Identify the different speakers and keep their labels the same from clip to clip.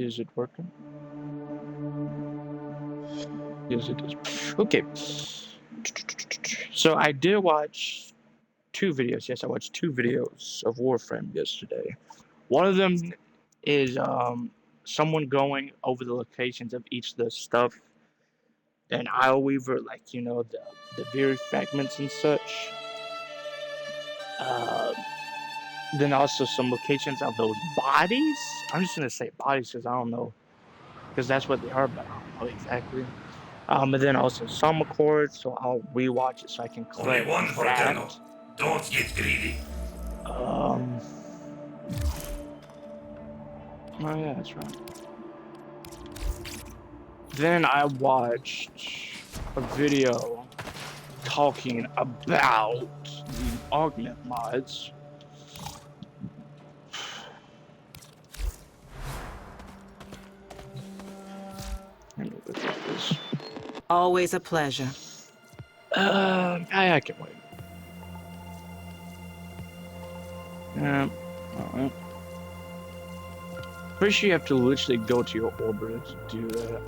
Speaker 1: Is it working? Yes, it is. Okay. So I did watch two videos. Yes, I watched two videos of Warframe yesterday. One of them is someone going over the locations of each of the stuff and Weaver, like the very fragments and such. Uh, then also some locations of those bodies. I'm just gonna say bodies because I don't know, because that's what they are, but I don't know exactly. And then also some chords, so I'll rewatch it so I can
Speaker 2: Only
Speaker 1: collect
Speaker 2: one for
Speaker 1: that.
Speaker 2: Eternal. Don't get greedy.
Speaker 1: Oh yeah, that's right. Then I watched a video talking about the augment mods. Let me look at this.
Speaker 3: Always a pleasure.
Speaker 1: I can wait. Alright. Pretty sure you have to literally go to your orbiter to do that.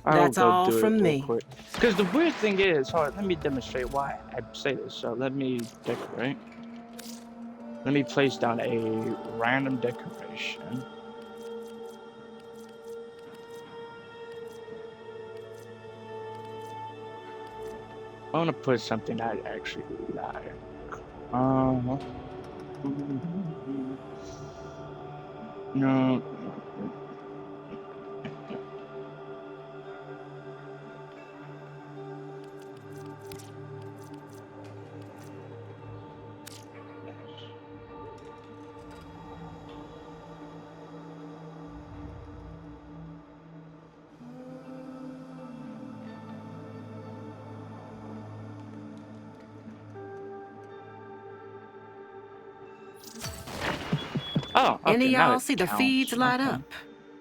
Speaker 3: That's all from me.
Speaker 1: Because the weird thing is, hold on, let me demonstrate why I say this. So let me decorate. Let me place down a random decoration. I want to put something I actually like. No. Oh, okay.
Speaker 3: Any of y'all see the feeds light up?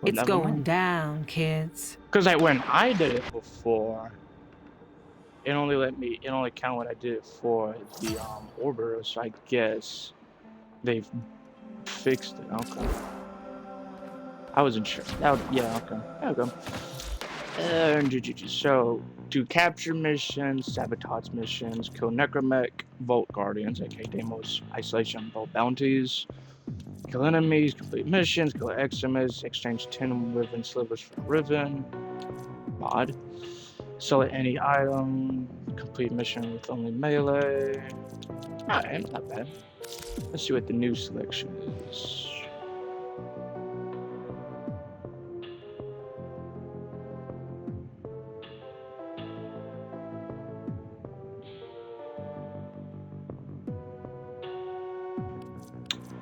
Speaker 1: Well,
Speaker 3: It's going down, kids.
Speaker 1: Because like when I did it before, it only counted when I did it for the orbiter, so I guess they've fixed it. Okay. I wasn't sure. Yeah, okay. There we go. So, do capture missions, sabotage missions, kill necromech, vault guardians, aka Deimos, isolation, vault bounties, kill enemies, complete missions, kill extremists, exchange 10 riven slivers for riven, mod, sell any item, complete mission with only melee. Alright, not bad. Let's see what the new selection is.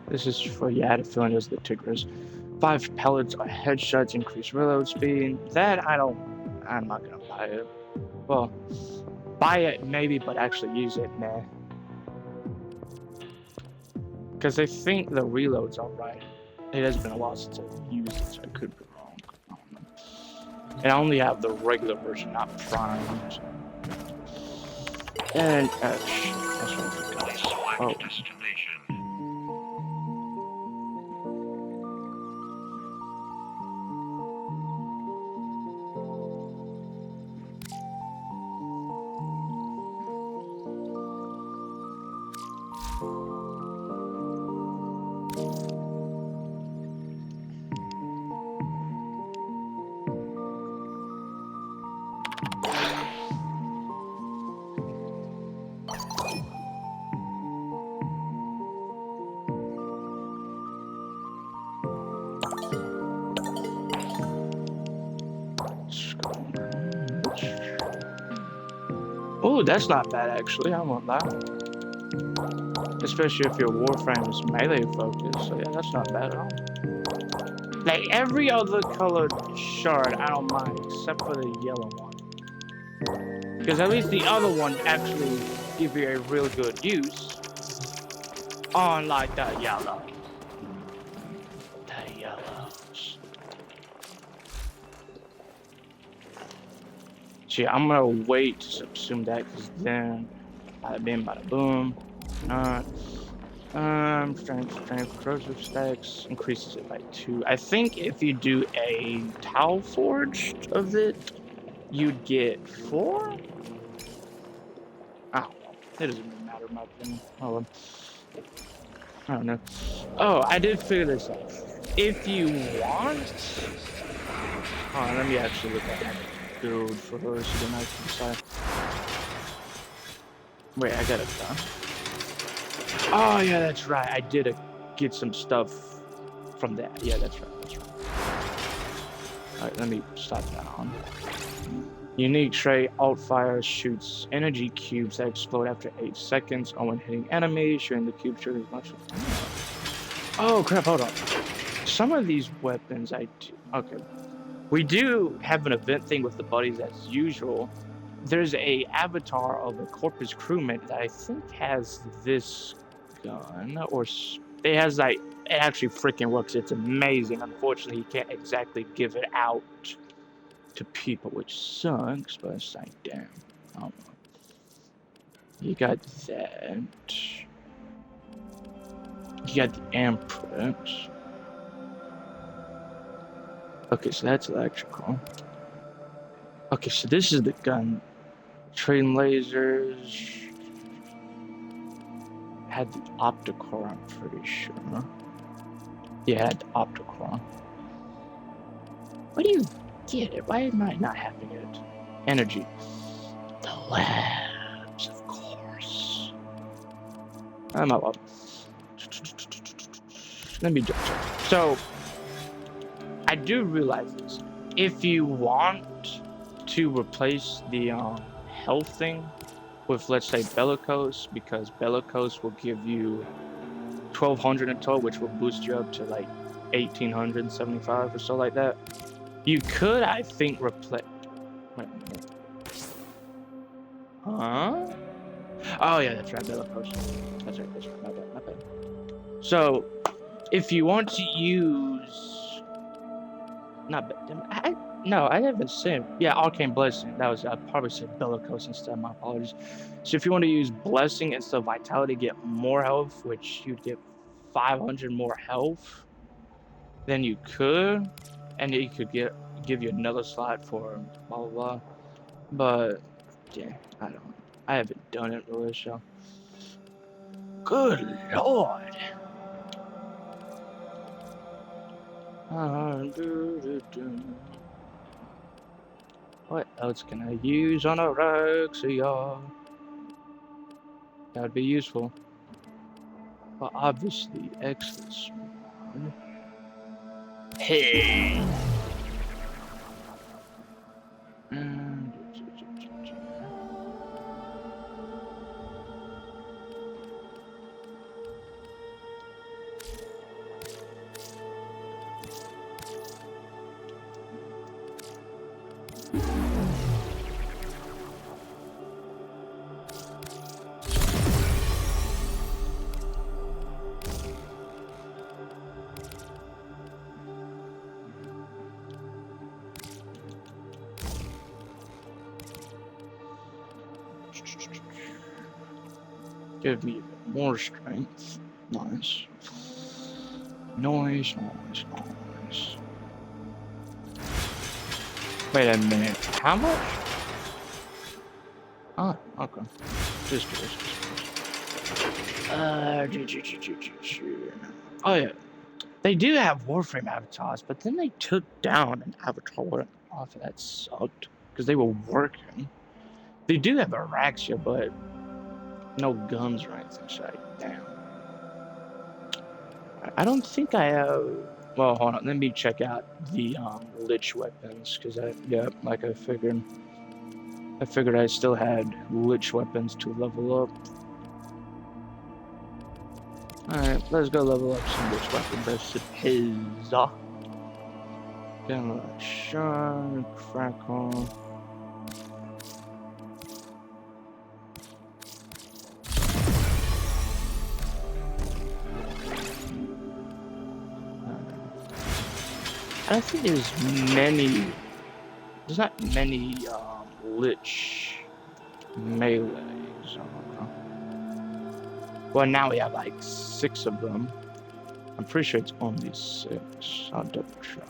Speaker 1: This is for, I had a feeling it was the Tigris. 5 pellets or headshots, increase reload speed. That I'm not gonna buy it. Well, buy it maybe, but actually use it, nah. Because I think the reload's alright. It has been a while since I've used it, so I could be wrong. I don't know. And I only have the regular version, not Prime. So. And, that's what I forgot. Oh. Oh, that's not bad actually, I won't lie. Especially if your Warframe is melee focused, so yeah, that's not bad at all. Like every other colored shard, I don't mind, except for the yellow one. Because at least the other one actually give you a real good use. Unlike that yellow. The yellows. See, I'm gonna wait to subsume that, because then bada bing, bada boom. Strength, corrosive stacks increases it by 2. I think if you do a tile forged of it, you'd get 4? I don't know. It doesn't really matter in my opinion. Oh, well. I don't know. Oh, I did figure this out. If you want... Oh, let me actually look at my build for her so then I can decide. Wait, I got it done. Oh, yeah, that's right. I did get some stuff from that. Yeah, that's right. That's right. Alright, let me stop that on. Unique trait, alt fire shoots energy cubes that explode after 8 seconds or when hitting enemies, shooting the cube triggers much. Oh crap, hold on. Some of these weapons I do. Okay. We do have an event thing with the buddies as usual. There's a avatar of a Corpus crewman that I think has this gun, or it has like, it actually freaking works. It's amazing. Unfortunately, you can't exactly give it out to people, which sucks, but it's like, damn. I don't know. You got that. You got the imprint. Okay, so that's electrical. Okay, so this is the gun. Train lasers. Had the opticore, I'm pretty sure. Yeah, it had the opticore. What do you get it? Why am I not having it? Energy. The labs, of course. I'm up. Let me just check. So, I do realize this. If you want to replace the health thing with, let's say, Bellicose, because Bellicose will give you 1200 in total, which will boost you up to like 1875 or so like that. You could, I think, replace. Wait a minute. Huh? Oh yeah, that's right, Bellicose. That's right. My bad. So, if you want to use, not bad. No, I haven't said. Yeah, Arcane Blessing. That was, I probably said Bellicose instead. My apologies. So if you want to use Blessing instead of Vitality, get more health, which you'd get 500 more health, then you could, and you could give you another slot for blah blah blah. But yeah, I haven't done it really. So, good lord. What else can I use on Orexia? That would be useful. But obviously, Exodus. Hey! Give me more strength. Nice. Noise. Wait a minute. How much? Ah, okay. Just curious. Oh yeah. They do have Warframe avatars, but then they took down an avatar off of that sucked. Because they were working. They do have Araxia, but no guns or anything, so damn. I don't think I have. Well, hold on. Let me check out the Lich weapons, because like I figured I still had Lich weapons to level up. Alright, let's go level up some Lich weapons, I suppose. Demolition, Crackle. I don't think there's not many Lich melees. I don't know. Well, now we have like 6 of them. I'm pretty sure it's only 6. I'll double check.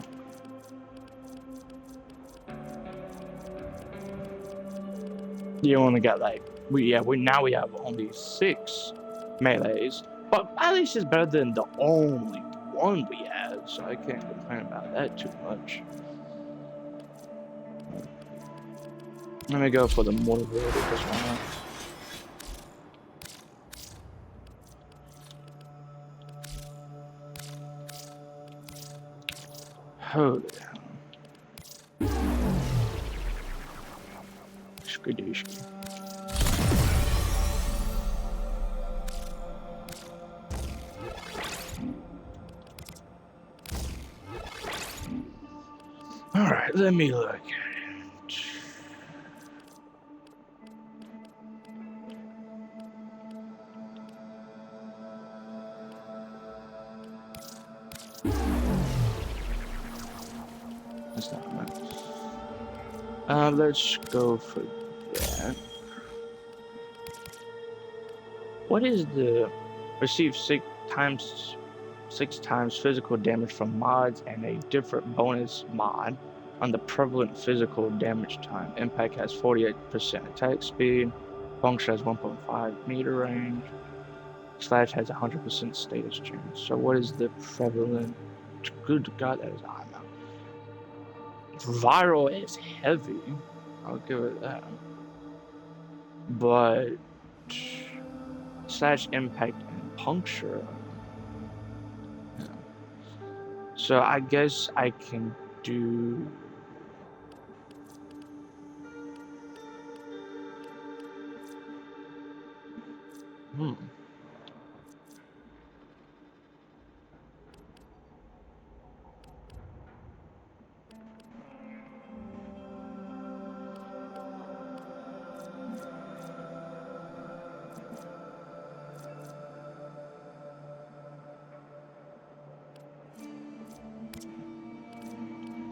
Speaker 1: You only got like we now we have only 6 melees, but at least it's better than the only one we have, so I can't complain about that too much. Let me go for the mortar because why not? Holy hell. Skadooshki. Alright, let me look at it. That's not much. Let's go for that. What is the receive 6 times physical damage from mods and a different bonus mod on the prevalent physical damage time? Impact has 48% attack speed. Puncture has 1.5 meter range. Slash has 100% status change. So what is the prevalent? Good God, that is high. Viral is heavy. I'll give it that. But slash impact and puncture. Yeah. So I guess I can do.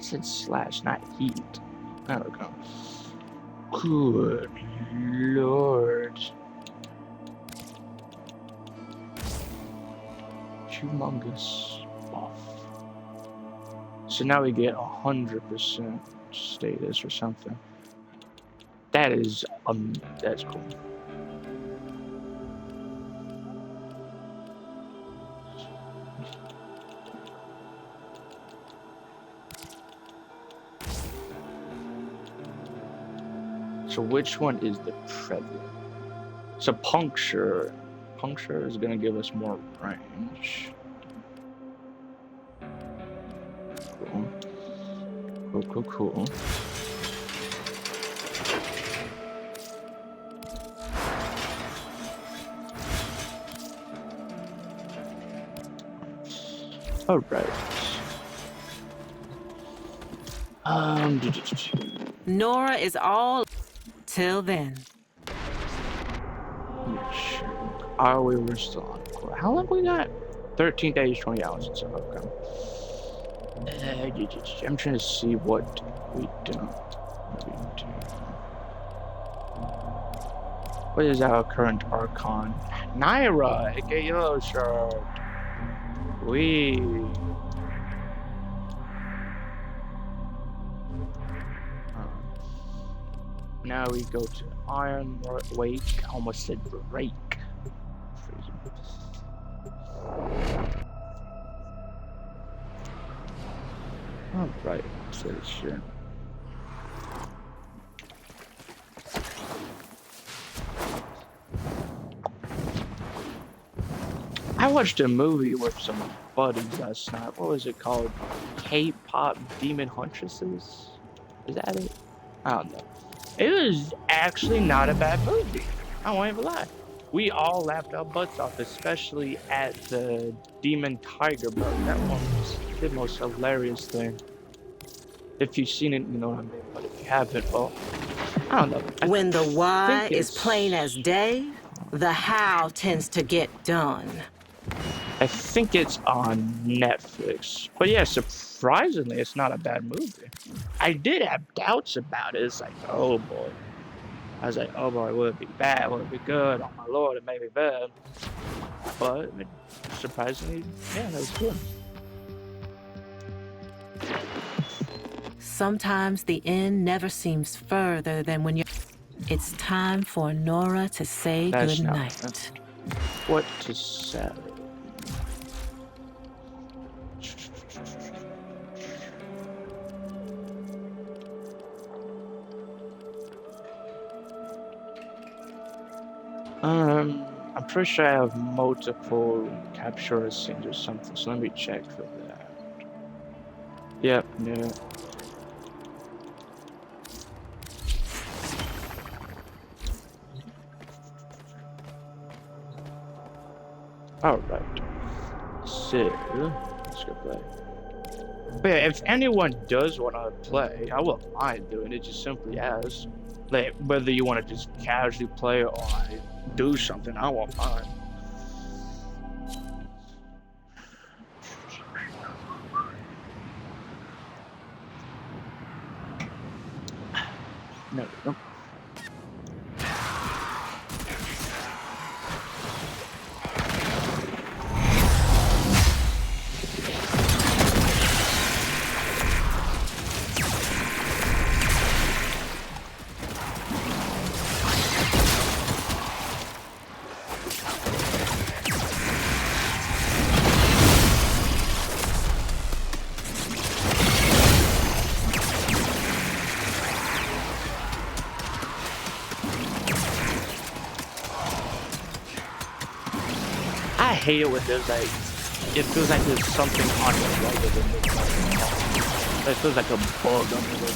Speaker 1: Said slash, not heat. There we go. Good lord. Humongous buff. So now we get 100% status or something. That is that's cool. So which one is the prevalent? So puncture is gonna give us more range. Cool. All right.
Speaker 3: Nora is all till then.
Speaker 1: Are we're still on court. How long we got? 13 days, 20 hours and stuff. Okay. I'm trying to see what we do. What is our current Archon? Naira, aka Yellow Shirt. Now we go to Iron Wake. I almost said break. Alright, so shit. I watched a movie with some buddies last night. What was it called? K-pop Demon Huntresses? Is that it? I don't know. It was actually not a bad movie. I won't even lie. We all laughed our butts off, especially at the Demon Tiger bro. That one was the most hilarious thing. If you've seen it, you know what I mean. But if you haven't, well, I don't know.
Speaker 3: When the why is plain as day, the how tends to get done.
Speaker 1: I think it's on Netflix. But yeah, surprisingly, it's not a bad movie. I did have doubts about it. It's like, oh boy. I was like, oh boy, will it be bad? Will it be good? Oh my lord, it may be bad. But surprisingly, yeah, that was good.
Speaker 3: Sometimes the end never seems further than when you're... It's time for Nora to say
Speaker 1: That's
Speaker 3: goodnight.
Speaker 1: What to say? I'm pretty sure I have multiple capture scenes or something, so let me check for that. Yep, no. Alright. So, let's go play. But yeah, if anyone does want to play, I won't mind doing it, just simply ask. Like, whether you want to just casually play or do something, I won't mind. No, no. I hate it when there's like, it feels like there's something on it rather than there's nothing on it. It feels like a bug under the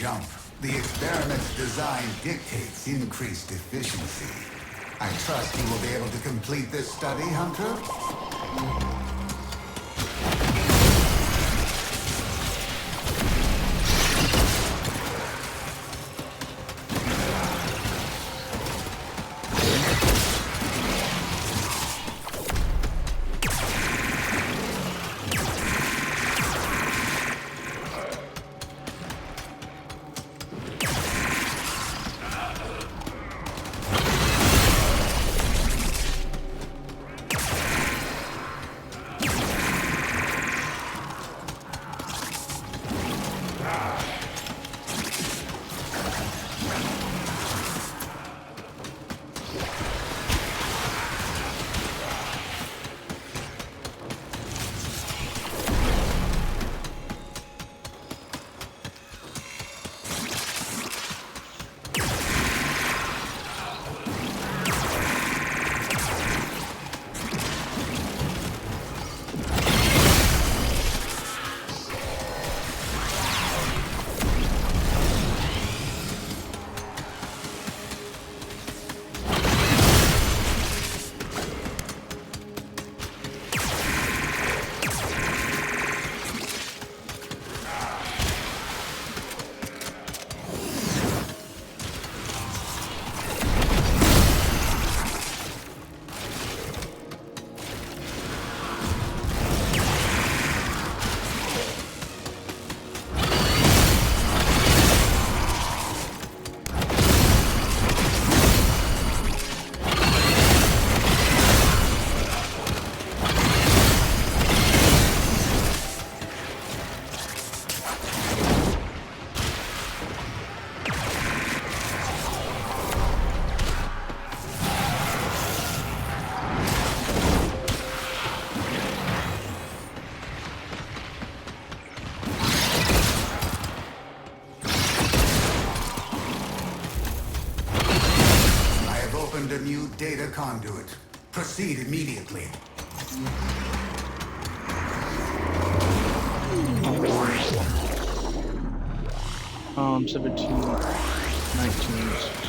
Speaker 4: jump. The experiment's design dictates increased efficiency. I trust you will be able to complete this study, Hunter? data conduit. Proceed immediately.
Speaker 1: 17, 19, 16.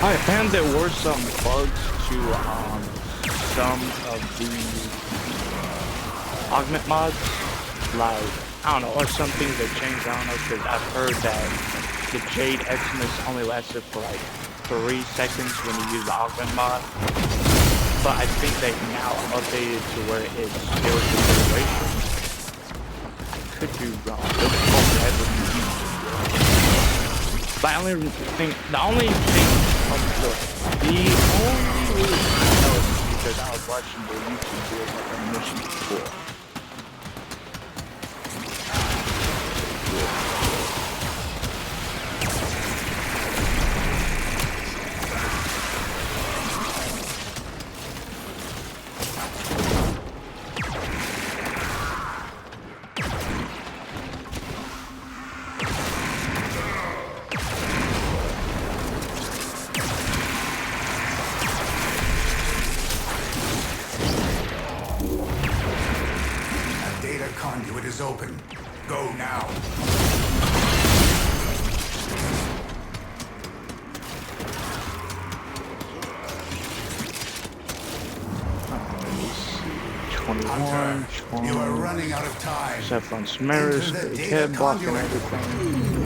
Speaker 1: I found there were some bugs to some of the augment mods, like, I don't know, or some things that changed, I don't know, because I've heard that the Jade Xmas only lasted for like 3 seconds when you use the augment mod, but I think they've now updated to where it still the duration. I could be wrong. But the only thing reason I know is because I was watching the YouTube videos like I mentioned before.
Speaker 4: Conduit is open. Go now.
Speaker 1: Hunter,
Speaker 4: you are running out of time.
Speaker 1: Saffron Samaras, the head block and everything.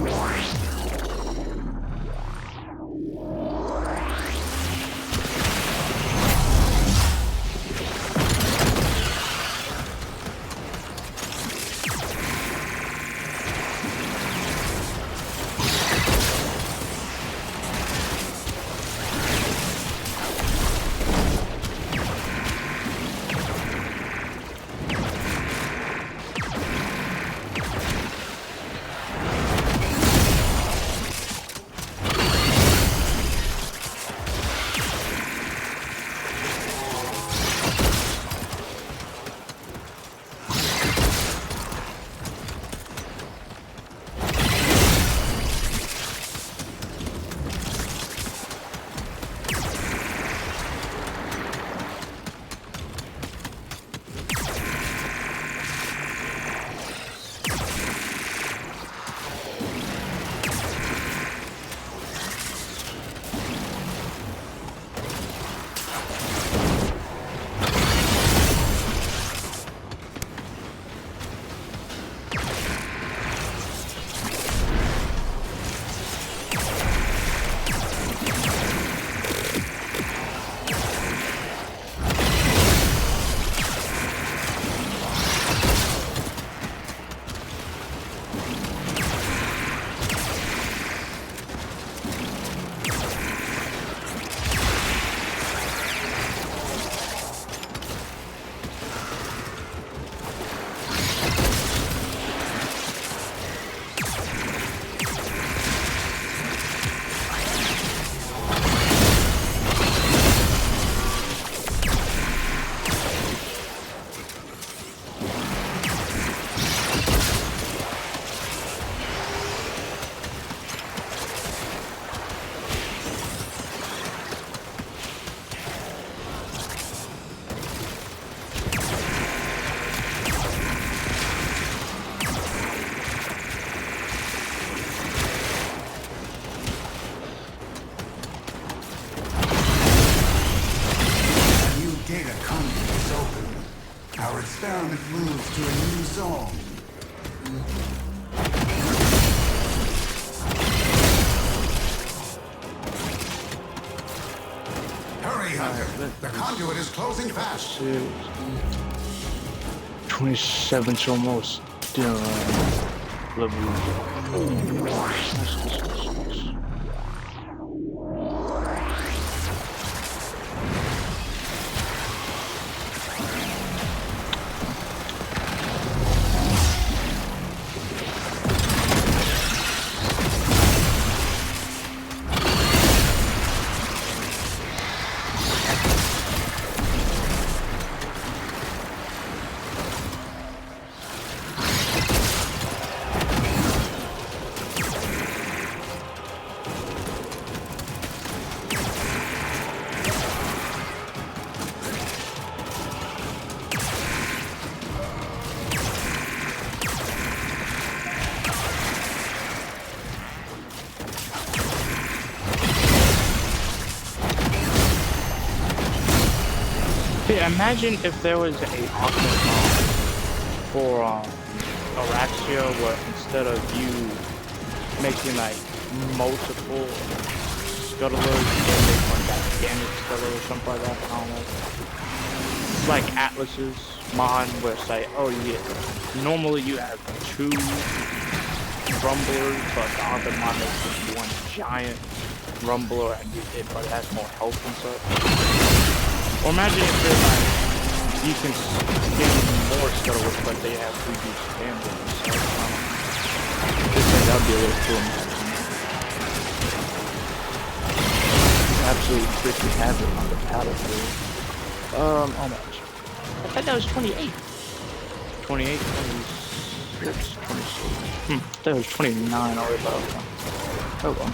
Speaker 4: data conduit is open. Our experiment moves to a new zone. Hurry, Hunter. The conduit is closing fast.
Speaker 1: 27's almost done. Level. Yeah, imagine if there was a option for Araxia where instead of you making like multiple scuttlers, you can make one gigantic scuttle or something like that. I don't know. It's like Atlas's mod where it's like, oh yeah, normally you have 2 rumblers, but the other mod makes just one giant rumbler and but it has more health and stuff. Or imagine if they're like, you can skin more scuttles, but they have reduced damage. So, that'd be a little cool. Absolutely freaking have it on the battlefield. How much? I thought that was 28. 28, 26, 26. I thought it was 29 already, but okay. Oh well.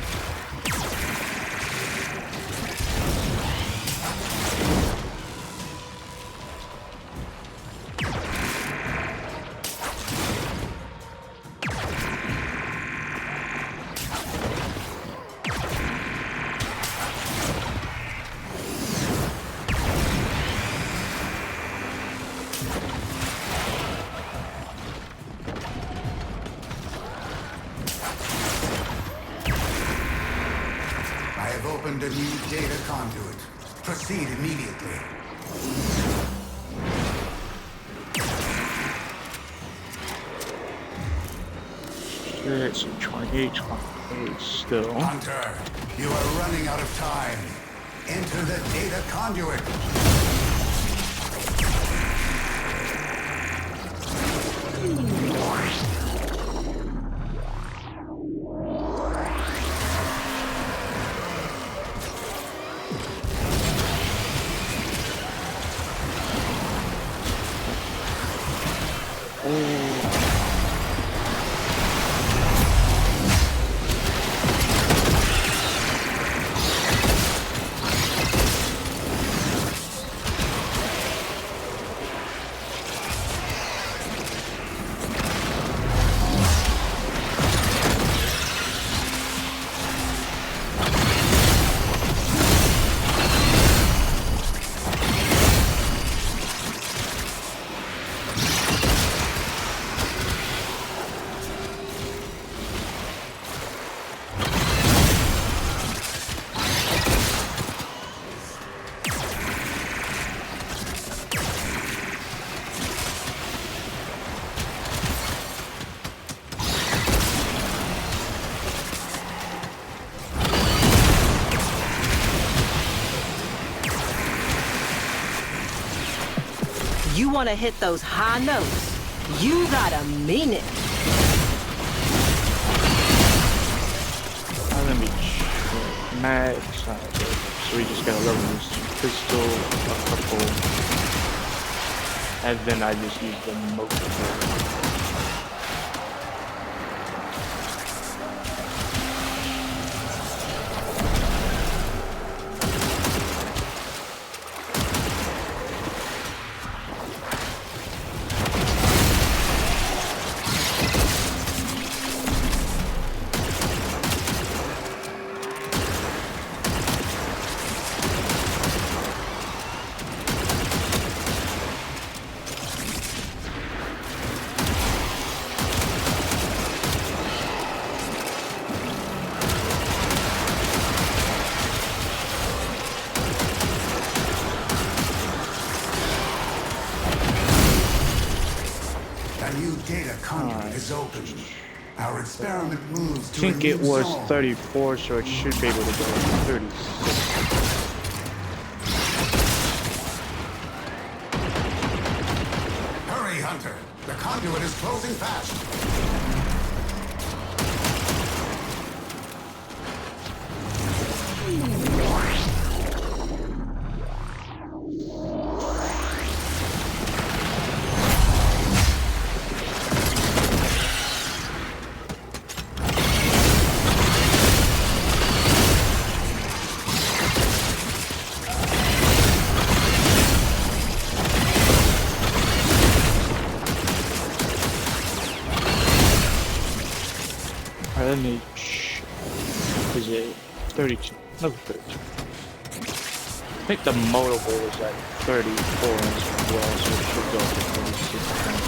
Speaker 4: Opened a new data conduit. Proceed immediately.
Speaker 1: It's 28 still.
Speaker 4: Hunter, you are running out of time. Enter the data conduit.
Speaker 3: You want to hit those high notes? You gotta mean it.
Speaker 1: I'm gonna be max. So we just gotta level this pistol a couple, and then I just use the motor.
Speaker 4: A new data conduit is open. Our experiment moves
Speaker 1: I
Speaker 4: to a
Speaker 1: think it
Speaker 4: new
Speaker 1: was
Speaker 4: zone.
Speaker 1: 34, so it should be able to go to 36.
Speaker 4: Hurry, Hunter. The conduit is closing fast.
Speaker 1: Alright, let me. Is it 32? Level 32. I think the motable is at 34 as well, so it should go to 36. I think.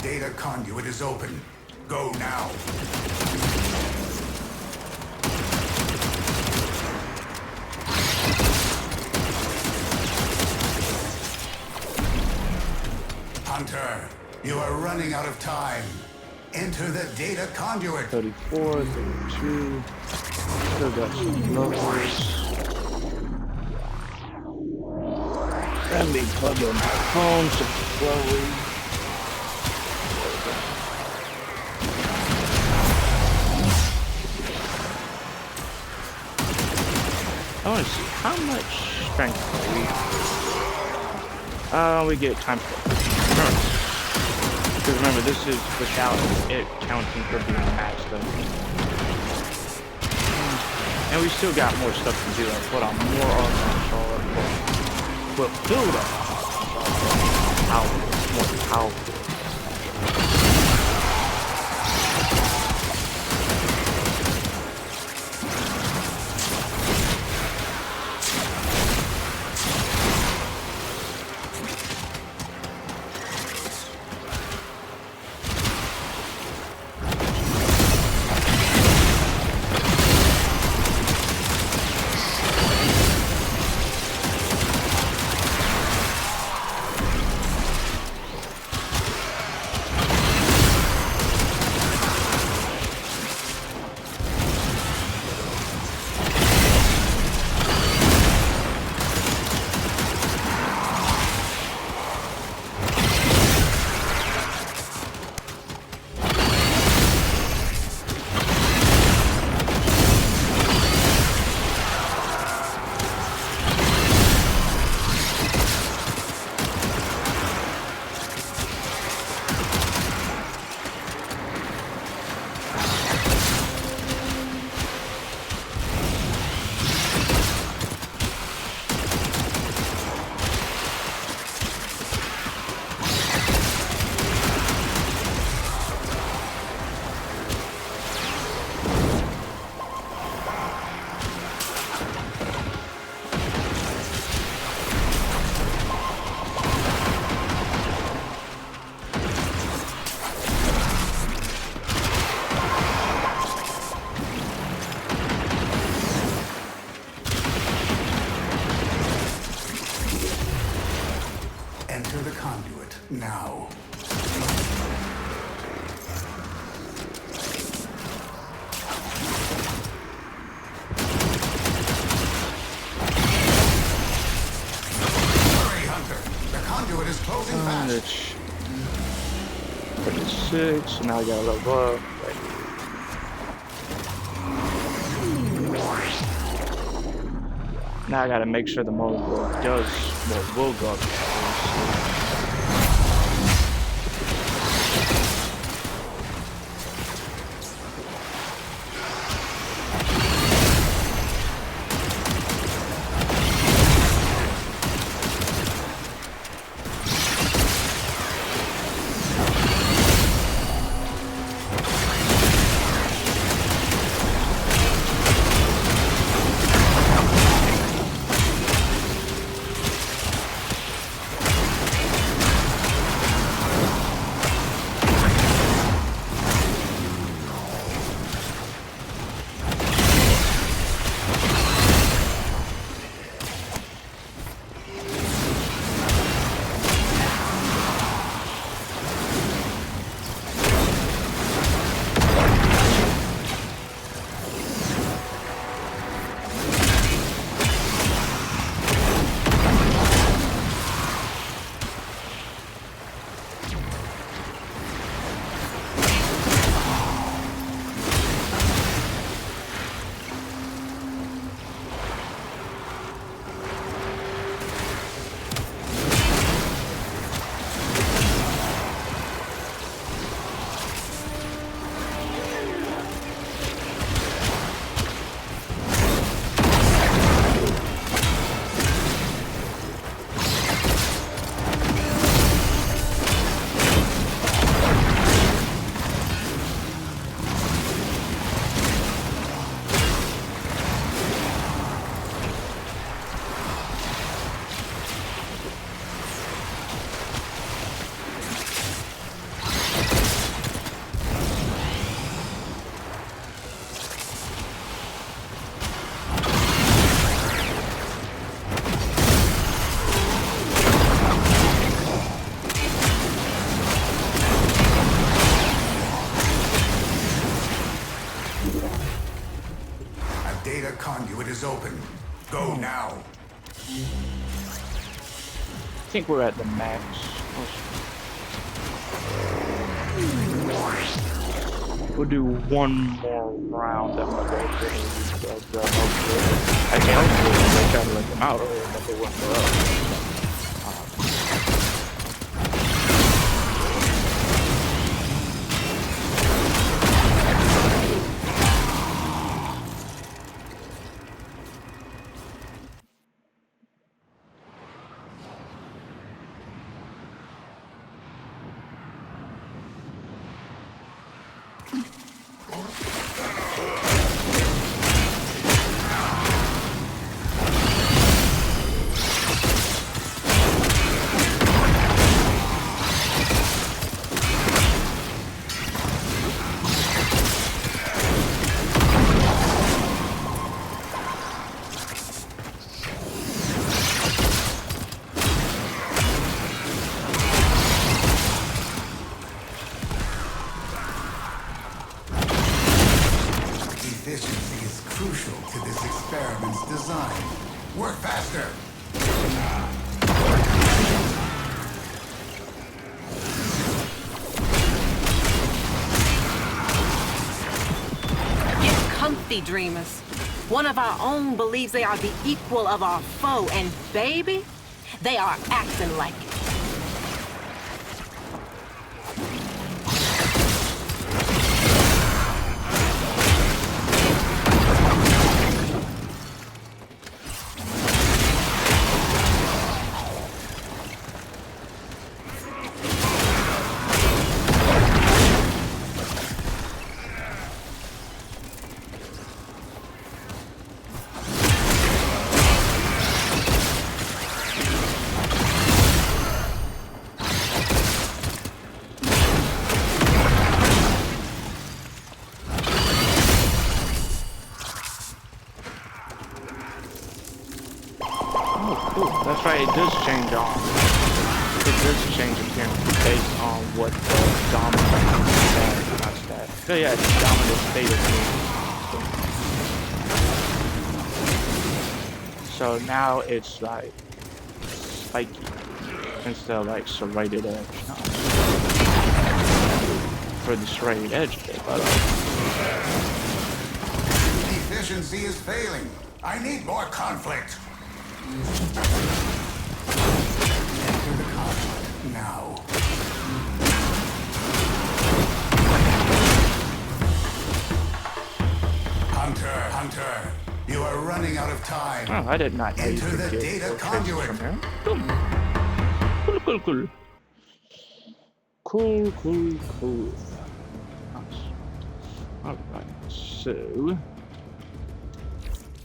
Speaker 1: Data conduit is open. Go now. Hunter, you are running out of time. Enter the data conduit. 34, 32. Still got some levels. Let me plug in my phone so slowly. I want to see how much strength we get time for. Because remember, this is without it counting for being maxed up. And we still got more stuff to do. I put on more armor, but build up more powerful. 6, so now I gotta level up. Now I gotta make sure the motor does what will go up.
Speaker 4: Data conduit is open. Go now.
Speaker 1: I think we're at the max. We'll do one more round. Then we'll go to the I can't hopefully try to let them out earlier, but they wouldn't for us.
Speaker 4: Efficiency is crucial to this experiment's design. Work faster!
Speaker 3: Get comfy, dreamers. One of our own believes they are the equal of our foe, and baby, they are acting like it.
Speaker 1: That's right, it does change on. It does change appearance based on what the dominant stat, not stat. So yeah, it's dominant state of. So now it's like spiky instead of like serrated edge. for the straight edge of it, but
Speaker 4: Efficiency is failing. I need more conflict. Enter the conflict now. Hunter, you are running out of time.
Speaker 1: oh, I did not know you
Speaker 4: Enter
Speaker 1: could
Speaker 4: the
Speaker 1: get
Speaker 4: data
Speaker 1: locations
Speaker 4: conduit.
Speaker 1: from here. Cool. Cool. Nice. Alright, so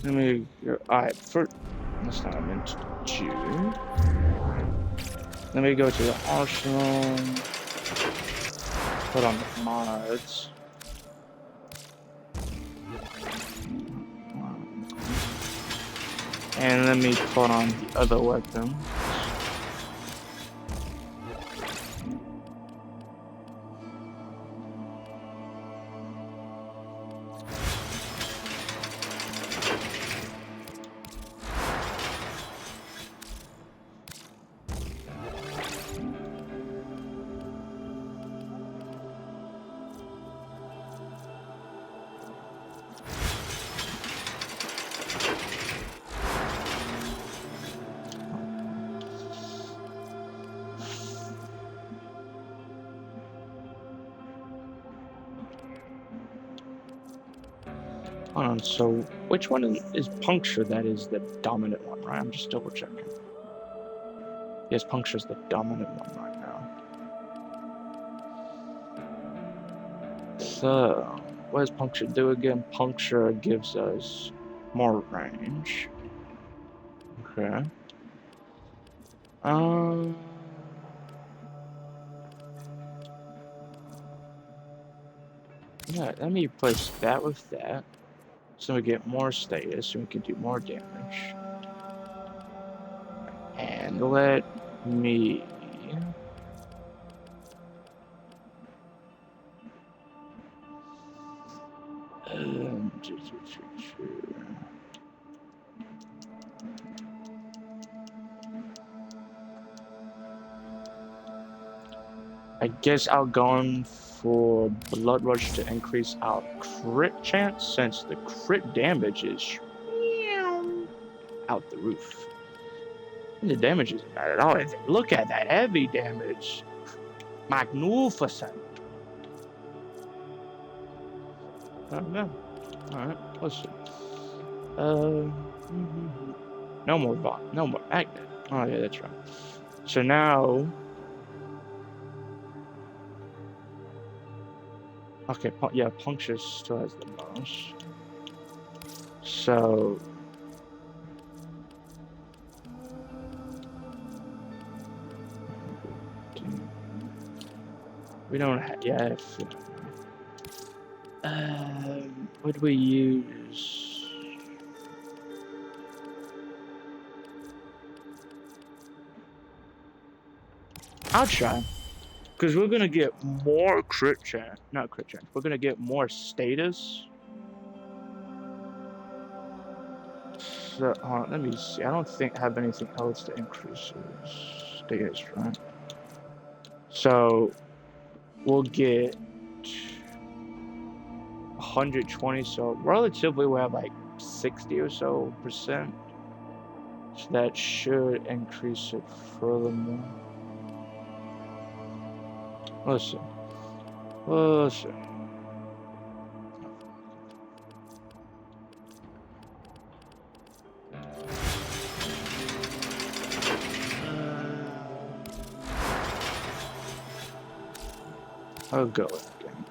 Speaker 1: let me go. Alright, first, that's not what I meant to do. Let me go to the arsenal, put on the mods. And let me put on the other weapon. Hold on, so which one is puncture that is the dominant one, right? I'm just double checking. Yes, puncture is the dominant one right now. So, what does puncture do again? Puncture gives us more range. Okay. Yeah, let me replace that with that. So we get more status and we can do more damage. And let me... I guess I'll go in for Blood Rush to increase our crit chance since the crit damage is out the roof. And the damage isn't bad at all. Look at that heavy damage. Magnificent. Oh no. Alright, let's see. No more bot. No more magnet. Oh yeah, that's right. So now... Okay, yeah, puncture still has the most. So... We don't have... Yeah, what do we use? I'll try. Because we're going to get more crit chance. Not crit chance. We're going to get more status. So, let me see. I don't think I have anything else to increase status, right? So, we'll get 120. So, relatively, we have like 60 or so %. So, that should increase it furthermore. Listen. I'll go again.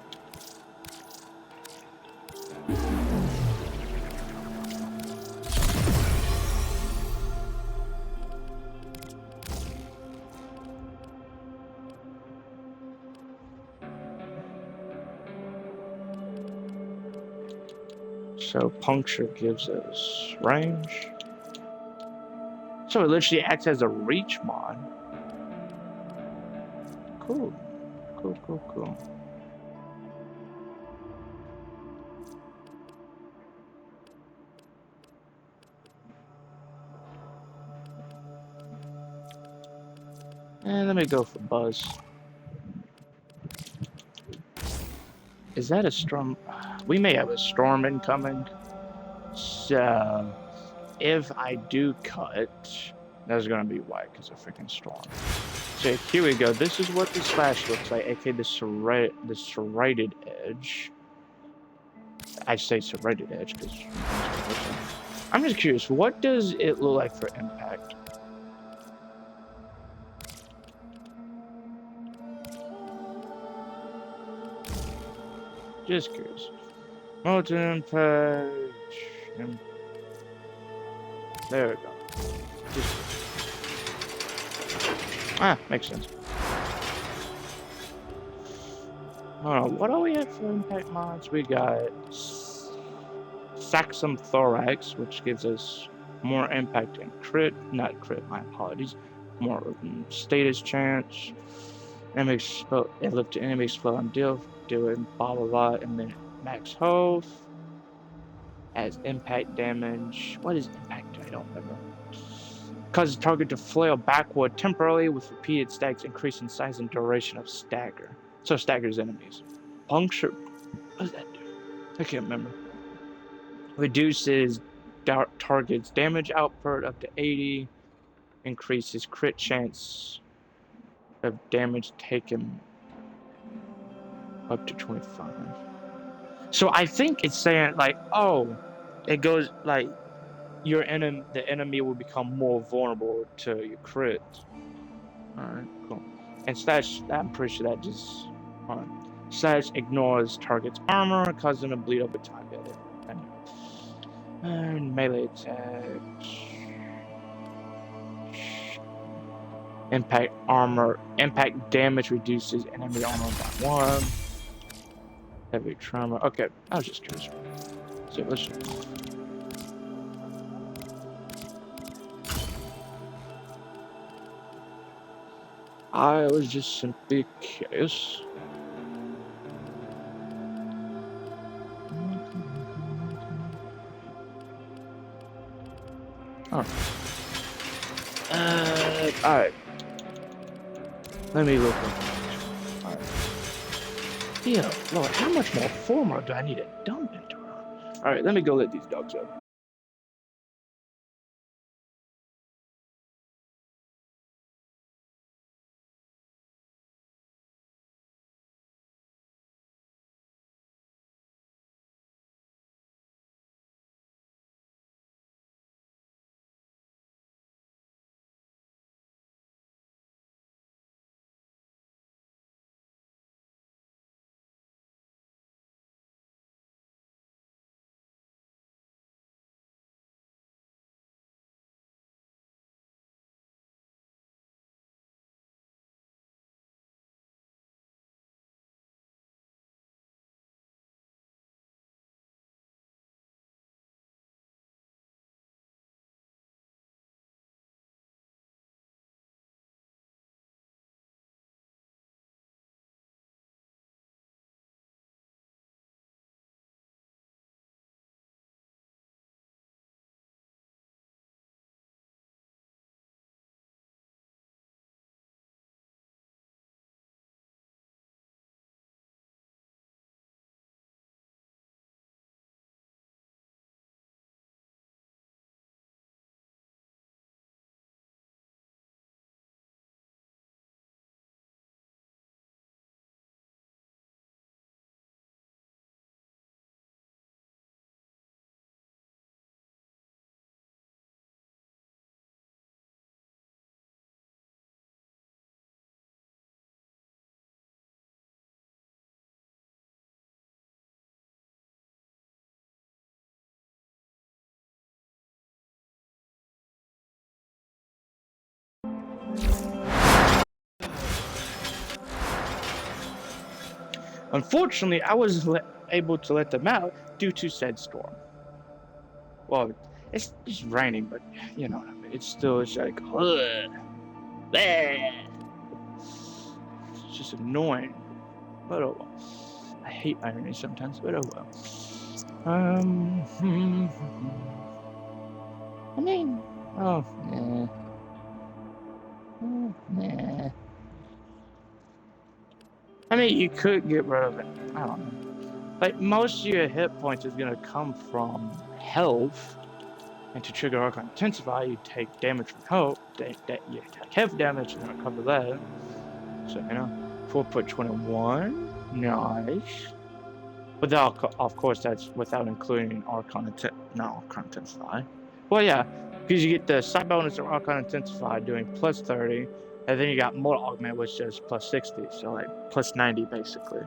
Speaker 1: So puncture gives us range. So it literally acts as a reach mod. Cool. Cool. And let me go for buzz. Is that a storm? We may have a storm incoming. So, if I do cut, that's gonna be why, because of freaking storm. So here we go. This is what the slash looks like, aka the serrated edge. I say serrated edge because I'm just curious. What does it look like for impact? Just curious. Molten impact. There we go. Just... makes sense. What do we have for impact mods? We got Saxum Thorax, which gives us more impact and crit. Not crit, my apologies. More status chance. Enemy spell, lift to enemy spell and doing blah blah blah, and then max health. As impact damage. What is impact? I don't remember. Causes target to flail backward temporarily with repeated stacks, increasing size and duration of stagger. So staggers enemies. Puncture. What does that do? I can't remember. Reduces target's damage output up to 80. Increases crit chance of damage taken up to 25. So I think it's saying like, oh, it goes like the enemy will become more vulnerable to your crit. Alright, cool. And slash, I'm pretty sure that just slash ignores target's armor, causing them to bleed over time. Anyway. And melee attack. Impact damage reduces enemy armor by 1. Heavy trauma. Okay, I was just curious. So let's. I was just simply curious. Oh. Alright. Let me look at that. Alright. Yeah, Lord, how much more former do I need to dump into her? Alright, let me go let these dogs out. Unfortunately, I was able to let them out due to said storm. Well, it's raining, but you know what I mean. It's like, ugh, bleh. It's just annoying. But oh well. I hate irony sometimes, but oh well. I mean, oh, nah. Nah. I mean, you could get rid of it. I don't know. Like, most of your hit points is gonna come from health, and to trigger Archon Intensify, you take damage from health, you take health damage, and then recover that. So, 4.21, nice. But of course, that's without including Archon Intensify. Well, yeah, because you get the side bonus of Archon Intensify doing plus 30, and then you got Mortal Augment, which is plus 60, so like plus 90 basically.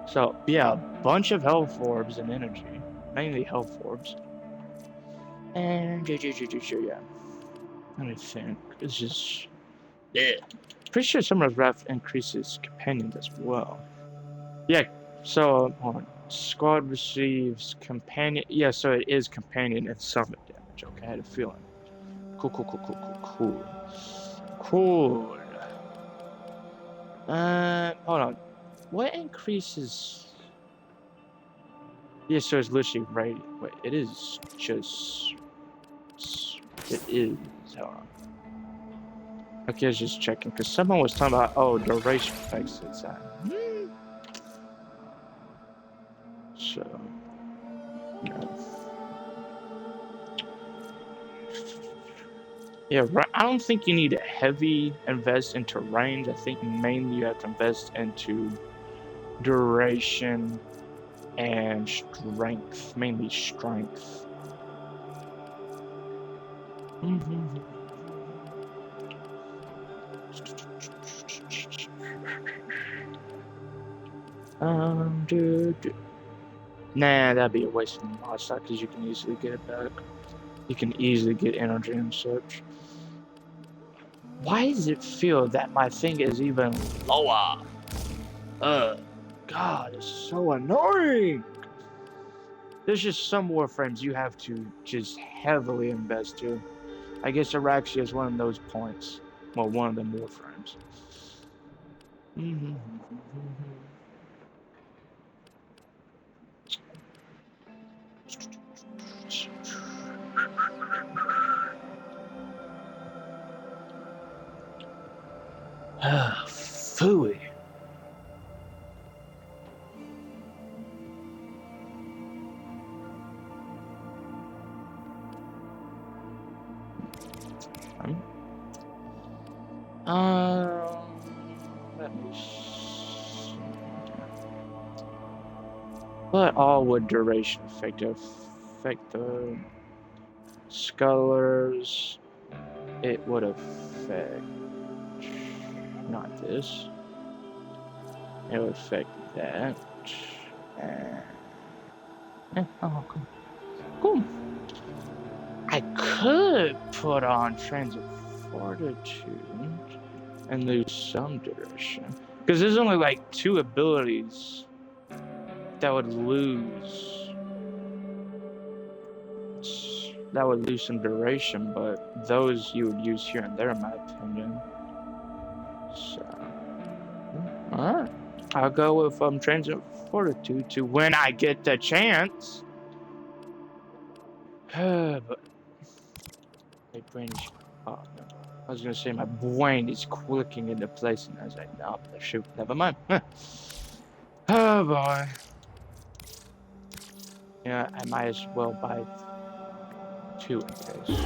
Speaker 1: So yeah, a bunch of health orbs and energy, mainly health orbs. And yeah, let me think. It's just pretty sure some of those ref increases companions as well. Yeah, so hold on. Squad receives companion. Yeah, so it is companion and summon damage. Okay, I had a feeling. Cool. Hold on. What increases? Yeah, so it's literally radiant. Wait, it is just. It is. Hold on. Okay, I was just checking because someone was talking about duration effects. It's So. Yeah, I don't think you need to heavy invest into range. I think mainly you have to invest into duration and strength, mainly strength. Nah, that'd be a waste of mod stock because you can easily get it back. You can easily get energy and such. Why does it feel that my thing is even lower? God, it's so annoying. There's just some Warframes you have to just heavily invest to. I guess Araxia is one of those points. Well, one of them Warframes. Phooey. Let me see. What all would duration affect? Affect the scholars. It would affect not this. It would affect that. Oh, cool. I could put on Transit Fortitude and lose some duration. Because there's only like 2 abilities that would lose. That would lose some duration, but those you would use here and there, in my opinion. So, alright. I'll go with Transit Fortitude to when I get the chance. But my brain is. Oh, no. I was gonna say my brain is clicking into place, and I was like, no, shoot, never mind. Oh boy. Yeah, I might as well buy 2 in case.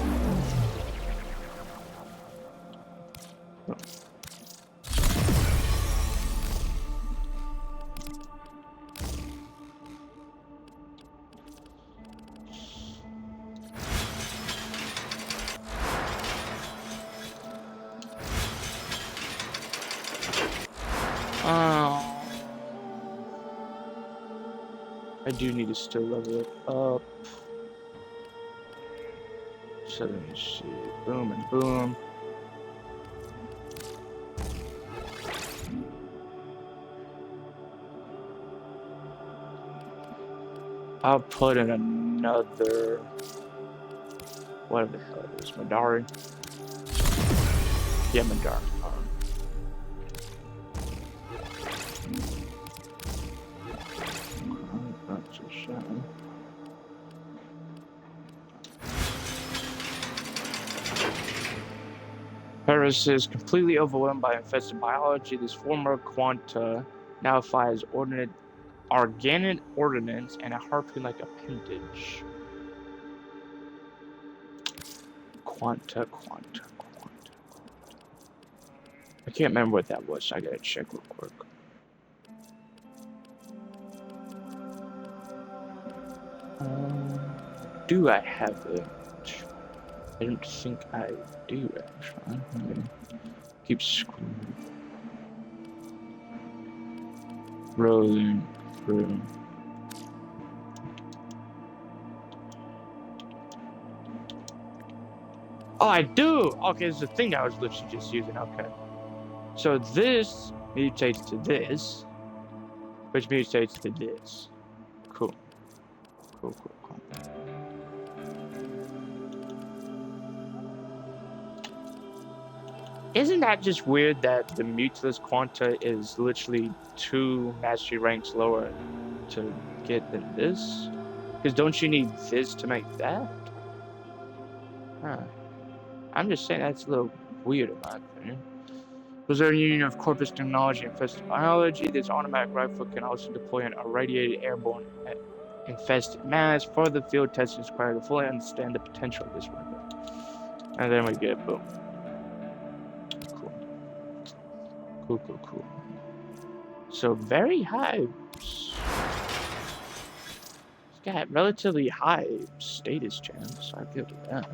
Speaker 1: I do need to still level it up. So let me see. Boom and boom. I'll put in another. What the hell is Madari? Yeah, Madari. Paris is completely overwhelmed by infested biology. This former Quanta Now fires organic ordnance and a harpoon-like appendage. Quanta. I can't remember what that was, so I gotta check real quick. Do I have it? I don't think I do, actually. Let me keep scrolling. Rolling through. Oh, I do! Okay, it's the thing I was literally just using, okay. So this mutates to this, which mutates to this. Cool. Cool. Isn't that just weird that the Mutilus Quanta is literally 2 mastery ranks lower to get than this? Because don't you need this to make that? Huh. I'm just saying that's a little weird in my opinion. Was there a union of corpus technology and infested biology? This automatic rifle can also deploy an irradiated airborne infested mass. Further field testing is required to fully understand the potential of this weapon. And then we get boom. Cool. So very high. It's got relatively high status chance. I give it that.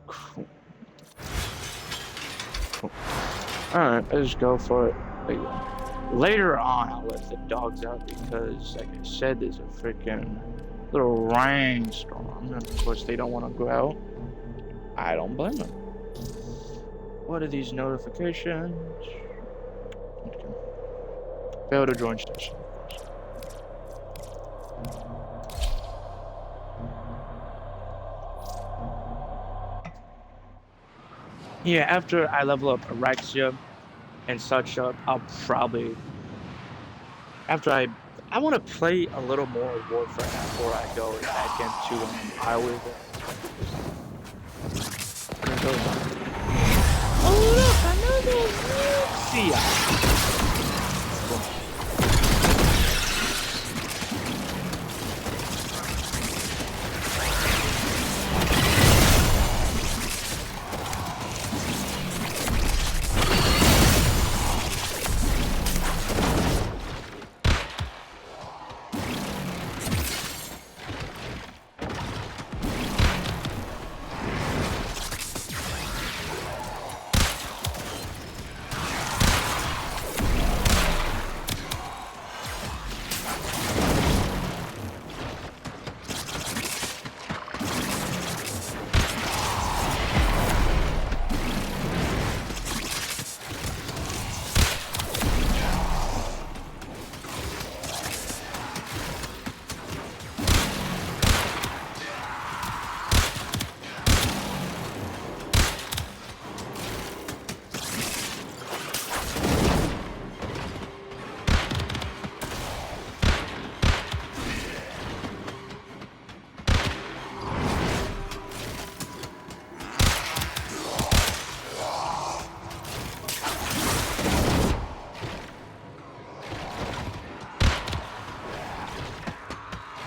Speaker 1: Cool. Alright, let's go for it. Later on, I'll let the dogs out because, like I said, there's a freaking little rainstorm. And of course, they don't want to go out. I don't blame them. What are these notifications? Okay. Fail to join station. Yeah, after I level up Araxia and such up, I'll probably... After I want to play a little more Warframe before I go back into Iowa. Oh look, another Lucia!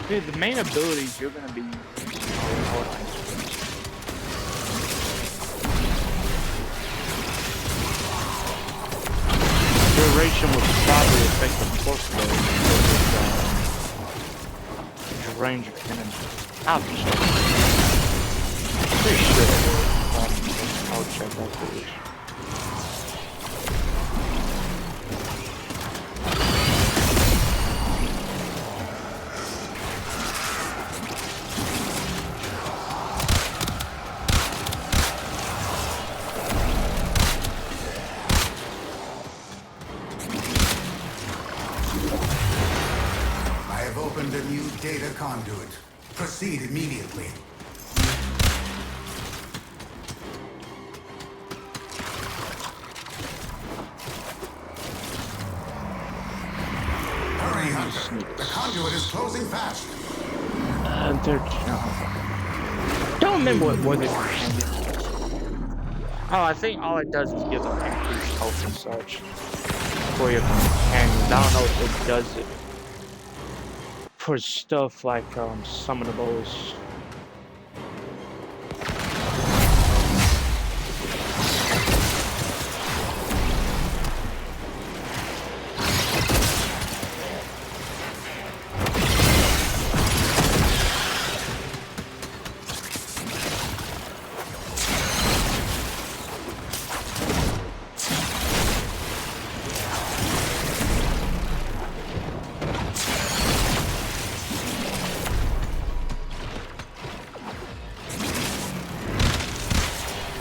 Speaker 1: Dude, the main abilities you're gonna be duration will probably affect the force load because of range of enemy. I'll be sure. Pretty sure. I'll check that for you.
Speaker 4: Data conduit. Proceed immediately. Hurry, Hunter. The conduit is closing fast.
Speaker 1: Don't remember what it was. Oh, I think all it does is give them increased health and such for your companions. I don't know if it does it for stuff like summonables.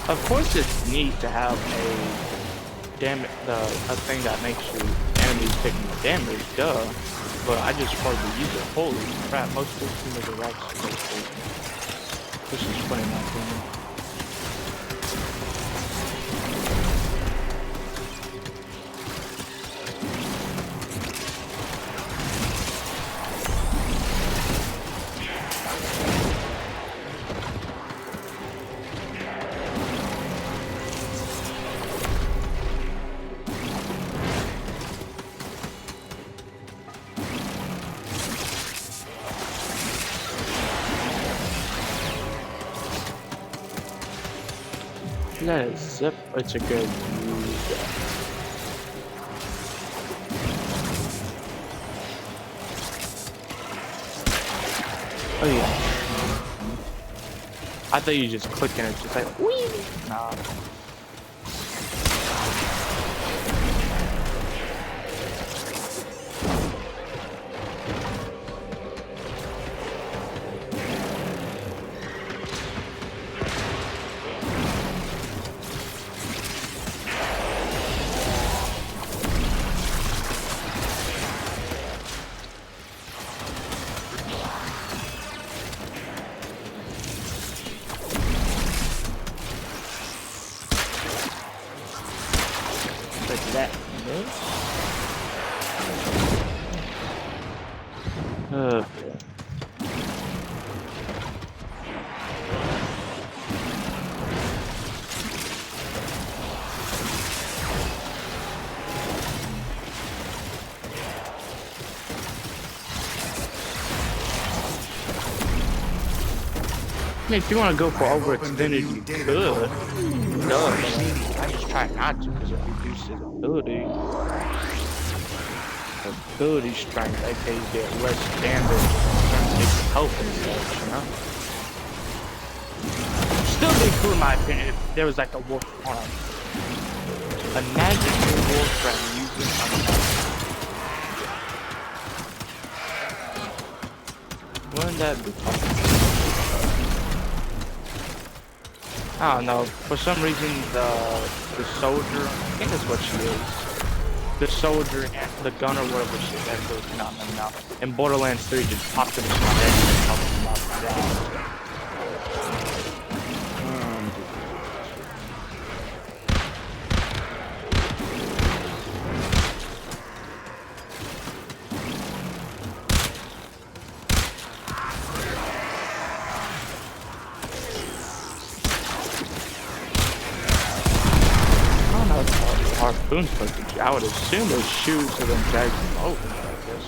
Speaker 1: Of course, it's neat to have a thing that makes your enemies taking the damage, duh. But I just hardly use it. Holy crap, most of the teamers are actually This is funny, in my opinion. Let it zip. It's a good move. Oh yeah. I thought you just click and it's just like whee. Nah. Like that. Okay. If you want to go for overextended, you could. No, I just try not to because it reduces ability. Ability strength, aka you get less damage and takes health and such, you know? Still be cool in my opinion if there was like a Warframe. Imagine your Warframe using a wouldn't that be fun? I don't know. For some reason, the soldier, I think that's what she is. The soldier and the gunner, whatever she is, not now. In Borderlands 3, just popped into my head and helped him out. Harpoons, but I would assume those shoes to them drags them over, I guess.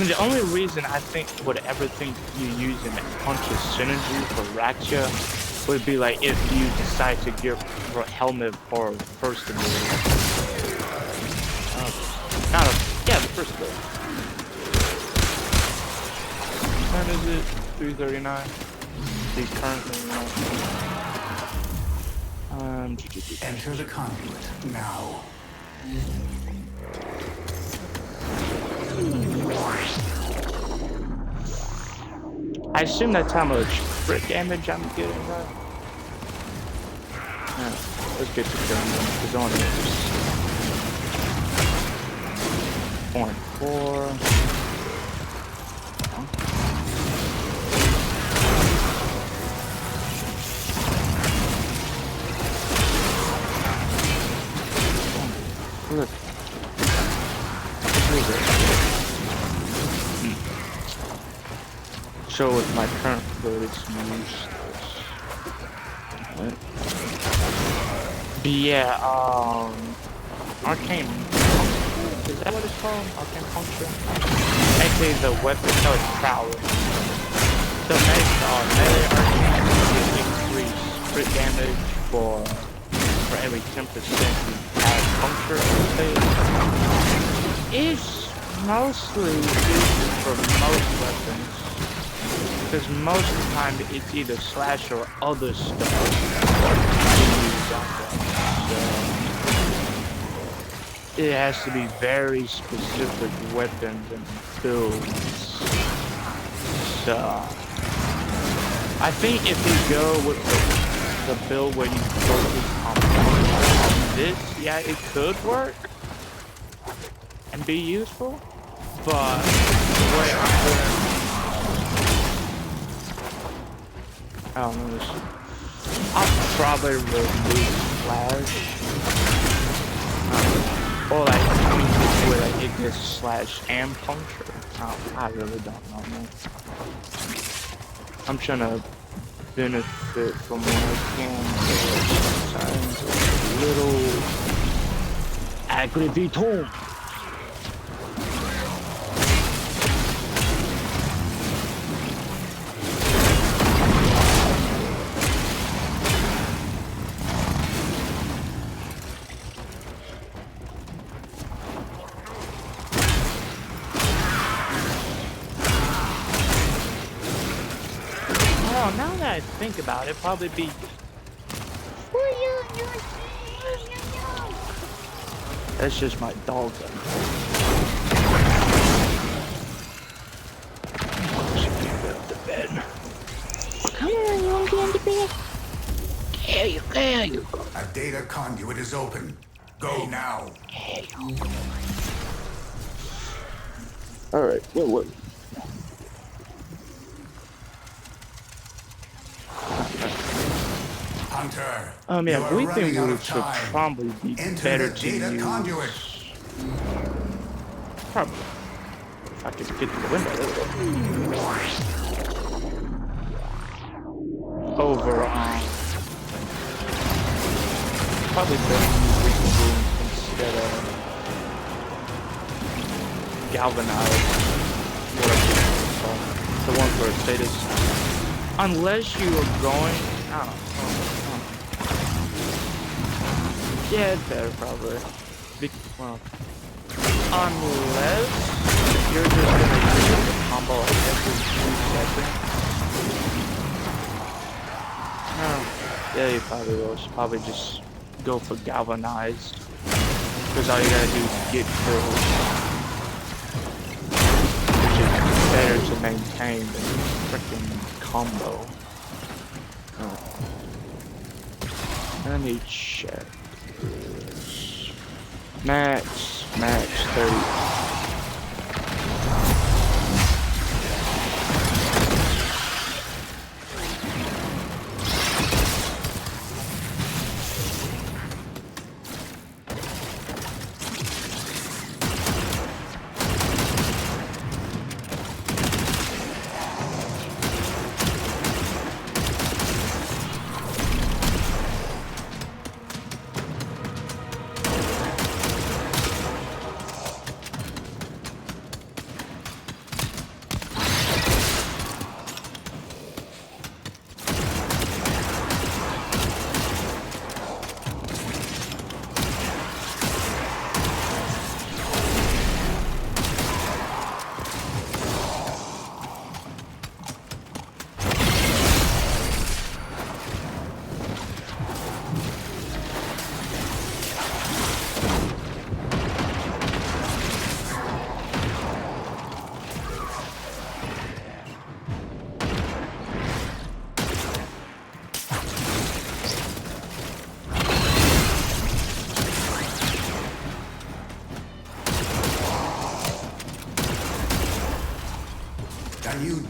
Speaker 1: mean, the only reason I think would ever think you use an punches synergy for Raksha would be like if you decide to get helmet for first ability. Not a, yeah, the first ability. What is it? 339. He's currently
Speaker 4: Enter the conduit now.
Speaker 1: I assume that's how much crit damage I'm getting, right? Yeah, let's get to killing them. There's only 0.4. Look. So with my current build, it's useless. But yeah, Arcane Puncture? Is that what it's called? Arcane Puncture? Actually, the weapon, no, it's Prowler. So melee Arcane will increase crit damage for every 10% you have Puncture phase. It's mostly used for most weapons. Because most of the time it's either slash or other stuff. So it has to be very specific weapons and builds. So I think if you go with the build where you focus on this, yeah, it could work and be useful. But the way I don't know this. I'll probably remove slash. Or like, I mean, where like it gets slash and puncture. I really don't know, man. I'm trying to benefit from what I can. Sometimes it's a little aggravating. Now that I think about it, probably be. That's just my dog. Should get out of the bed. Come on, you want to get into bed? There you go.
Speaker 4: A data conduit is open. Go now.
Speaker 1: All right. What?
Speaker 4: Hunter.
Speaker 1: Yeah, weeping roots would probably be better to use.
Speaker 4: Conduit.
Speaker 1: Probably. If I could get to the window, there we go. Over, probably better to use weeping roots instead of galvanized. The one for status. Unless you are going, I don't know. Yeah, it's better probably. Well, unless you're just gonna use the combo every 2 seconds. Oh, yeah, you probably will. You probably just go for galvanized. Because all you gotta do is get killed. Which is better to maintain than freaking combo. Oh. Let me check. Max 30.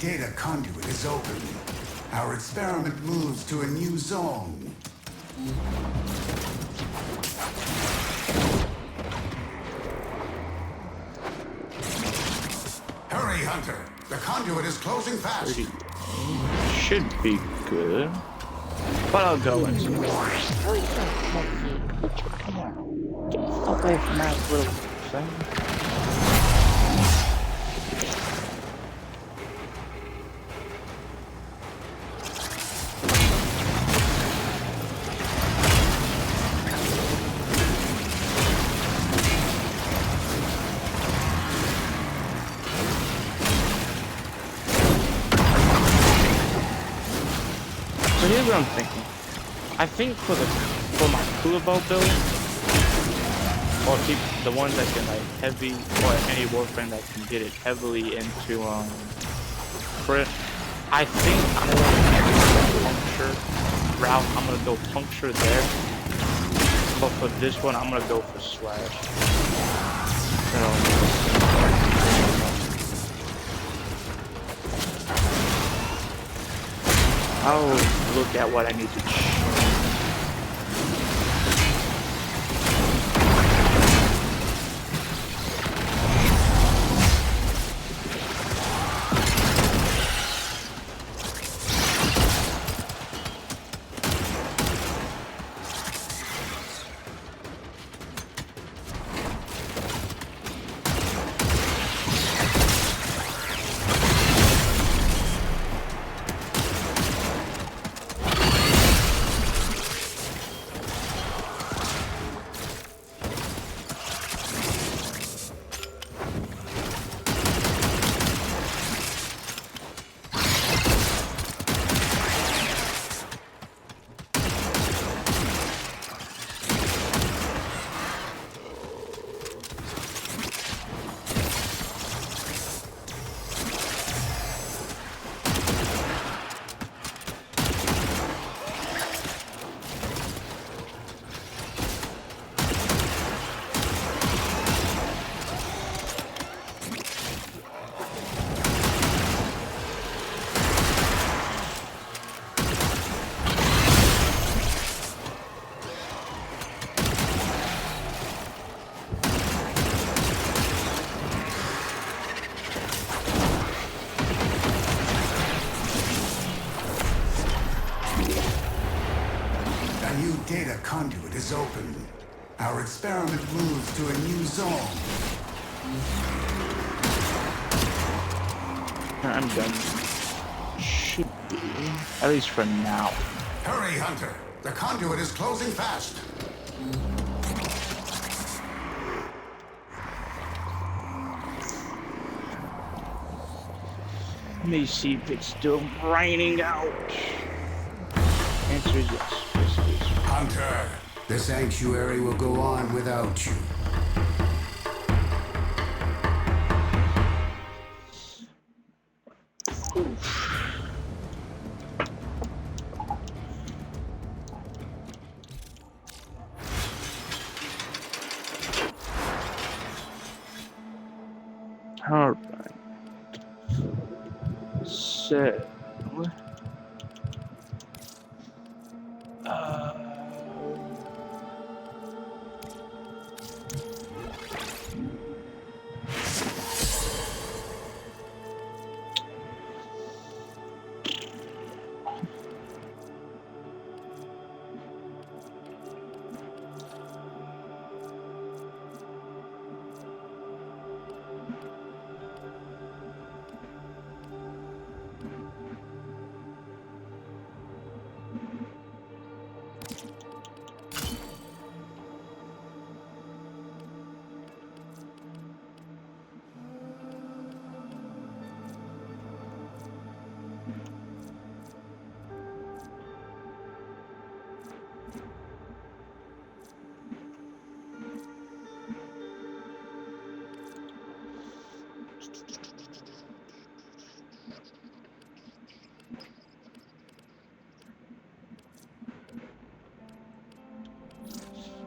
Speaker 4: data conduit is open. Our experiment moves to a new zone. Hurry, Hunter. The conduit is closing fast.
Speaker 1: 30 should be good. But I'll go and see.
Speaker 5: Oh, you so funky. Come on. Get the fuck away from my little
Speaker 1: Thing. So here's what I'm thinking. I think for my cooler bow build, or keep the ones that can like heavy, or any Warframe that can get it heavily into crit, I think I'm gonna puncture route. I'm gonna go puncture there, but for this one, I'm gonna go for slash. I'll look at what I need to change.
Speaker 4: A new data conduit is open. Our experiment moves to a new zone.
Speaker 1: I'm done. Should be, at least for now.
Speaker 4: Hurry, Hunter. The conduit is closing fast.
Speaker 1: Let me see if it's still raining out. Answer is yes. Yes, it is.
Speaker 4: Hunter, the sanctuary will go on without you.
Speaker 1: All right. So,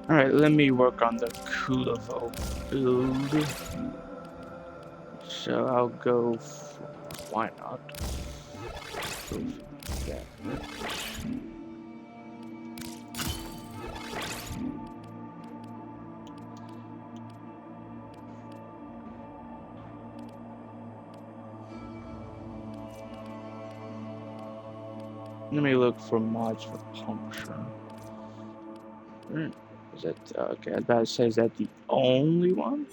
Speaker 1: all right, let me work on the Kulevo build. So I'll go for why not? Yeah. Let me look for mods for puncture. Is that okay? I was about to say, is that the only one?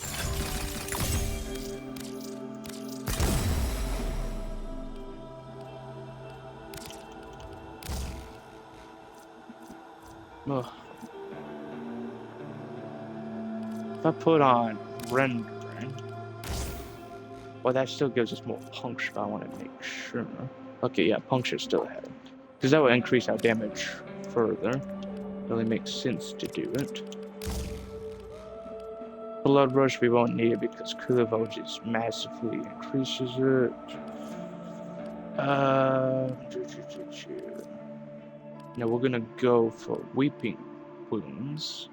Speaker 1: Ugh. If I put on rendering, well, that still gives us more puncture. I want to make sure. Okay, yeah, puncture still ahead, because that will increase our damage further. Really makes sense to do it. Blood rush we won't need it because cooler voltage massively increases it. Now we're gonna go for weeping wounds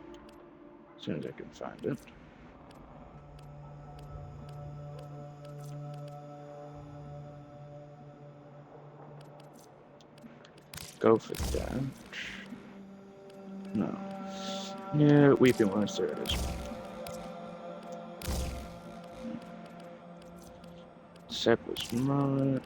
Speaker 1: as soon as I can find it. Go for that. No. Yeah, weeping wounds, there it is. Sepul's Mullet.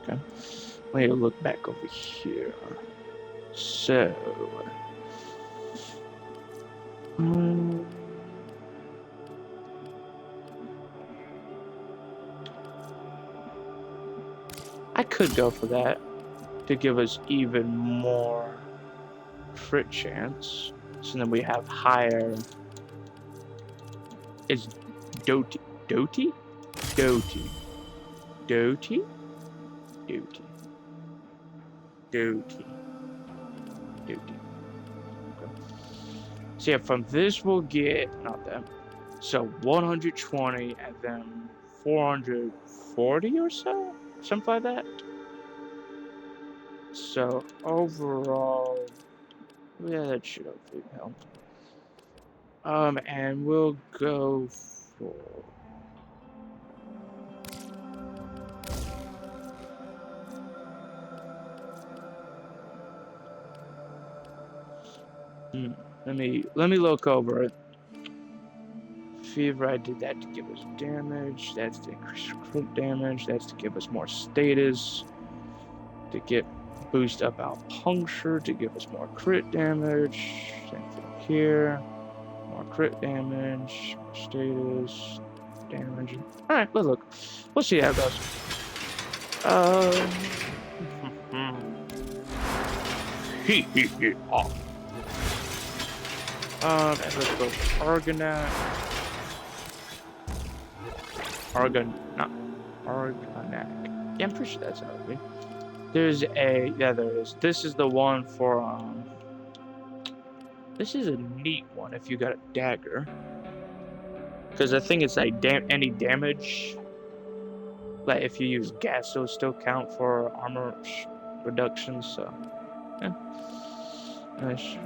Speaker 1: Okay. Let me look back over here. So. I could go for that to give us even more crit chance. So then we have higher. It's Doty. Doty? Doty. Doty? Doty. Doty. Doty. Okay. So yeah, from this we'll get, not that. So 120 and then 440 or so? Something like that. So overall, yeah, that should hopefully help. And we'll go for let me look over it. Fever, I did that to give us damage. That's to increase crit damage. That's to give us more status. To get boost up our puncture to give us more crit damage. Same thing here. More crit damage, more status, damage. Alright, let's look. We'll see how it goes. And let's go for Argonaut. Argonac. Yeah, I'm pretty sure that's how it would be. There's a, yeah, there is. This is the one for, this is a neat one if you got a dagger. Because I think it's like any damage. Like if you use gas, it'll still count for armor reduction, so. Yeah. Nice.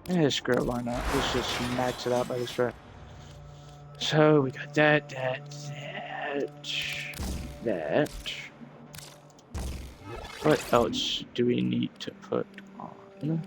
Speaker 1: Yeah, screw it, why not? Let's just max it out by this rate. So we got that. What else do we need to put on?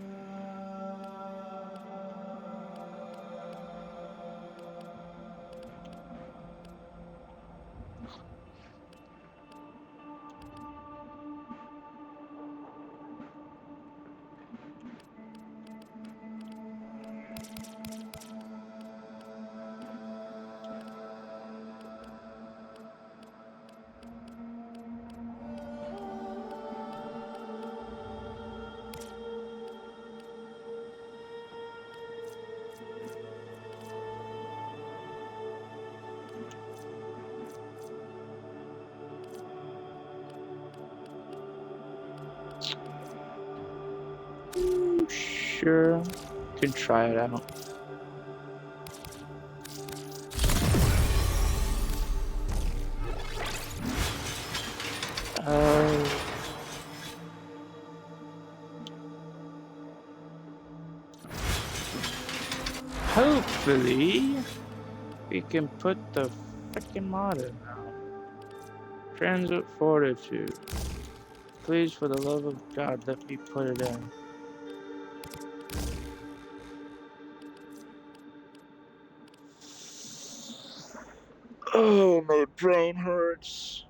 Speaker 1: Sure, can try it out. Uh, hopefully we can put the freaking mod in now. Transit fortitude. Please, for the love of God, let me put it in. Oh, my brain hurts.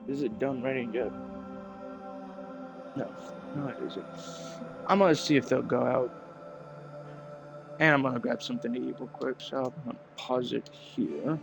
Speaker 1: Is it done writing yet? No, it isn't. I'm gonna see if they'll go out. And I'm gonna grab something to eat real quick, so I'm gonna pause it here.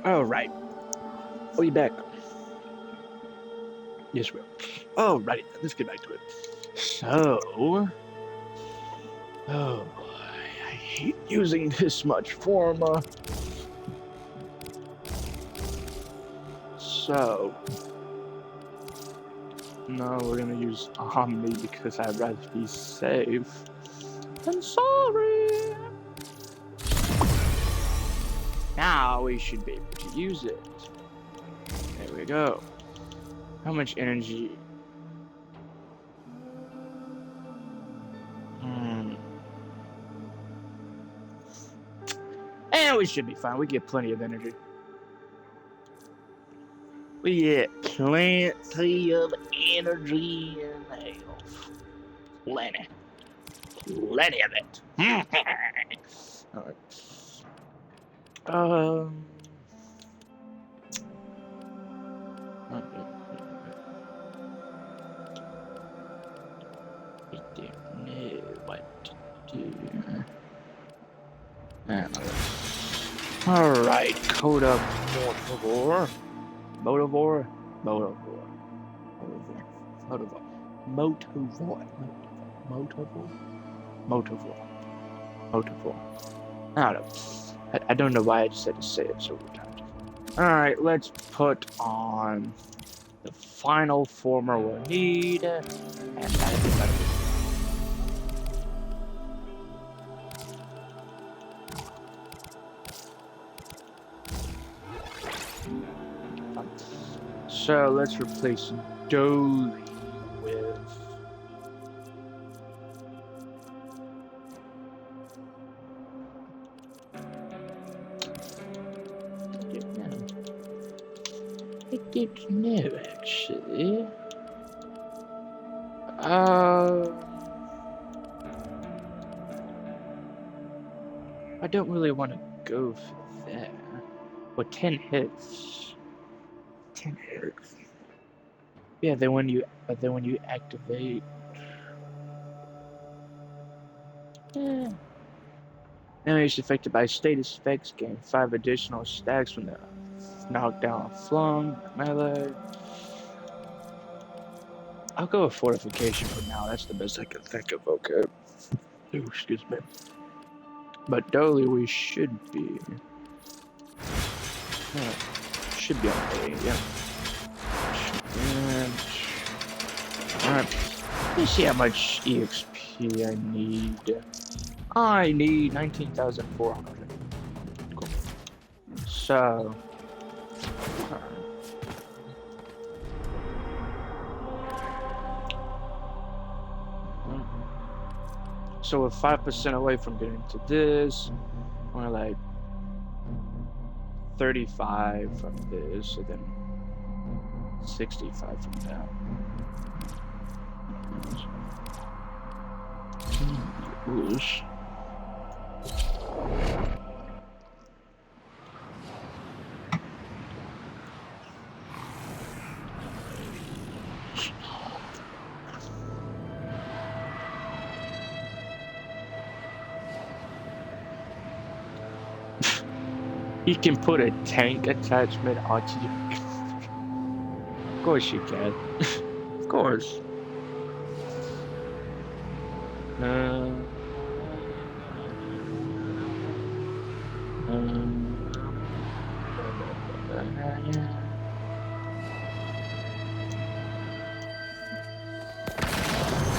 Speaker 1: Alright. Are you back? Yes, we are. Alrighty, let's get back to it. So... Oh boy, I hate using this much forma. So... No, we're gonna use Omni because I'd rather be safe. I'm sorry! Now we should be able to use it. There we go. How much energy? And we should be fine. We get plenty of energy. We get plenty of energy and health. Plenty. Plenty of it. Alright. I don't know what to do. Alright, Coda Motivore. Motivore? Motivore. Motivore. Motivore. Motivore. Motivore. Motivore. I don't know. I don't know why I just had to say it so many times. Alright, let's put on the final former we'll need. And that'll be better. So let's replace Dolly with I don't know actually. I don't really want to go for that. Well, 10 hits. 10 hits. Yeah, then when you activate. Yeah. Enemies affected by status effects gain 5 additional stacks when they're knocked down, flung, melee. I'll go with fortification for now. That's the best I can think of. Okay. Ooh, excuse me. But Dolly, we should be. Should be okay. Yeah. Alright. Let's see how much EXP I need. I need 19,400. Cool. So. So we're 5% away from getting to this. We're like 35 from this, and then 65 from that. Whoosh. You can put a tank attachment onto your... Of course you can. Of course.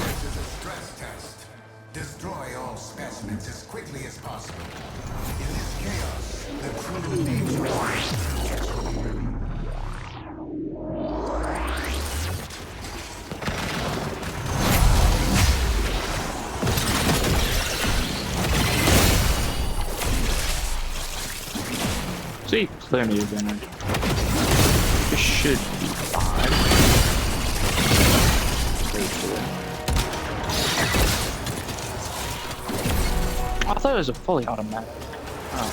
Speaker 4: This is a stress test. Destroy all specimens as quickly as possible. In this chaos, the true nature of creatures will be revealed.
Speaker 1: See, plenty of energy. This should be fine. I thought it was a fully automatic. Oh.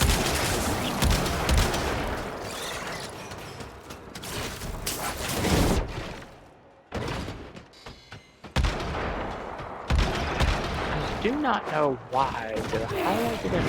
Speaker 1: I do not know why, but how did I get it?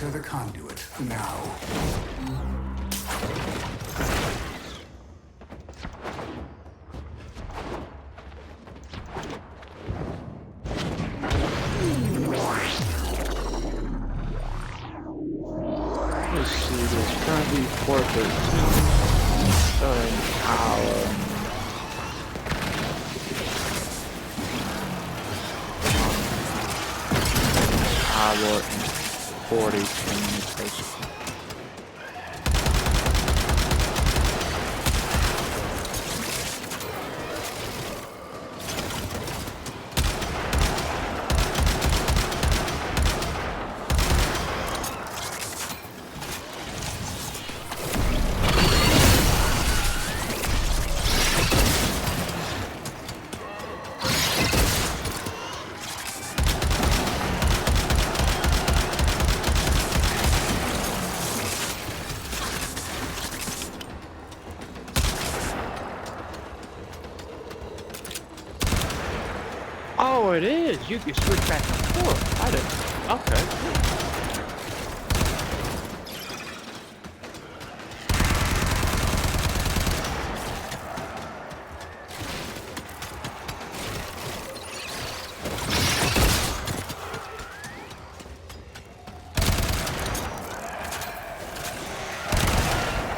Speaker 4: enter the conduit now.
Speaker 1: Let's see, there's currently 413 an hour. Hour and 42 minutes. Oh, it is. You can switch back and forth. I didn't. Okay.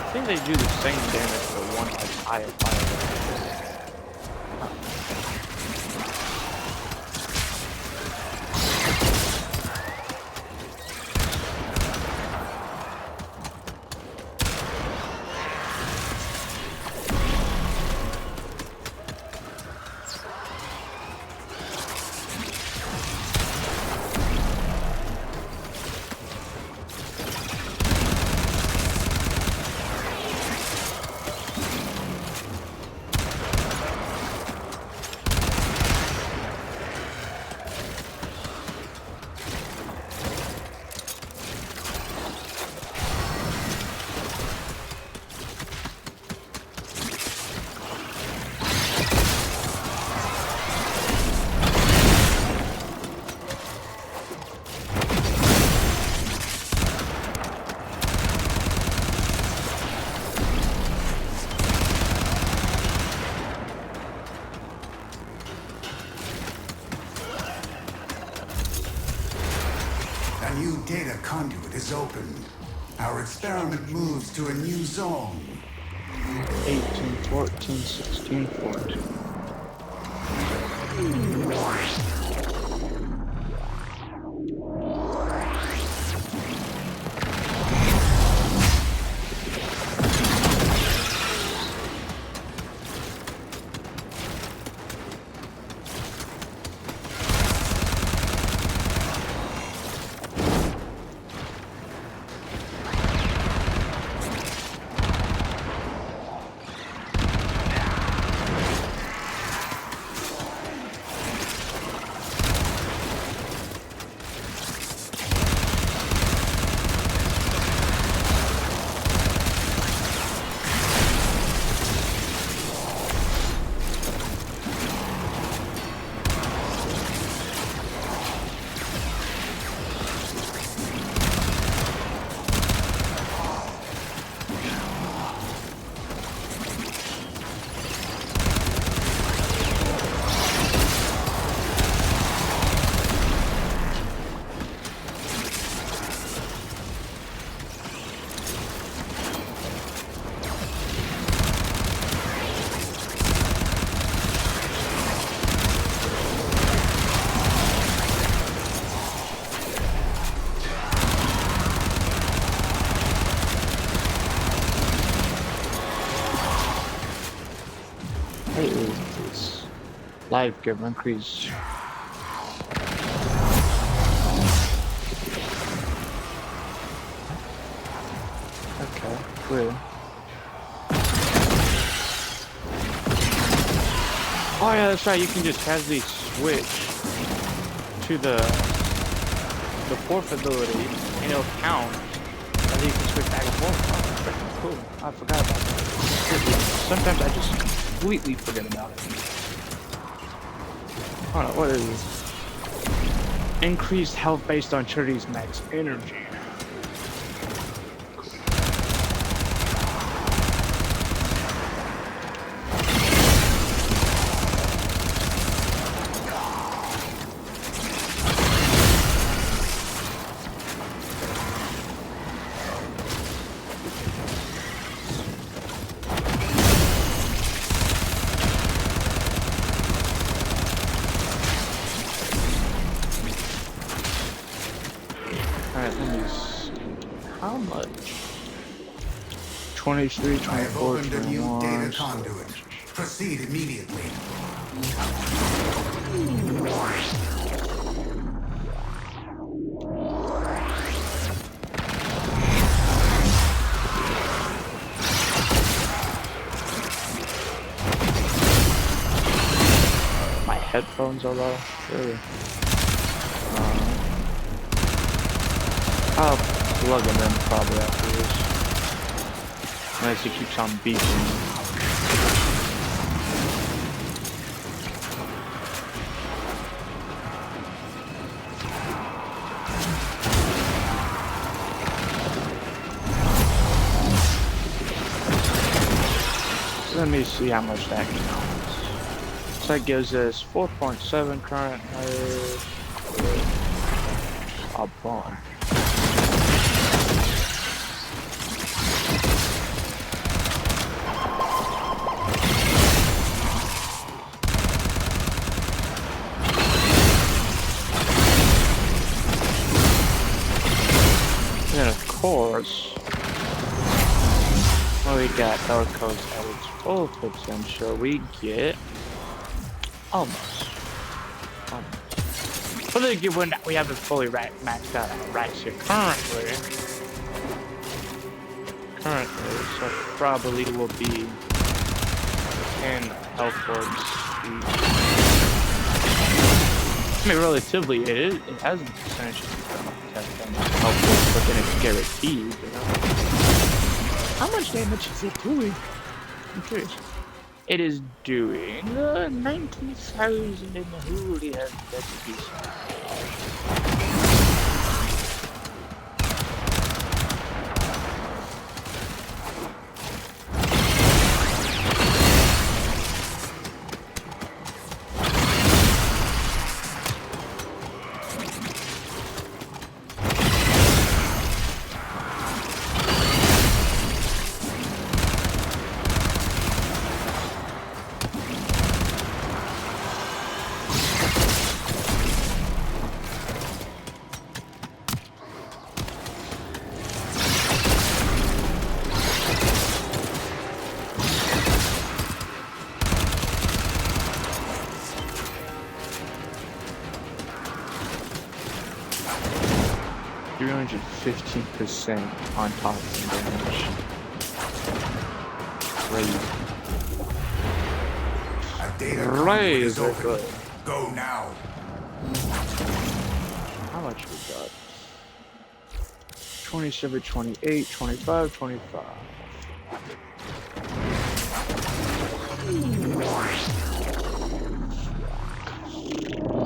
Speaker 1: I think they do the same damage for one like higher fire.
Speaker 4: A new data conduit is opened. Our experiment moves to a new zone.
Speaker 1: 18, 14, 16, 14. What is this? Life giver increase. Okay, clear. Oh yeah, that's right. You can just casually switch to the fourth ability, and it'll count, and then you can switch back and forth. Oh, that's freaking cool. I forgot about that. Sometimes I just completely forget about it. Hold on, what is this? Increased health based on Charity's max energy. Alright, let me see. How much? 23,
Speaker 4: I have
Speaker 1: 24,
Speaker 4: opened a new
Speaker 1: 21.
Speaker 4: data conduit. Proceed immediately.
Speaker 1: My headphones are low. Really? I'll plug them in probably after this. Unless it keeps on beeping. Let me see how much that counts. So that gives us 4.7 currently. A bond. And then of course, when we got our codes at its full potential, we get almost. But then again, when we haven't fully maxed out our racks here currently, so probably will be 10 health orbs each. I mean, relatively, it has a percentage of health orbs, but then it's guaranteed, you know? How much damage is it doing? I'm curious. It is doing 90,000 in the holy has that's decent. You're 15% on top of damage. Crazy.
Speaker 4: A data conduit is
Speaker 1: Razor
Speaker 4: open.
Speaker 1: good.
Speaker 4: Go now.
Speaker 1: How much we got? 27, 28, 25, 25.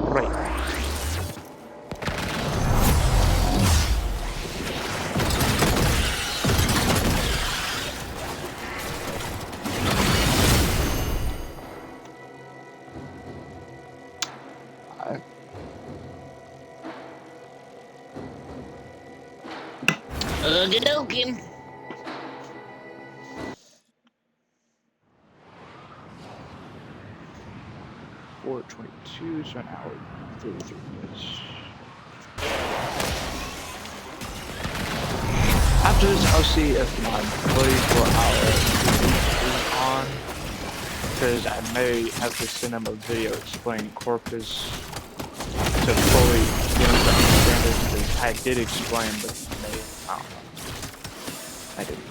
Speaker 1: Right. Okey-dokey. 4:22, so an hour 33 minutes. After this, I'll see if my 34-hour is on, because I may have to send him a video explaining Corpus to fully get him to understand it, because I did explain, but maybe, I don't know. I didn't.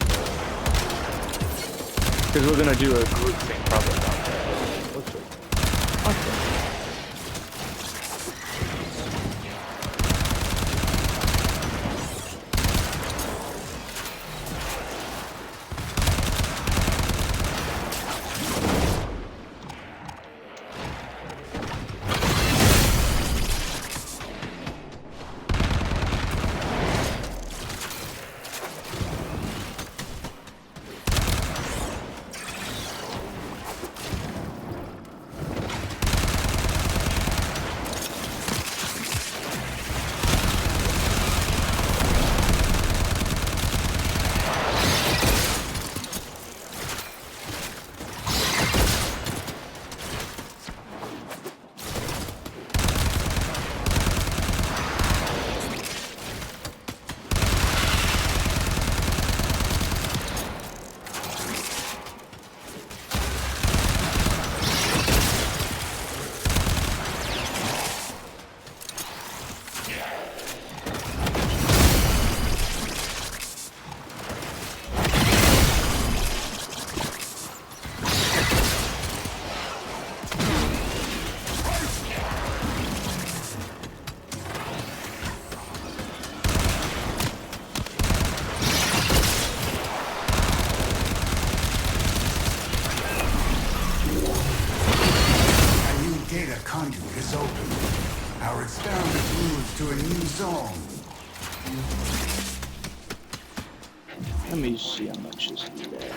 Speaker 1: Because we're gonna do a group thing probably about that. Okay.
Speaker 4: Our experiment moves to a new zone.
Speaker 1: Let me see how much is there.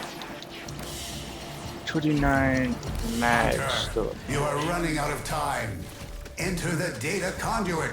Speaker 1: 29 max
Speaker 4: Hunter,
Speaker 1: still.
Speaker 4: you are running out of time. Enter the data conduit.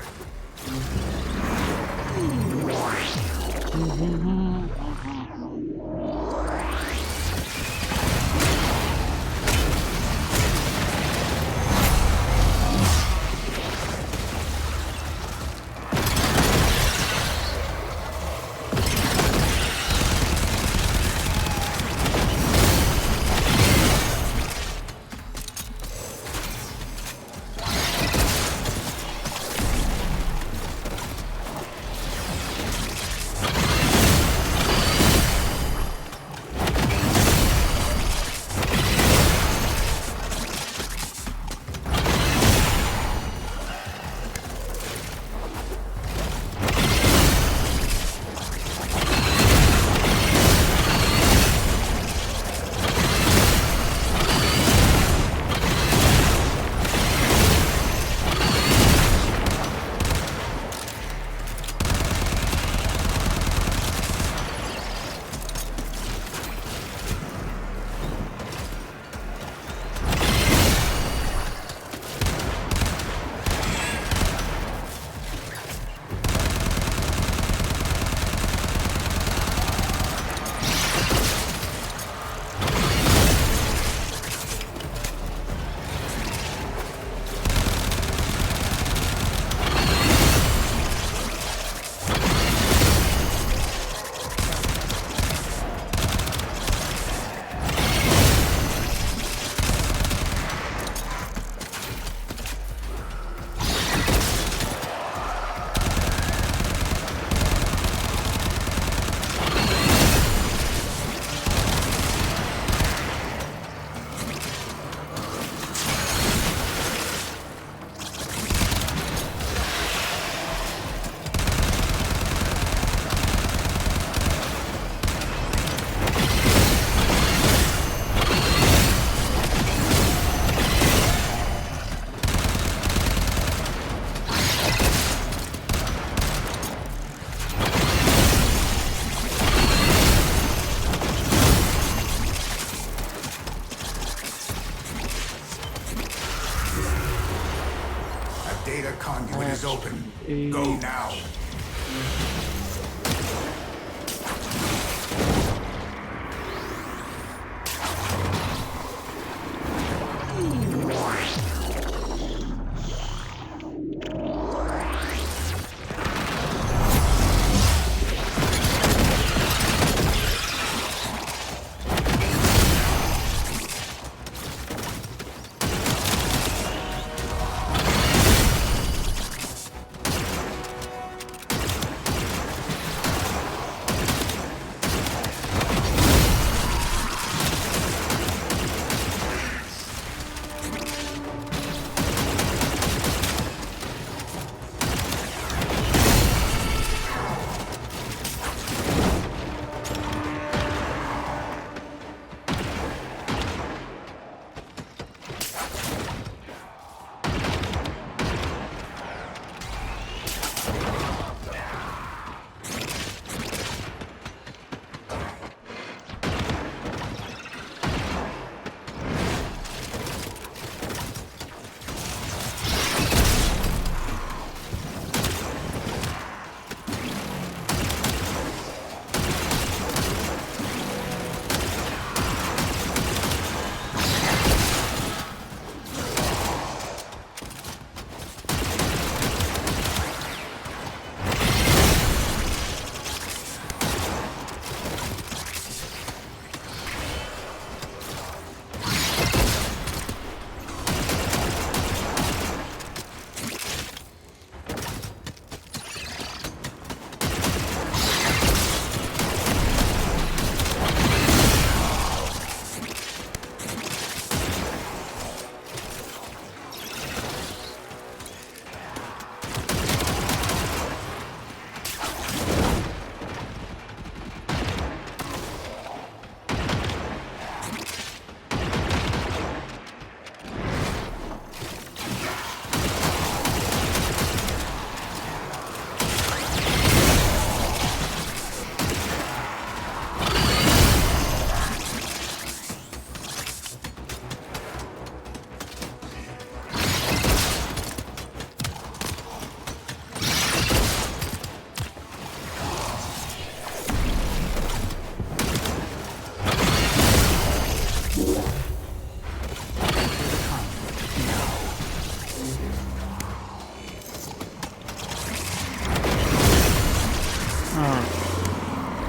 Speaker 4: Data conduit is open. Go now.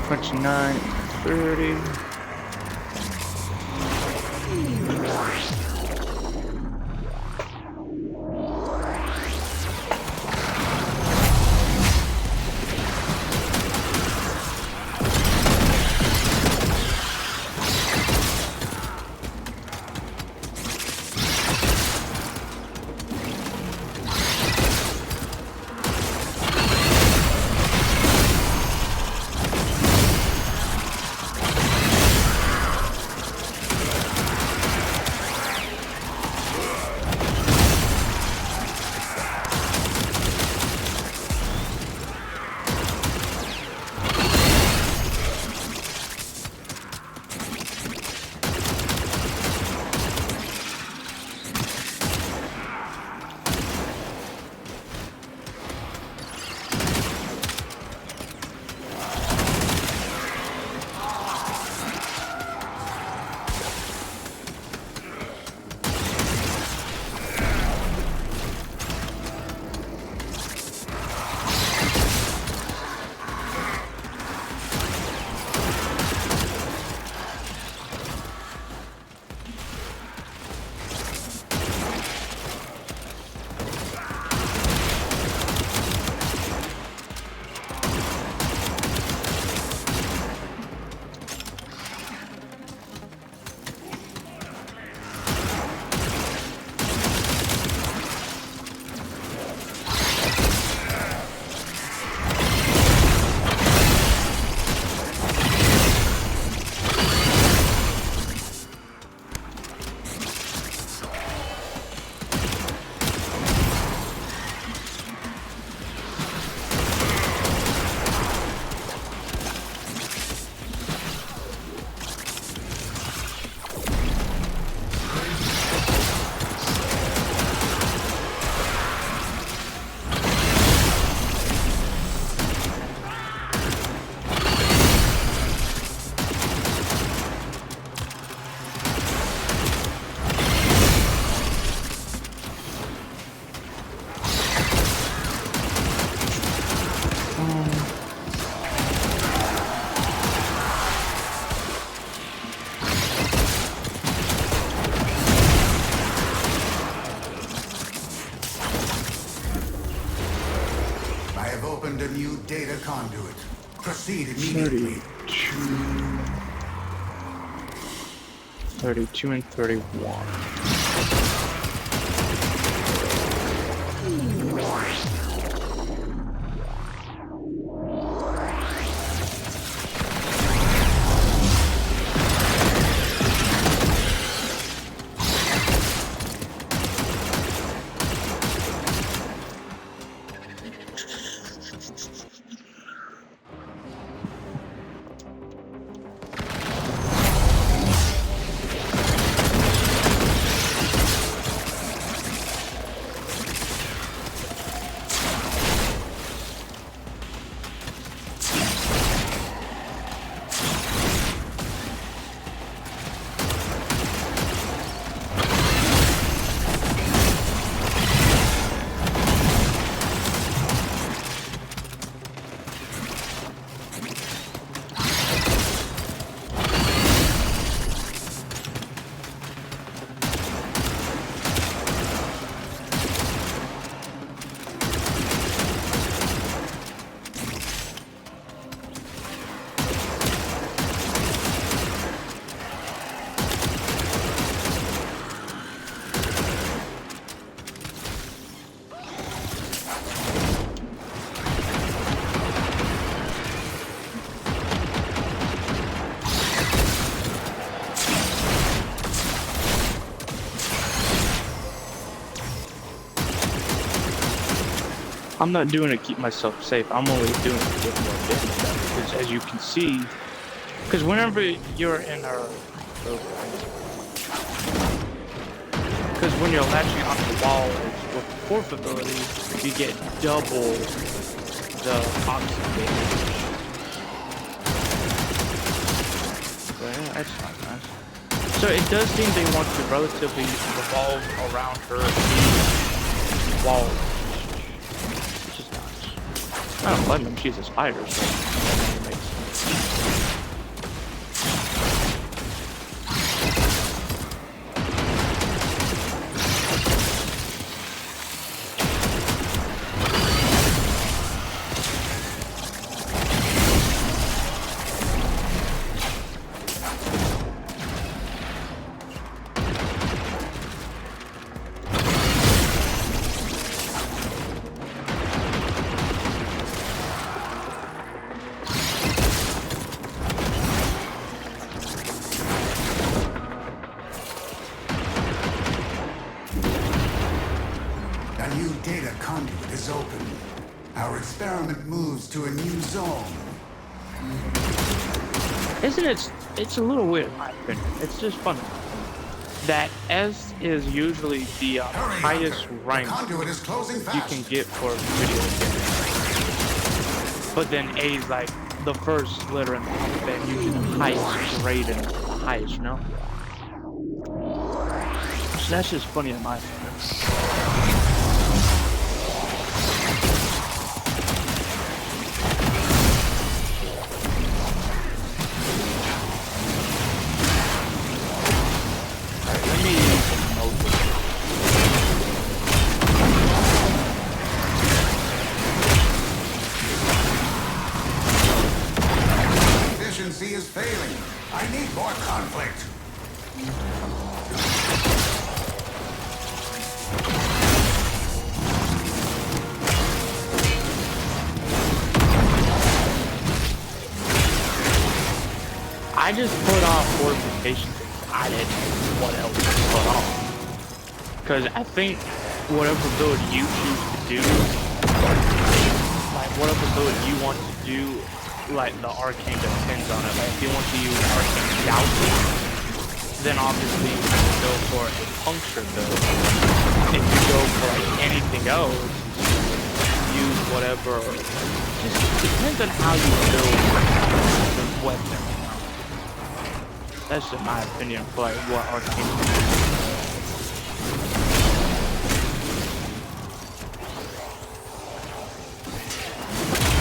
Speaker 1: 29, 30.
Speaker 4: I have opened a new data conduit. Proceed immediately.
Speaker 1: 32 and 31. I'm not doing it to keep myself safe. I'm only doing it to get more damage out. Because as you can see, because whenever you're in a, because when you're latching onto walls with the fourth ability, you get double the toxic damage. So yeah, that's not nice. So it does seem they want to relatively revolve around her walls. I don't blame him, she's a spider, so that makes sense.
Speaker 4: Our experiment moves to a new zone.
Speaker 1: Isn't it? It's a little weird in my opinion. It's just funny that S is usually the
Speaker 4: Hurry,
Speaker 1: highest
Speaker 4: Hunter. The
Speaker 1: rank
Speaker 4: conduit is closing
Speaker 1: you can
Speaker 4: fast.
Speaker 1: get for video games. But then A is like the first letter in the alphabet, usually the highest grade and the highest, you know? So that's just funny in my opinion. Let me open.
Speaker 4: Efficiency is failing. I need more conflict.
Speaker 1: I just put off fortification because I didn't know what else to put off. Because I think whatever build you choose to do, like whatever build you want to do, like the arcane depends on it. Like if you want to use arcane doubting, then obviously you can go for a puncture build. If you go for like anything else, use whatever. Just depends on how you build the weapon. That's just my opinion for like what arcane.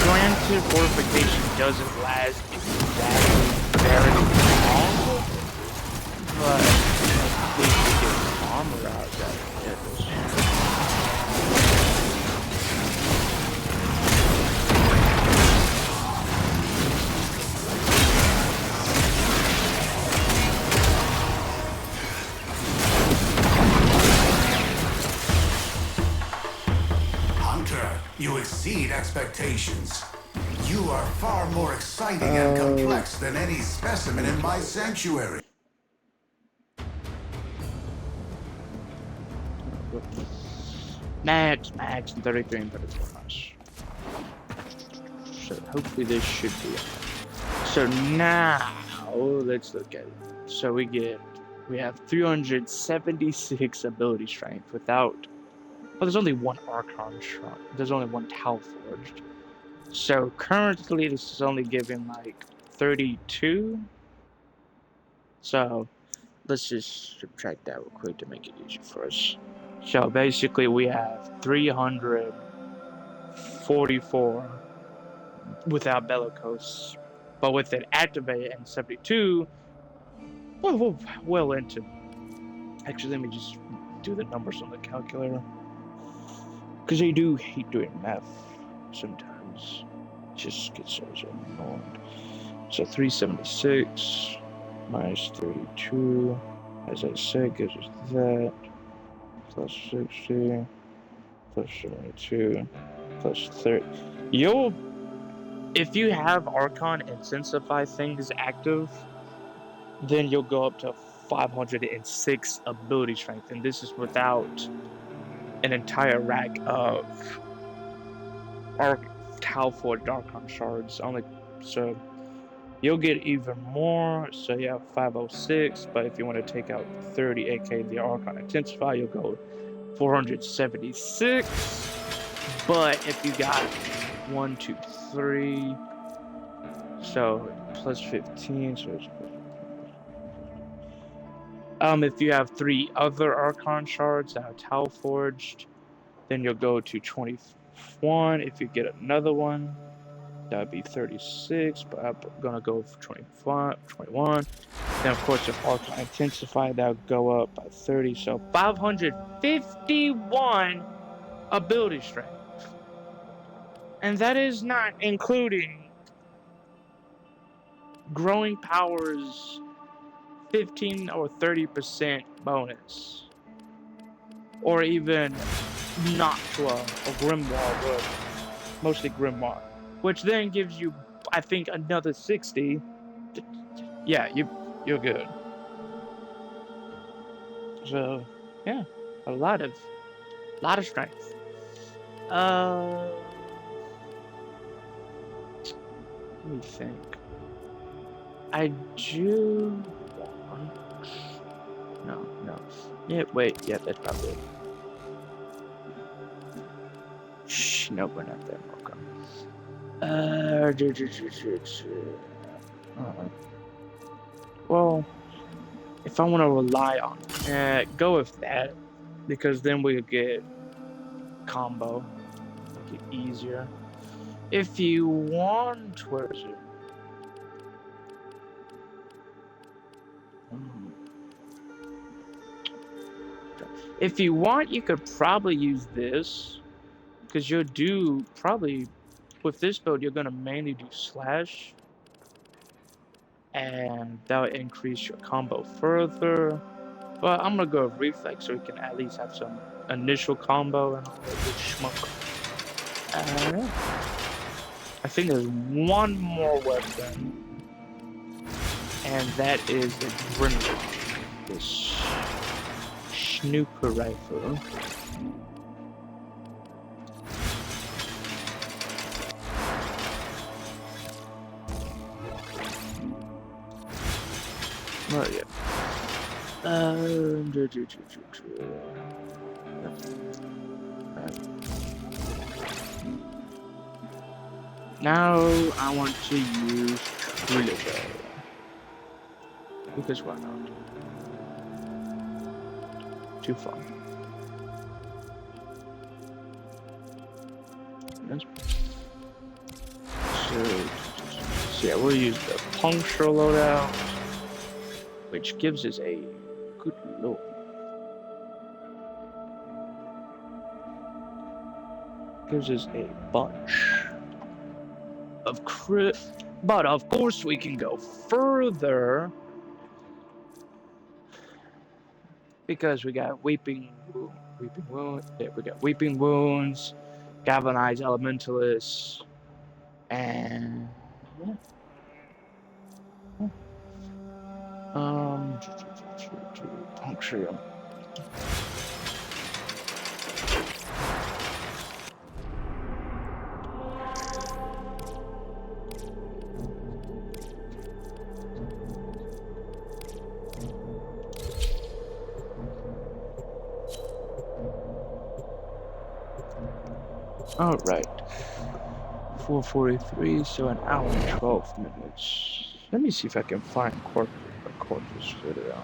Speaker 1: Granted, fortification doesn't last exactly very long, but at least you get armor out of that.
Speaker 4: Hunter, you exceed expectations. You are far more exciting and complex than any specimen in my sanctuary.
Speaker 1: Max, and 33 and 34 nice. So hopefully this should be it. So now let's look at it. So we have 376 ability strength without. Well, there's only one Archon shrine. There's only one Tau Forged. So currently this is only giving like 32. So let's just subtract that real quick to make it easy for us. So basically we have 344 without Bellicose, but with it activated and 72, well into. Actually, let me just do the numbers on the calculator, because I do hate doing math sometimes. It just gets so annoying. So 376 minus 32, as I said, gives us that, plus 60, plus 72, plus 30. If you have Archon Intensify things active, then you'll go up to 506 ability strength, and this is without an entire rack of Tau Forged Archon shards. So you'll get even more. So you have 506, but if you want to take out 30, aka the Archon Intensify, you'll go 476. But if you got 1, 2, 3, so plus 15, so it's if you have 3 other Archon shards that are Tau Forged, then you'll go to 21. If you get another one, that would be 36, but I'm gonna go for 21. Then of course if Archon Intensify, that'll go up by 30, so 551 ability strength. And that is not including growing powers 15 or 30% bonus, or even not to a Grimoire would, mostly Grimoire, which then gives you, I think, another 60. Yeah, you're good. So yeah, a lot of strength. Let me think. I do want... No. Yeah, wait. Yeah, that's probably it. Shh, no, we're not there. Okay. Well, if I want to rely on go with that, because then we'll get combo, make it easier. If you want, where is it? If you want, you could probably use this, because you'll do probably with this build, you're gonna mainly do slash, and that will increase your combo further. But I'm gonna go with reflex so we can at least have some initial combo and all that good schmuck. I think there's one more weapon, and that is the Grimlock, this snooper rifle. Oh yeah. Now I want to use Trilliger. Because why not? Too far. So yeah, we'll use the puncture loadout, which gives us a good lord. Gives us a bunch of crit, but of course we can go further because we got weeping wounds. Yeah, we got weeping wounds, galvanized elementalists, and puncture. All right, 4:43, so an hour and 12 minutes. Let me see if I can find a corpus video.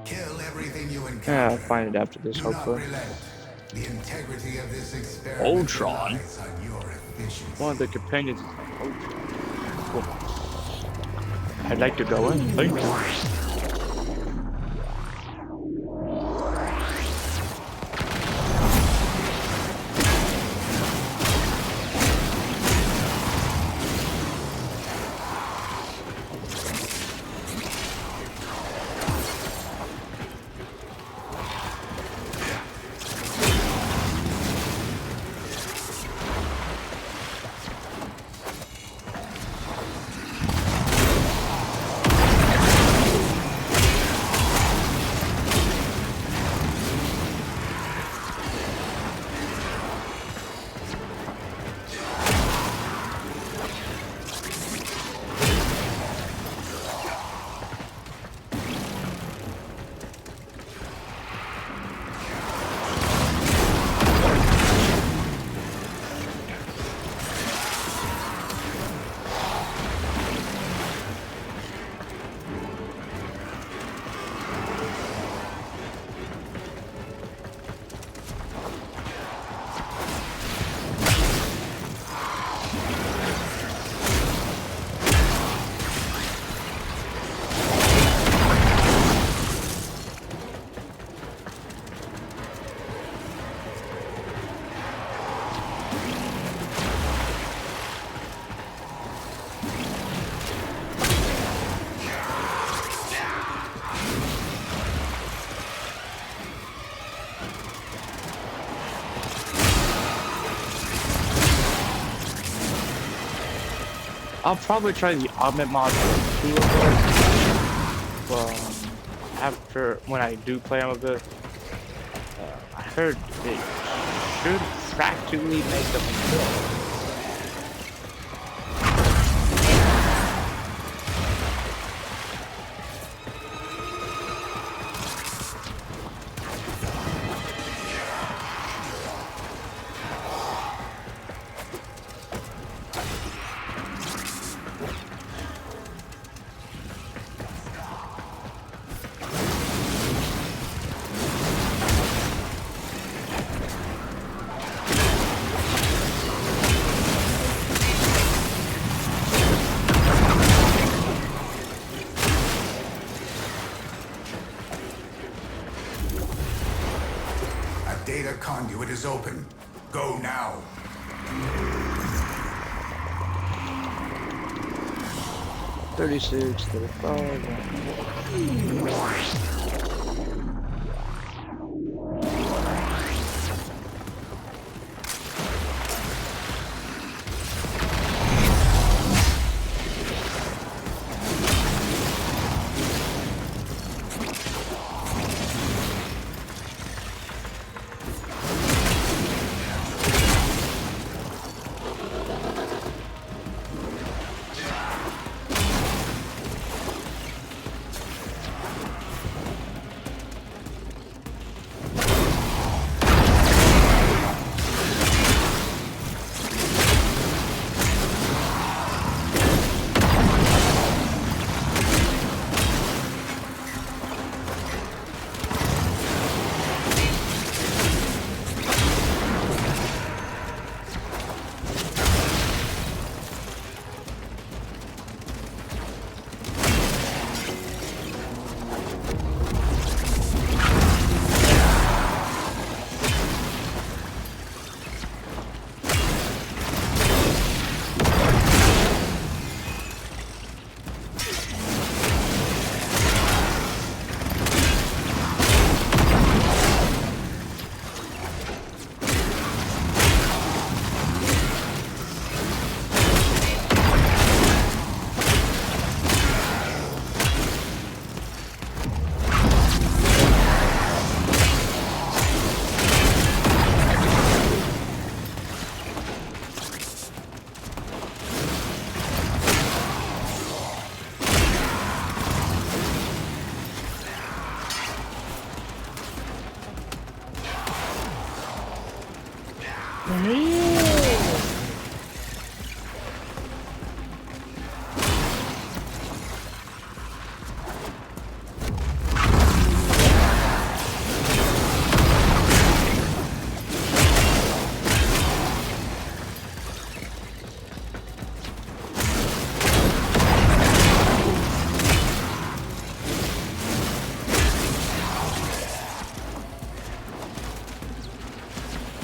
Speaker 4: Kill everything you encounter.
Speaker 1: Yeah, I'll find it after this,
Speaker 4: Do not
Speaker 1: hopefully.
Speaker 4: relent. The integrity of this experiment
Speaker 1: Ultron?
Speaker 4: relies on your efficiency.
Speaker 1: One of the companions is like Ultron. Cool. I'd like to go in. Thank you. I'll probably try the augment module too. Well, after when I do play them a bit, heard they should practically make them go.
Speaker 4: Data conduit is open. Go now.
Speaker 1: 36, 35.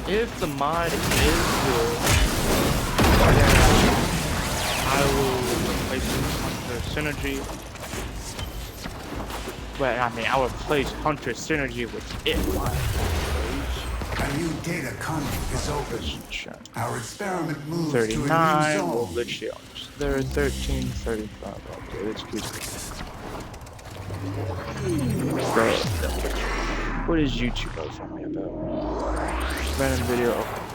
Speaker 1: If the mod is good, then I will replace Hunter Synergy. But I mean, I will replace Hunter Synergy with it.
Speaker 4: A new data conduit is open. Our experiment moves to a new
Speaker 1: 39,
Speaker 4: zone.
Speaker 1: we'll literally almost there. 13, 35. Okay, let's keep it. Bro, what is YouTube offering me about? Random video. Okay.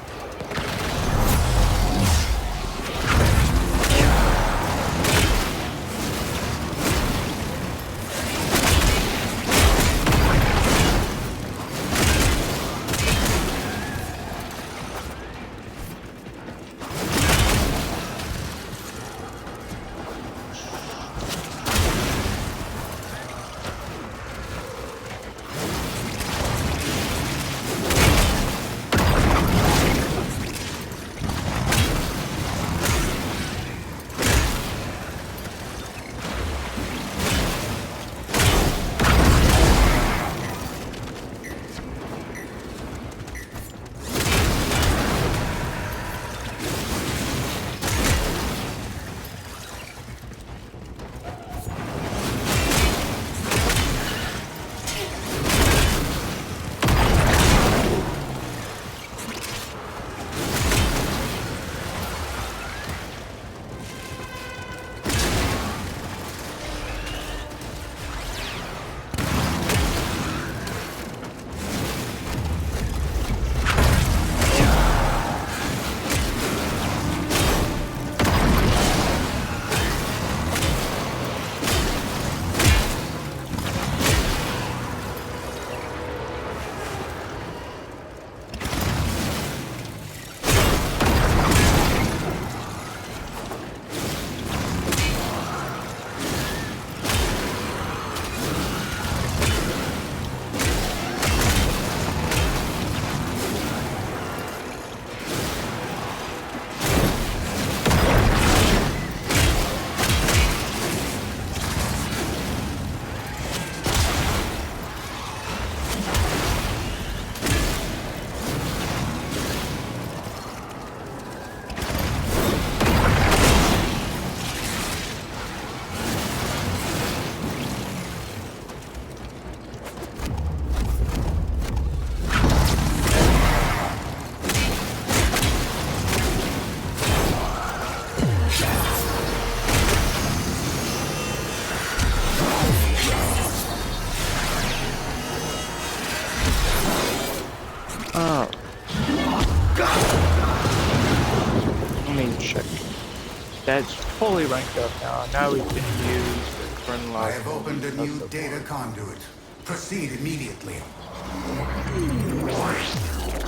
Speaker 1: That's fully ranked up now. Now we can use the
Speaker 4: I
Speaker 1: chronological.
Speaker 4: have opened a new
Speaker 1: of the
Speaker 4: data
Speaker 1: board.
Speaker 4: conduit. Proceed immediately.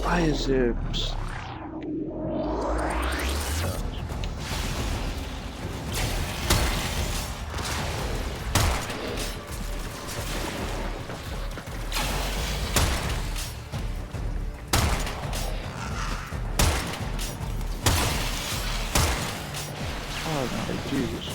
Speaker 1: Why is it? Oh no, Jesus.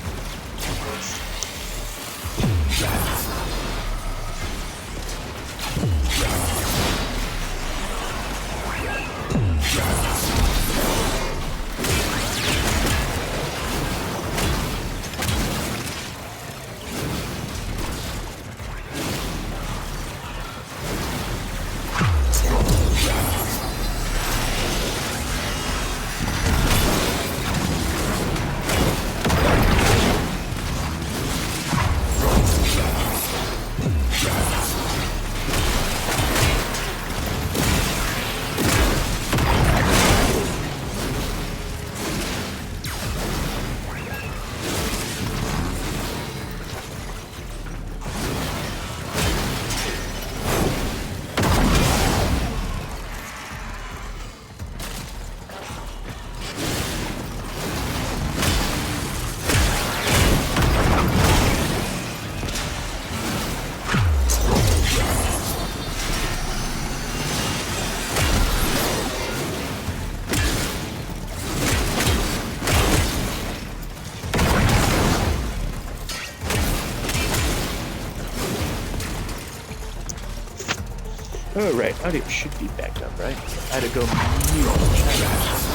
Speaker 1: Oh, right. Audio should be backed up, right? I had to go mute the channels.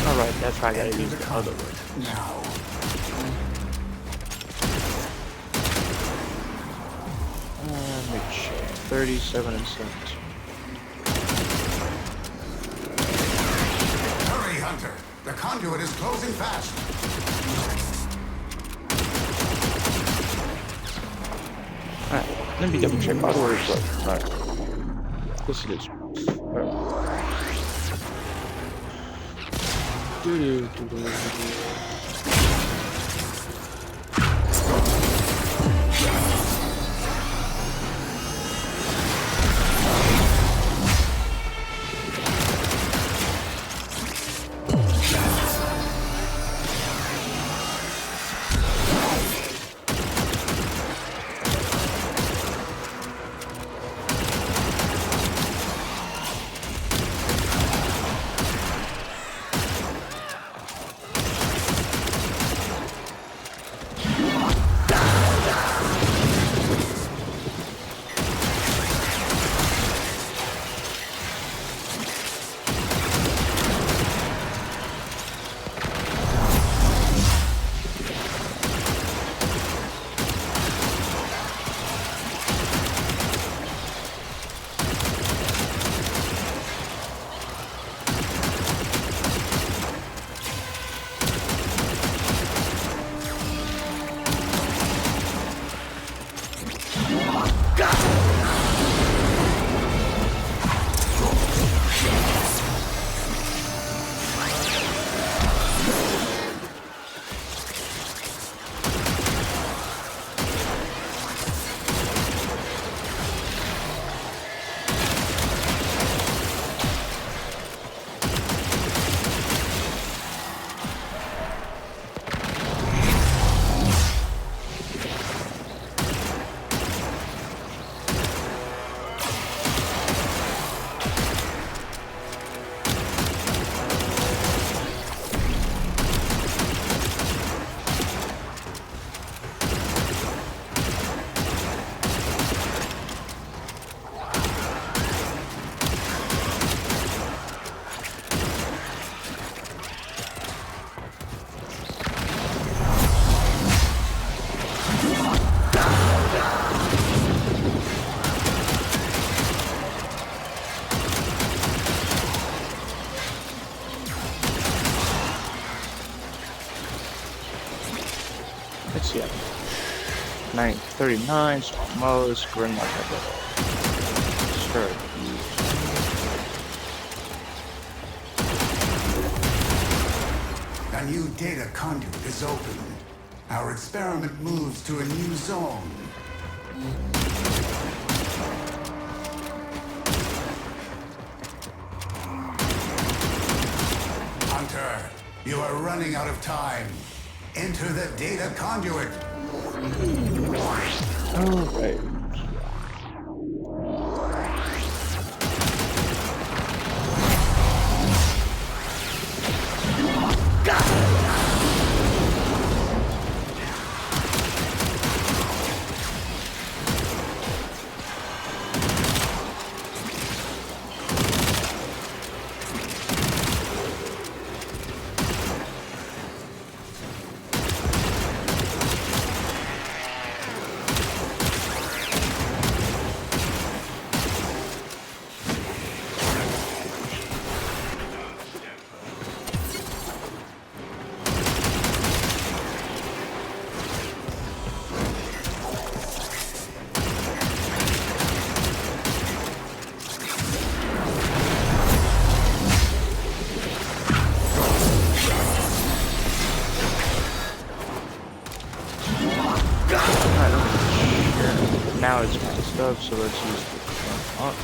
Speaker 1: Alright, that's why I gotta use the other one.
Speaker 4: Now.
Speaker 1: Let me check. 37 and 17.
Speaker 4: Hurry, Hunter. The conduit is closing fast.
Speaker 1: Alright, let me double check my orders. Alright. Yes, it is. Alright. 39, strong most, grim like that. Sure.
Speaker 4: A new data conduit is open. Our experiment moves to a new zone. Hunter, you are running out of time. Enter the data conduit.
Speaker 1: Alright. Now it's messed up, so let's use the up.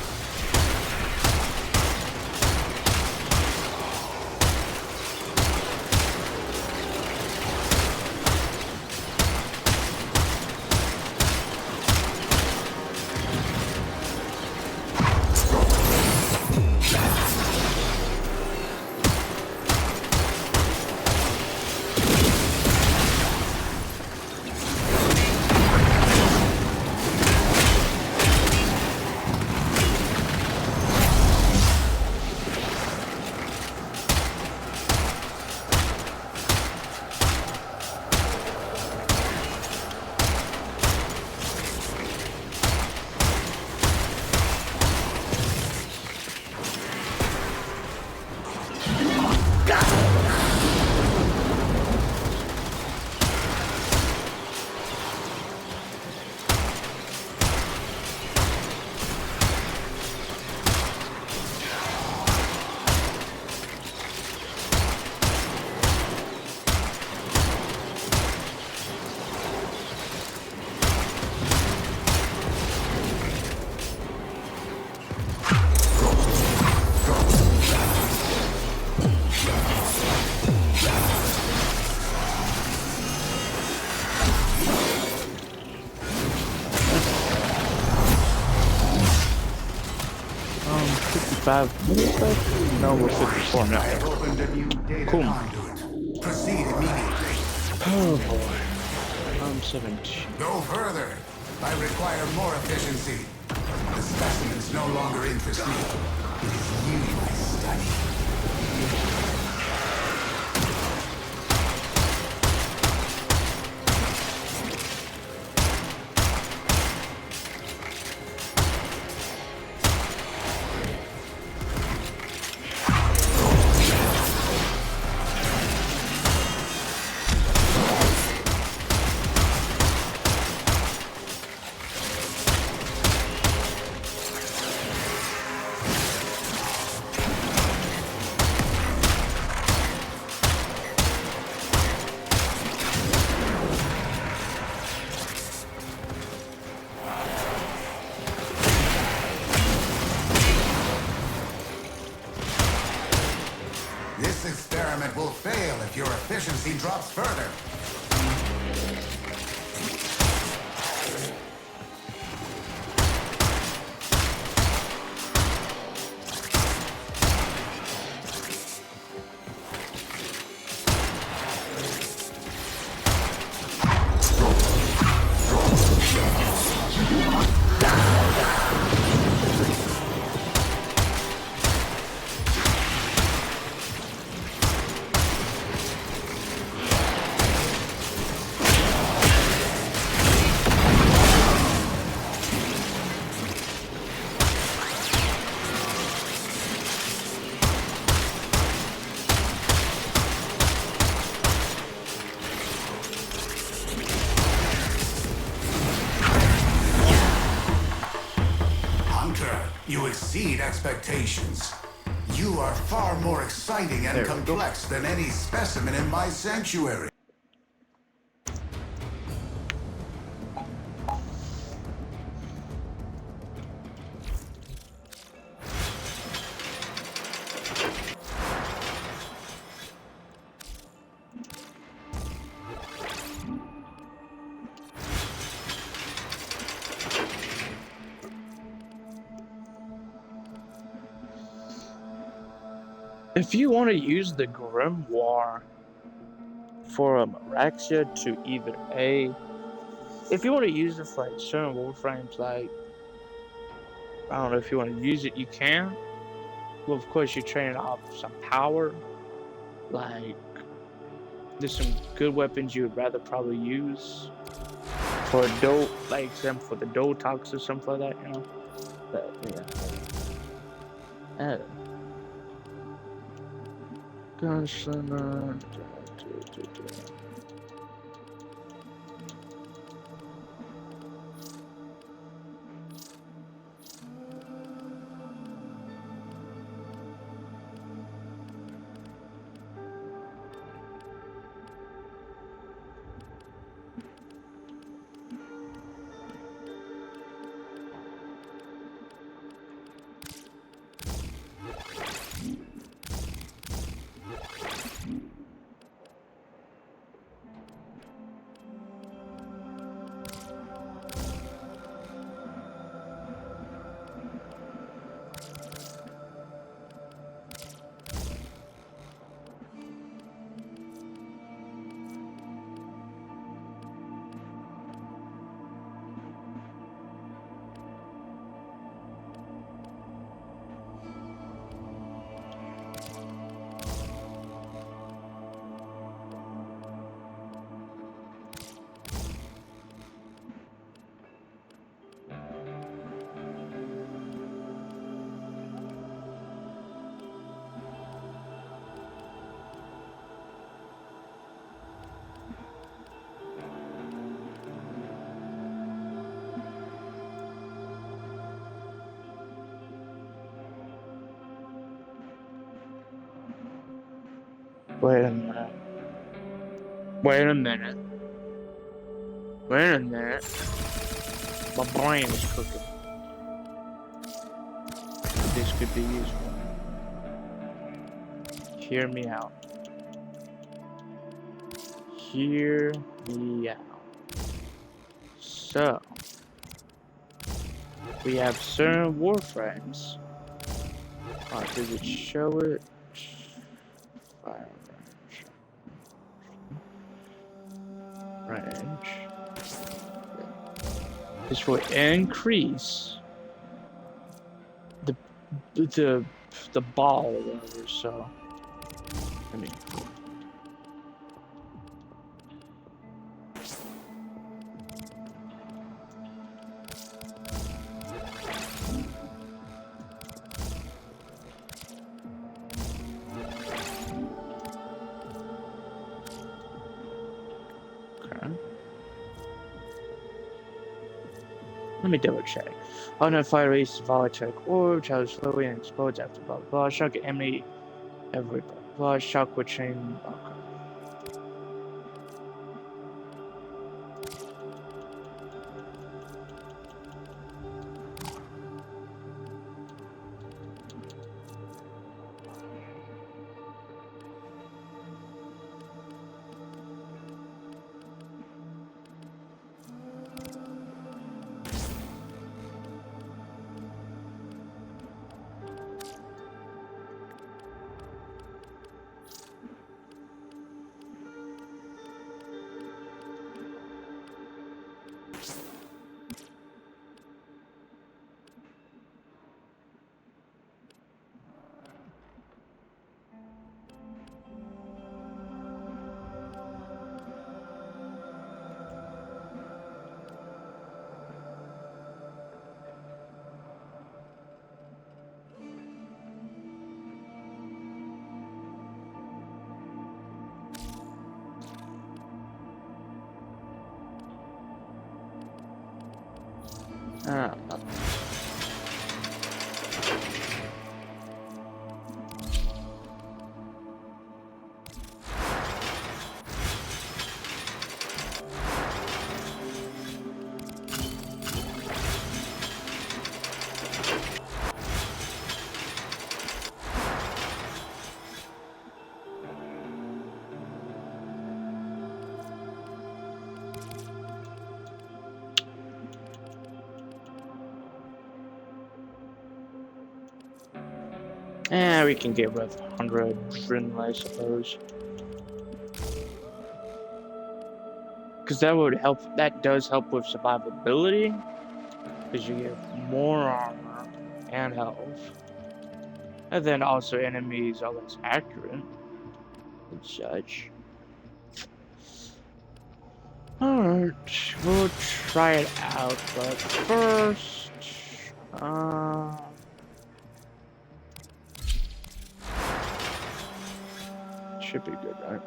Speaker 1: No, we're 54 now.
Speaker 4: I have opened a new data
Speaker 1: Cool.
Speaker 4: conduit. Proceed immediately.
Speaker 1: Oh boy. I'm 17.
Speaker 4: Go further. I require more efficiency. The specimens no longer interest me. It is you I study. This experiment will fail if your efficiency drops further. You exceed expectations. You are far more exciting and
Speaker 1: There we go.
Speaker 4: complex than any specimen in my sanctuary.
Speaker 1: If you want to use the Grimoire for a Maraxia to either A, if you want to use it for like certain Warframes, like, I don't know, if you want to use it, you can. Well, of course, you train it off some power. Like, there's some good weapons you would rather probably use for a like, example, for the Dotox or something like that, you know? But, yeah. Gunslinger. Wait a minute. Wait a minute. Wait a minute. My brain is cooking. This could be useful. Hear me out. Hear me out. So, we have certain Warframes. Does it show it? Fire range. This will increase the ball or whatever. So, I mean. Let me double check. On fire race volatile orb, travels slowly and explodes after blah blah blah. Shock emanate every blah blah. Shock will chain. Okay. We can get rid of 100 adrenaline, I suppose. Because that would help, that does help with survivability. Because you get more armor and health. And then also enemies are less accurate and such. Alright, we'll try it out, but first, should be good, right?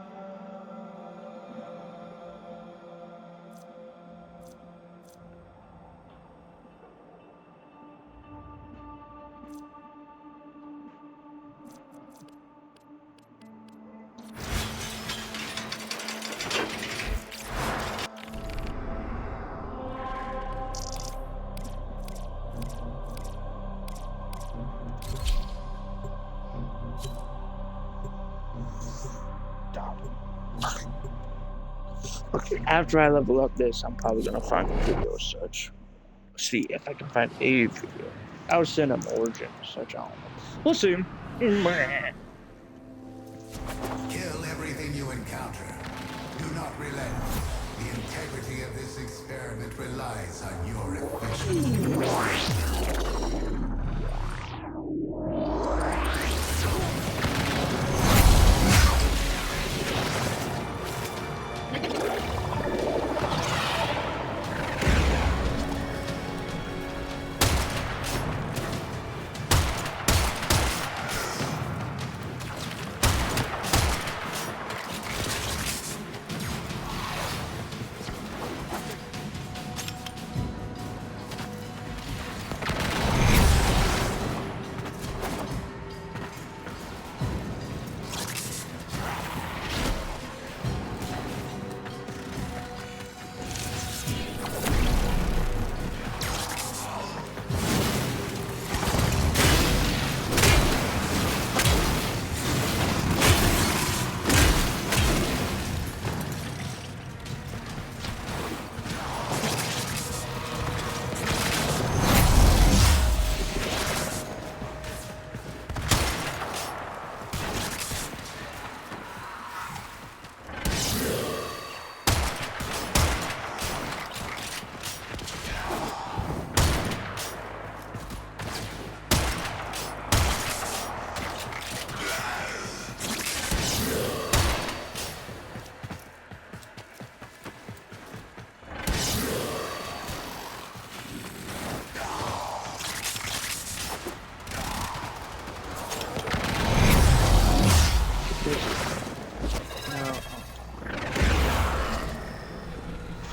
Speaker 1: Okay, after I level up this, I'm probably gonna find a video or such. See if I can find a video. I'll send them origin or such, I don't know. We'll see.
Speaker 4: Kill everything you encounter. Do not relent. The integrity of this experiment relies on your efficiency.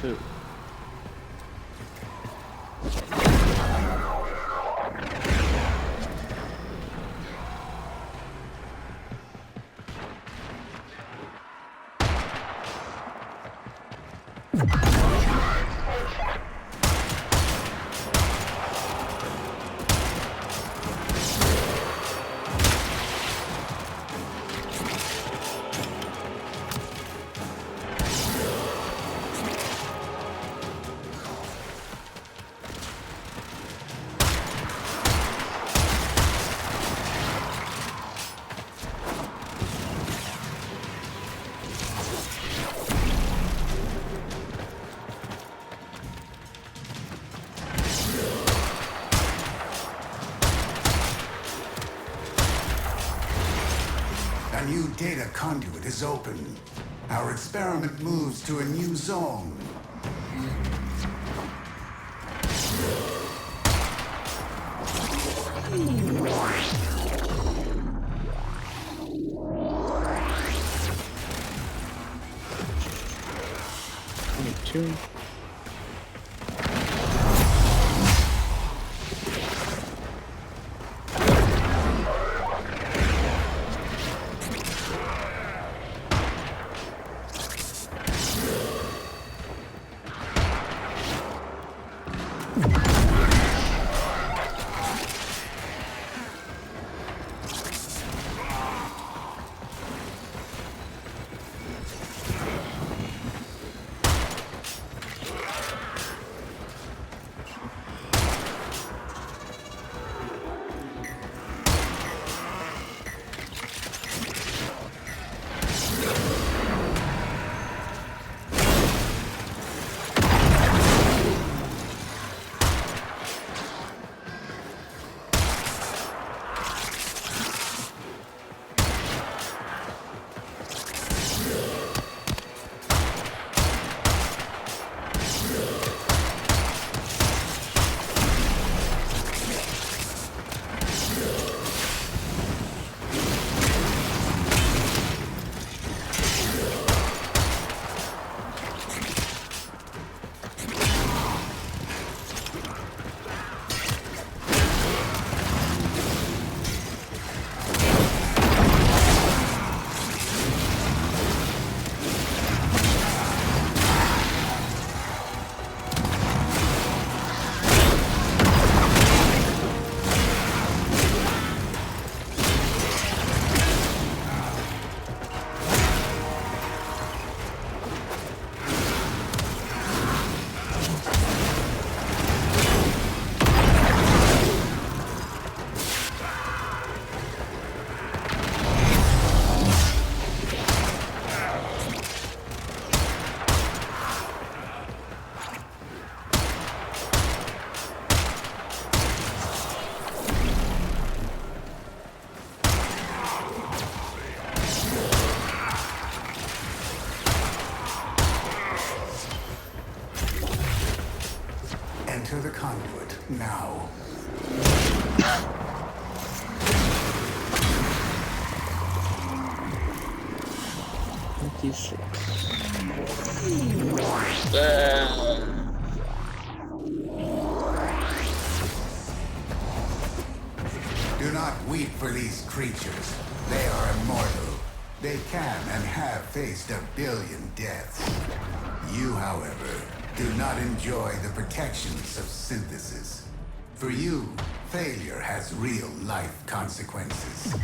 Speaker 1: Food.
Speaker 4: A new data conduit is open. Our experiment moves to a new zone.
Speaker 1: Two.
Speaker 4: Enter the conduit now.
Speaker 1: 26.
Speaker 4: Do not weep for these creatures. They are immortal. They can and have faced 1 billion deaths. You, however, do not enjoy the protections of synthesis. For you, failure has real life consequences.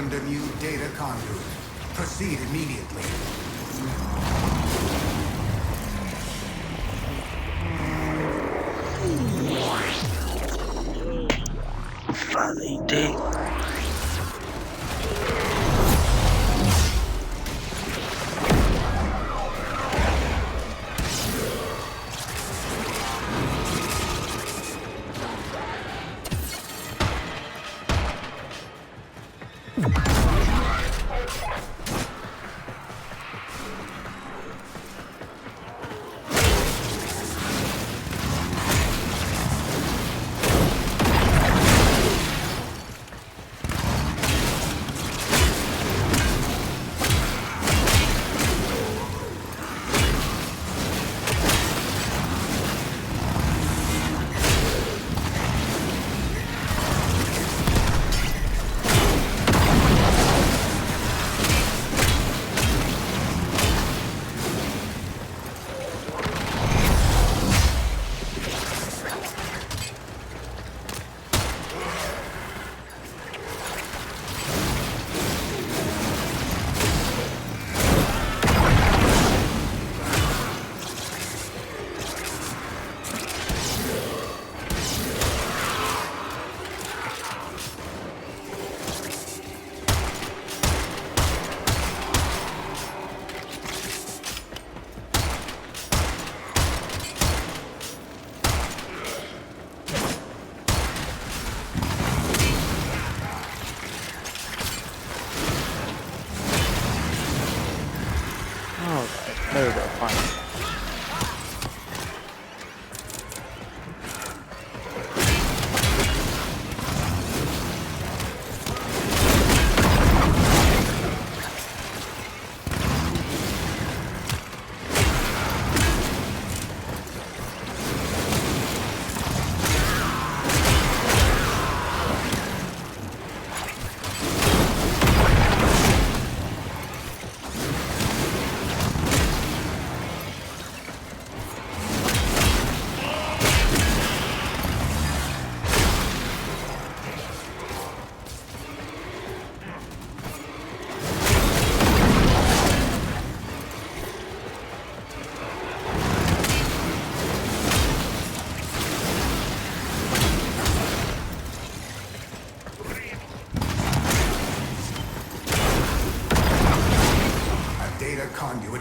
Speaker 4: A new data conduit. Proceed immediately.
Speaker 1: Finally did.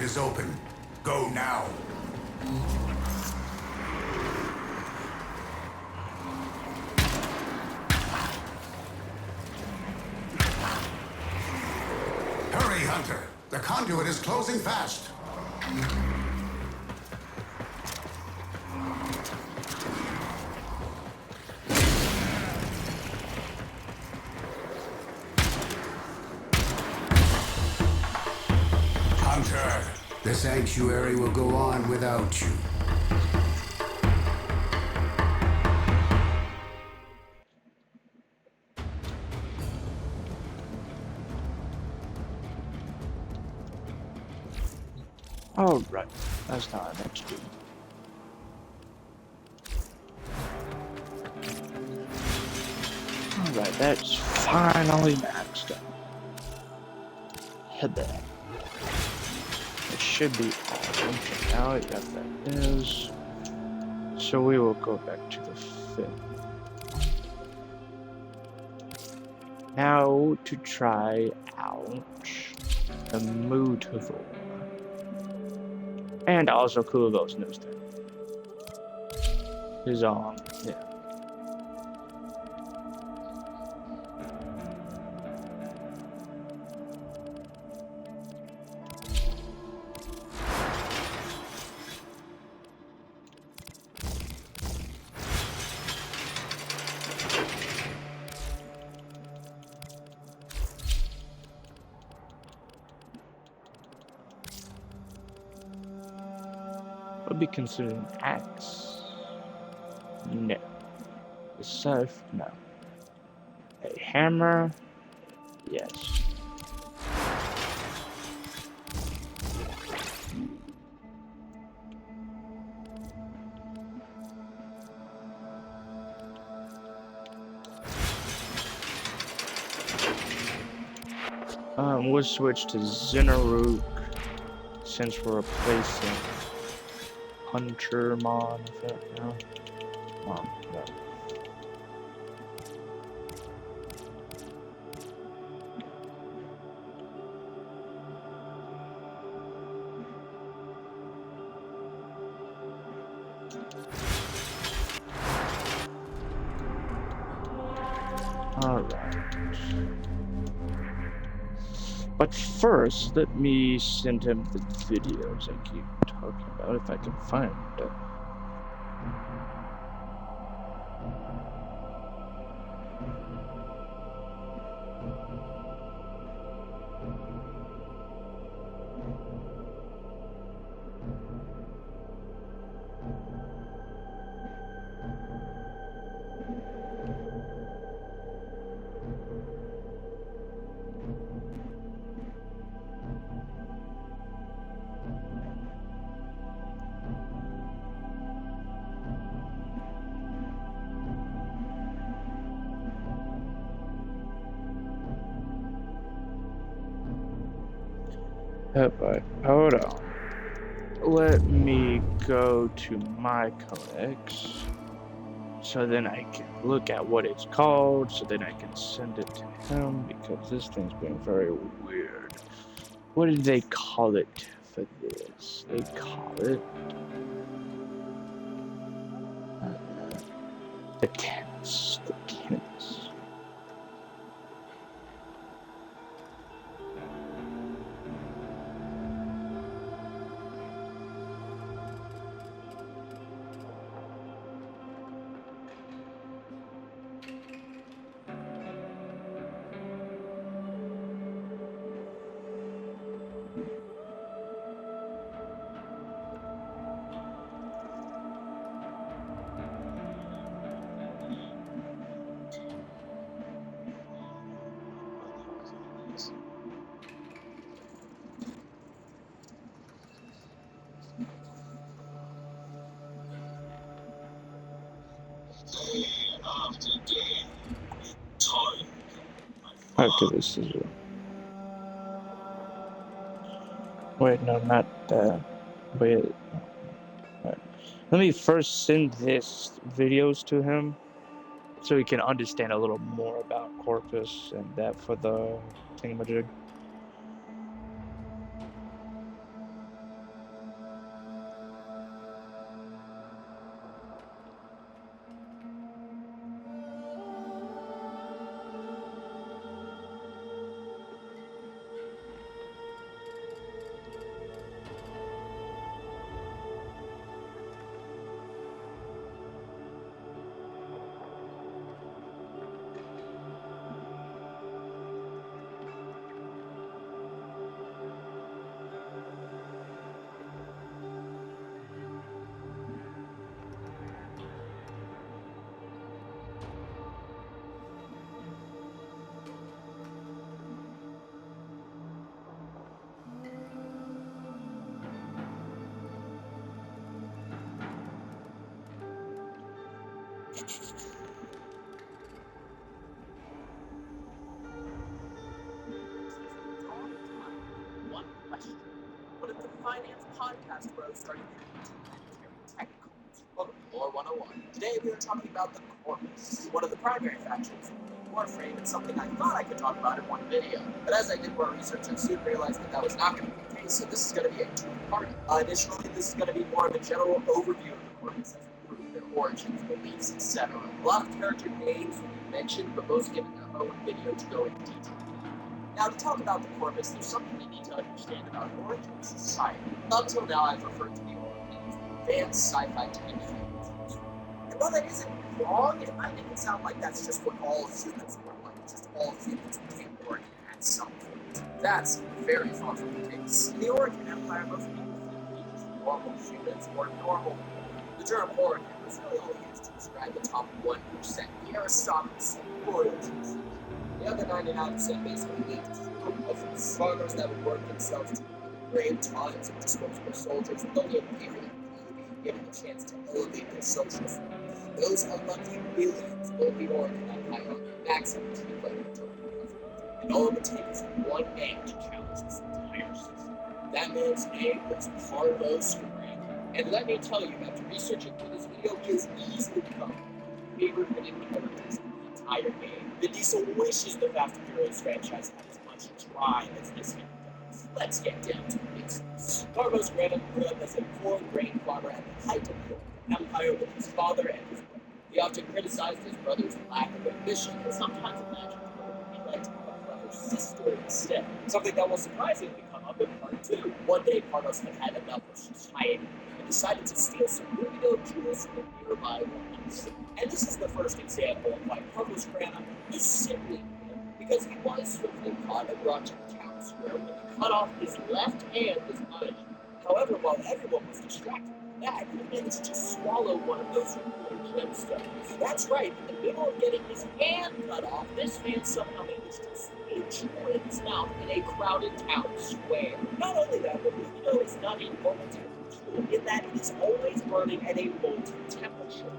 Speaker 4: is open. Go now. Hurry, Hunter. The conduit is closing fast. Hunter, the sanctuary will go on without you.
Speaker 1: Alright, that's not our next dude. Alright, that's finally maxed out. Head there. It should be awesome. Now it got that is. So we will go back to the 5th. Now to try out the Mutavor. And also Kulo's news thing. His yeah. Would be considered an axe? No. A scythe? No. A hammer? Yes. We'll switch to Zinaruk since we're replacing Huntermon, is that now? No. Alright. But first, let me send him the videos I keep talking about if I can find it. But hold on. Let me go to my codex so then I can look at what it's called, so then I can send it to him because this thing's been very weird. What did they call it for this? They call it the tense. The tense. After this is wait, no, not that. Wait. Right. Let me first send this videos to him so he can understand a little more about Corpus and that for the thingamajig.
Speaker 6: One question. What if the finance podcast bros started getting technical? Welcome to Lore 101. Today we are talking about the Corpus, one of the primary factions in Warframe, and something I thought I could talk about in one video. But as I did more research, I soon realized that was not going to be the case, so this is going to be a two-part. Additionally, this is going to be more of a general overview of the Corpus as a group, their origins, beliefs, etc. A lot of character names will be mentioned, but most given their own video to go into detail. Now, to talk about the Corpus, there's something you need to understand about origin society. Up till now, I've referred to the Origin as the advanced sci-fi time series. And while that isn't wrong, it might make it sound like that's just what all humans were like. Just all humans became Origin at some point. That's very far from the case. In the Origin Empire, most people think of just normal humans or normal people. The term Origin was really only used to describe the top 1%, the aristocracy, royalty. The other 99% basically lived of farmers that would work themselves to brave times of disposable soldiers with only a period of being given a chance to elevate their social form. Those unlucky billions will be Origin Empire on their backs and keep like a total government. And all it would take is one man to challenge this entire system. That man's name was Carlos Grant. And let me tell you, after researching for this video, he has easily become my favorite hidden characters in the entire game. Vin Diesel wishes the Fast and Furious franchise had as much drive as this game does. Let's get down to the basics. Carlos Grant grew up as a poor grain farmer at the height of the Empire with his father and his brother. He often criticized his brother's lack of ambition and sometimes imagined what it would be like to have a clever sister instead. Something that will surprisingly come up in part 2. One day, Carlos had enough of society and decided to steal some ruby dough jewels from a nearby woman's. And this is the first example of why Carlos Grana is simply him, because he was swiftly caught and brought to the town square when he cut off his left hand was punished. However, while everyone was distracted with that, he managed to swallow one of those rare gemstones. That's right, in the middle of getting his hand cut off, this man somehow managed to sneak jewel in his mouth in a crowded town square. Not only that, but Rubido is not a normal jewel in that it is always burning at a molten temperature.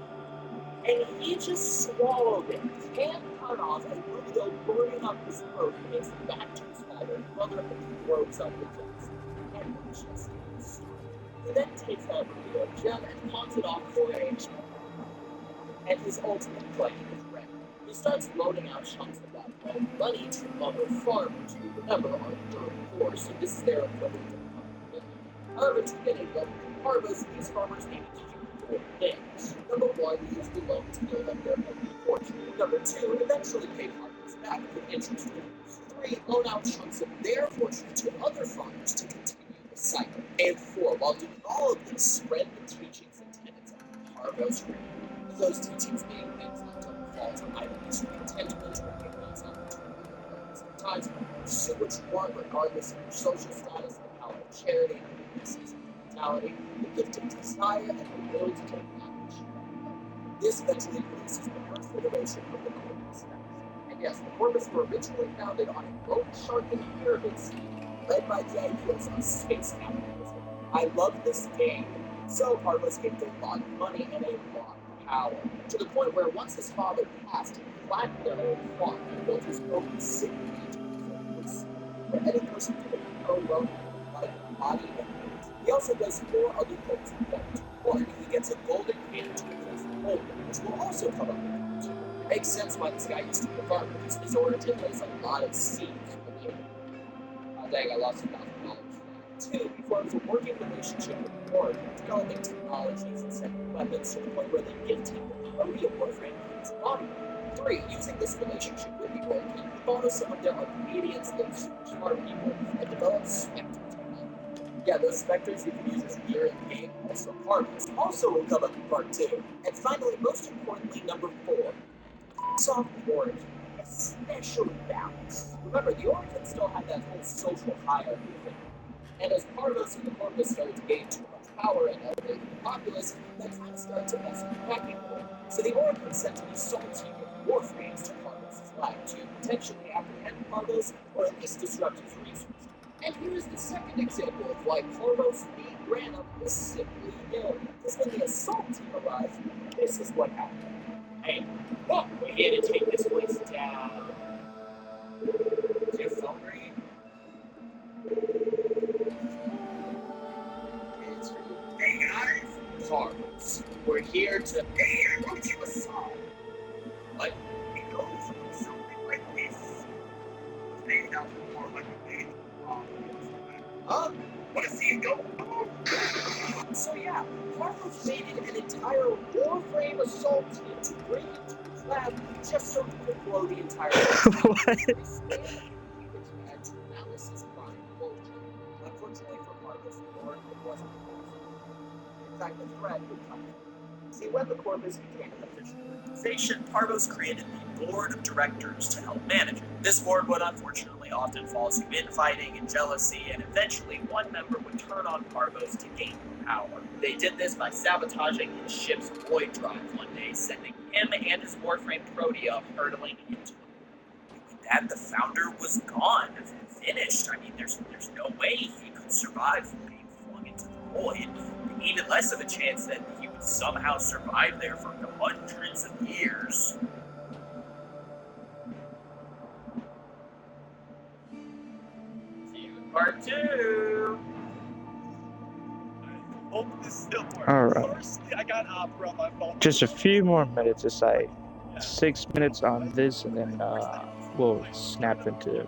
Speaker 6: And he just swallowed it, his hand cut off, and Rubido burning up his throat makes it back to his father and brother and throws up the gems. And we're just getting started. He then takes that Rubido gem and pawns it off for a and his ultimate plan is ready. He starts loading out chunks of that money to other farmers who, remember, are dirt poor, so this is their equivalent of $1 million. However, to get a loan from Carlos, these farmers needed to do 4 things. Number 1, use the loan to build up their own fortune. Number 2, eventually pay Carlos back with interest payments. 3, loan out chunks of their fortune to other farmers to continue the cycle. And 4, while doing all of this, spread the teachings and tenets of Carlos Grant. Those teachings being things like don't fall to idleness or contentment or recognize opportunity at times, pursue what you want regardless of your social status, the power of charity, the necessity of mentality, the gift of desire, and the will to take action. This eventually produces the first iteration of the Corpus. And yes, the Corpus were originally founded on a loan-sharpened pyramid scheme led by the ideals of space capitalism. I love this game. So Carlos gained a lot of money and a lot of power, to the point where once his father passed, he flattened their old farm and built his own city to Corpus, where any person could grow wealth like body and mind. He also does 4 other things important. 1, he gets a golden hand to replace the gold, which will also come up in the 2. It makes sense why this guy used to be a farmer, because his origin lays a lot of seeds for the dang, I lost $1,000 for that. 2, he forms a working relationship with Warframe, developing technologies and sending weapons to the point where they gift him the ability of Warframe in his body. 3, using this relationship with the Orc, he follows some of their obedience, those super smart people, and develops Spectre technology. Yeah, those Spectres you can use as gear in the game, also harmless, also will come up in part 2. And finally, most importantly, number 4, soft origin, especially balance. Remember, the Origin still had that whole social hierarchy thing. And as Carlos and the Corpus started to gain too much power and elevate the populace, that kind of started to mess with the pecking order. So the Origin sent an assault team of Warframes to Carlos' lab to potentially apprehend Carlos or at least disrupt his resources. And here's the second example of why Carlos being Granum is simply ill. Because when the assault team arrived, this is what happened. Hey, look, we're here to take this place down. Is your phone ringing? It's for you. Hey guys! Carlos, we're here to. Hey, I wrote you a song. What? It goes something like this. Made out more like a baby. Huh? Wanna see it go? So yeah, Carlos made an entire Warframe assault team to bring it to his lab just so he could blow the entire
Speaker 1: What?
Speaker 6: They scanned the computers and to analysis crime bullshit. Unfortunately for Carlos, the Lord, it wasn't enough. In fact, the threat would come. See, when the Corvus became an official organization, Parvos created the board of directors to help manage it. This board would unfortunately often falls to infighting and jealousy, and eventually one member would turn on Parvos to gain power. They did this by sabotaging his ship's void drive one day, sending him and his Warframe Protea hurtling into it. With that, the founder was gone, finished. I mean, there's no way he could survive from being flung into the void. Even less of a chance that he would somehow survive there for hundreds of years. See you in part 2. I hope this still works.
Speaker 1: Alright.
Speaker 6: Firstly, I got opera on my phone.
Speaker 1: Just a few more minutes. It's like 6 minutes on this, and then we'll snap into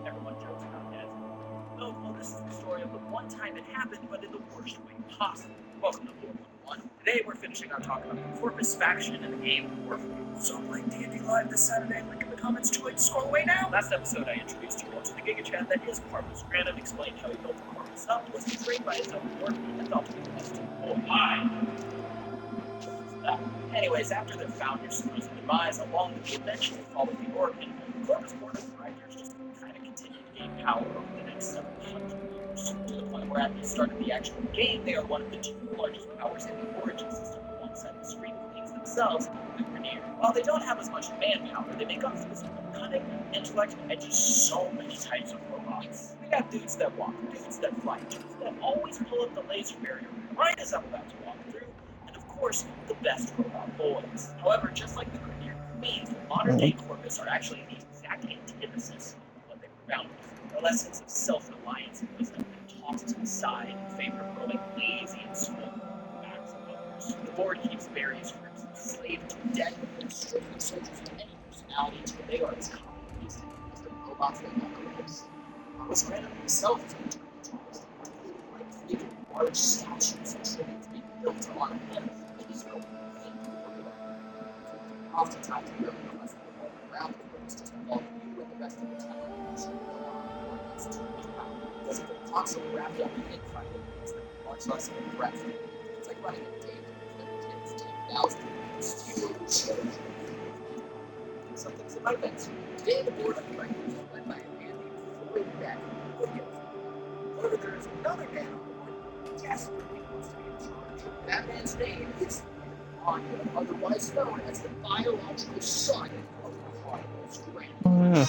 Speaker 6: Everyone jokes about that. No, well, this is the story of the one time it happened, but in the worst way possible. Welcome to War 101. Today we're finishing our talk about the Corvus faction and the game Warframe. So I'm playing D&D Live this Saturday. Link in the comments to it. Scroll away now. Last episode I introduced you all to the Giga Chat that is Parvos. Random explained how he built the Corvus up, was betrayed by his own Warframe, and thought to be the best. Oh my. Anyways, after their founder's supposed demise, along with the eventual fall of the Organ, the Corvus board of directors just kind of continued to gain power over the next several hundred years, to the point where at the start of the actual game, they are one of the 2 largest powers in the Origin system, alongside the Screen Queens themselves, the Grenier. While they don't have as much manpower, they make up for this with cunning, intellect, and just so many types of robots. We got dudes that walk, dudes that fly, dudes that always pull up the laser barrier right as I'm about to walk through, and of course, the best robot boys. However, just like the Grenier Queens, the modern-day Corvus are actually the exact antithesis of what they were founded for. Their lessons of self-reliance and wisdom have been tossed to the side in favor of growing lazy and small on the backs of others. The board keeps various groups enslaved to death and stripping soldiers of any personality until they are as commonplace as the robots they want to live. Carlos Random himself is returned to this, like 3 large statues and tributes being built to honor him and his own thing. Oftentimes, we really request the world around the Corvus just involve you and the rest of the town to show no honor against too much power. Because if they're constantly wrapped up in infighting, it's much less of a threat. It's like running a game that takes 10,000 years. Some things that might mention. Today, the board of directors is led by a man named Floyd Beck. However, there is another man on the board who desperately wants to be in charge. That man's name is Anya, otherwise known as the biological son of Carlos Random.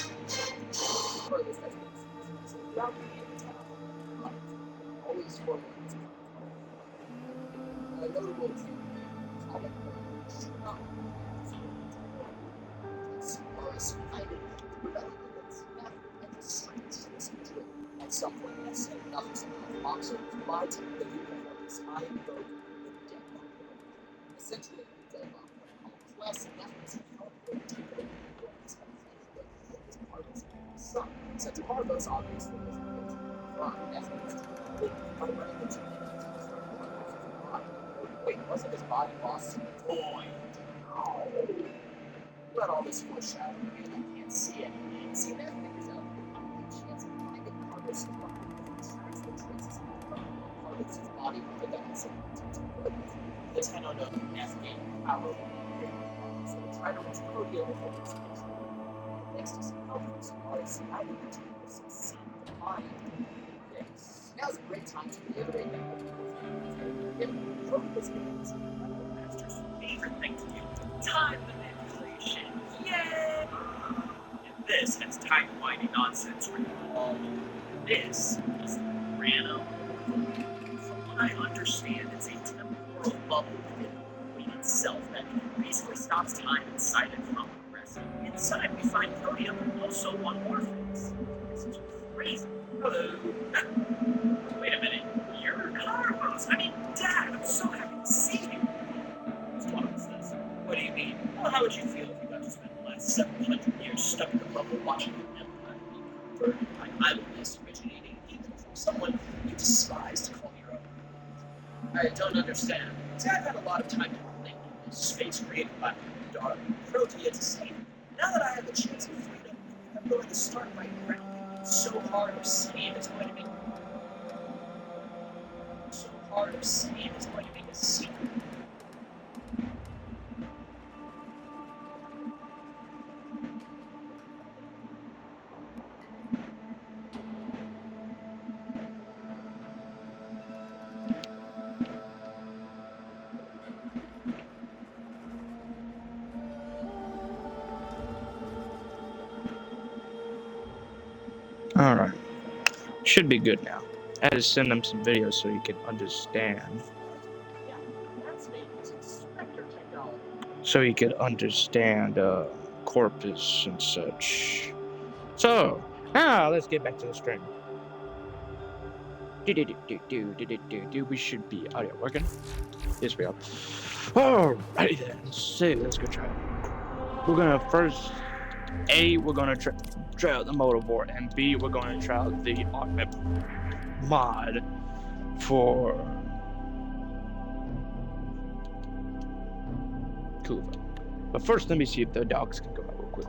Speaker 6: Carlos has been throughout the town, always forward. A notable comic was united to develop its method and the science of this material. At some point, I said enough is enough. Moxon was my team that you can have this high and vote in debt. Essentially, it's a class and methods of help with the Parvos son. Since Parvos obviously is a bit from ethnic, by running the two wait, wasn't his body lost to the boy? No. Let all this foreshadowing in, I can't see anything. See, that figures out the chance of finding Parvos' body tracks the traces of Parvos' body, but that has something to do with it. The 1009 F-game power so we try to reach Protea before this mission. Thanks to some help from some artists, I think the team will succeed in finding this. Now's a great time to reiterate that Protea's is the master's favorite thing to do. Time manipulation. Yay! And this has time-winding nonsense written all over. This is random. From what I understand, it's a temporal bubble within the protein itself that basically stops time inside it from progressing. Inside, we find proteum, also on Warframes. This is crazy. Hello. Wait a minute. You're Carlos. I mean, Dad, I'm so happy to see you. Squawk says, what do you mean? Well, how would you feel if you got to spend the last 700 years stuck in a bubble watching your empire be converted by idleness originating even from someone you despise to call your own? I don't understand. Dad had a lot of time to think in this space created by dark protein to see. Now that I have the chance of freedom, I'm going to start by wrecking so hard of steam is going to make a secret.
Speaker 1: Alright. Should be good now. I had to send them some videos so you can understand.
Speaker 6: Yeah, that's me using Spectre technology.
Speaker 1: So you could understand corpus and such. So, now let's get back to the stream. We should be audio working. Yes, we are. Alrighty then. So let's go try it. We're gonna first we're gonna try out the motor board, and B, we're gonna try out the augment mod for Kuva. But first, let me see if the dogs can come out real quick.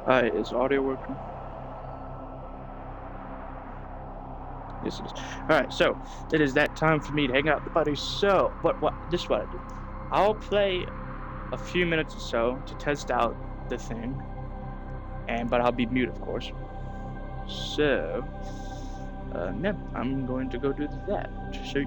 Speaker 1: Alright, is audio working? This is. Alright, so it is that time for me to hang out with the buddies. So, this is what I do. I'll play a few minutes or so to test out the thing. But I'll be mute, of course. So, yeah, I'm going to go do that. So,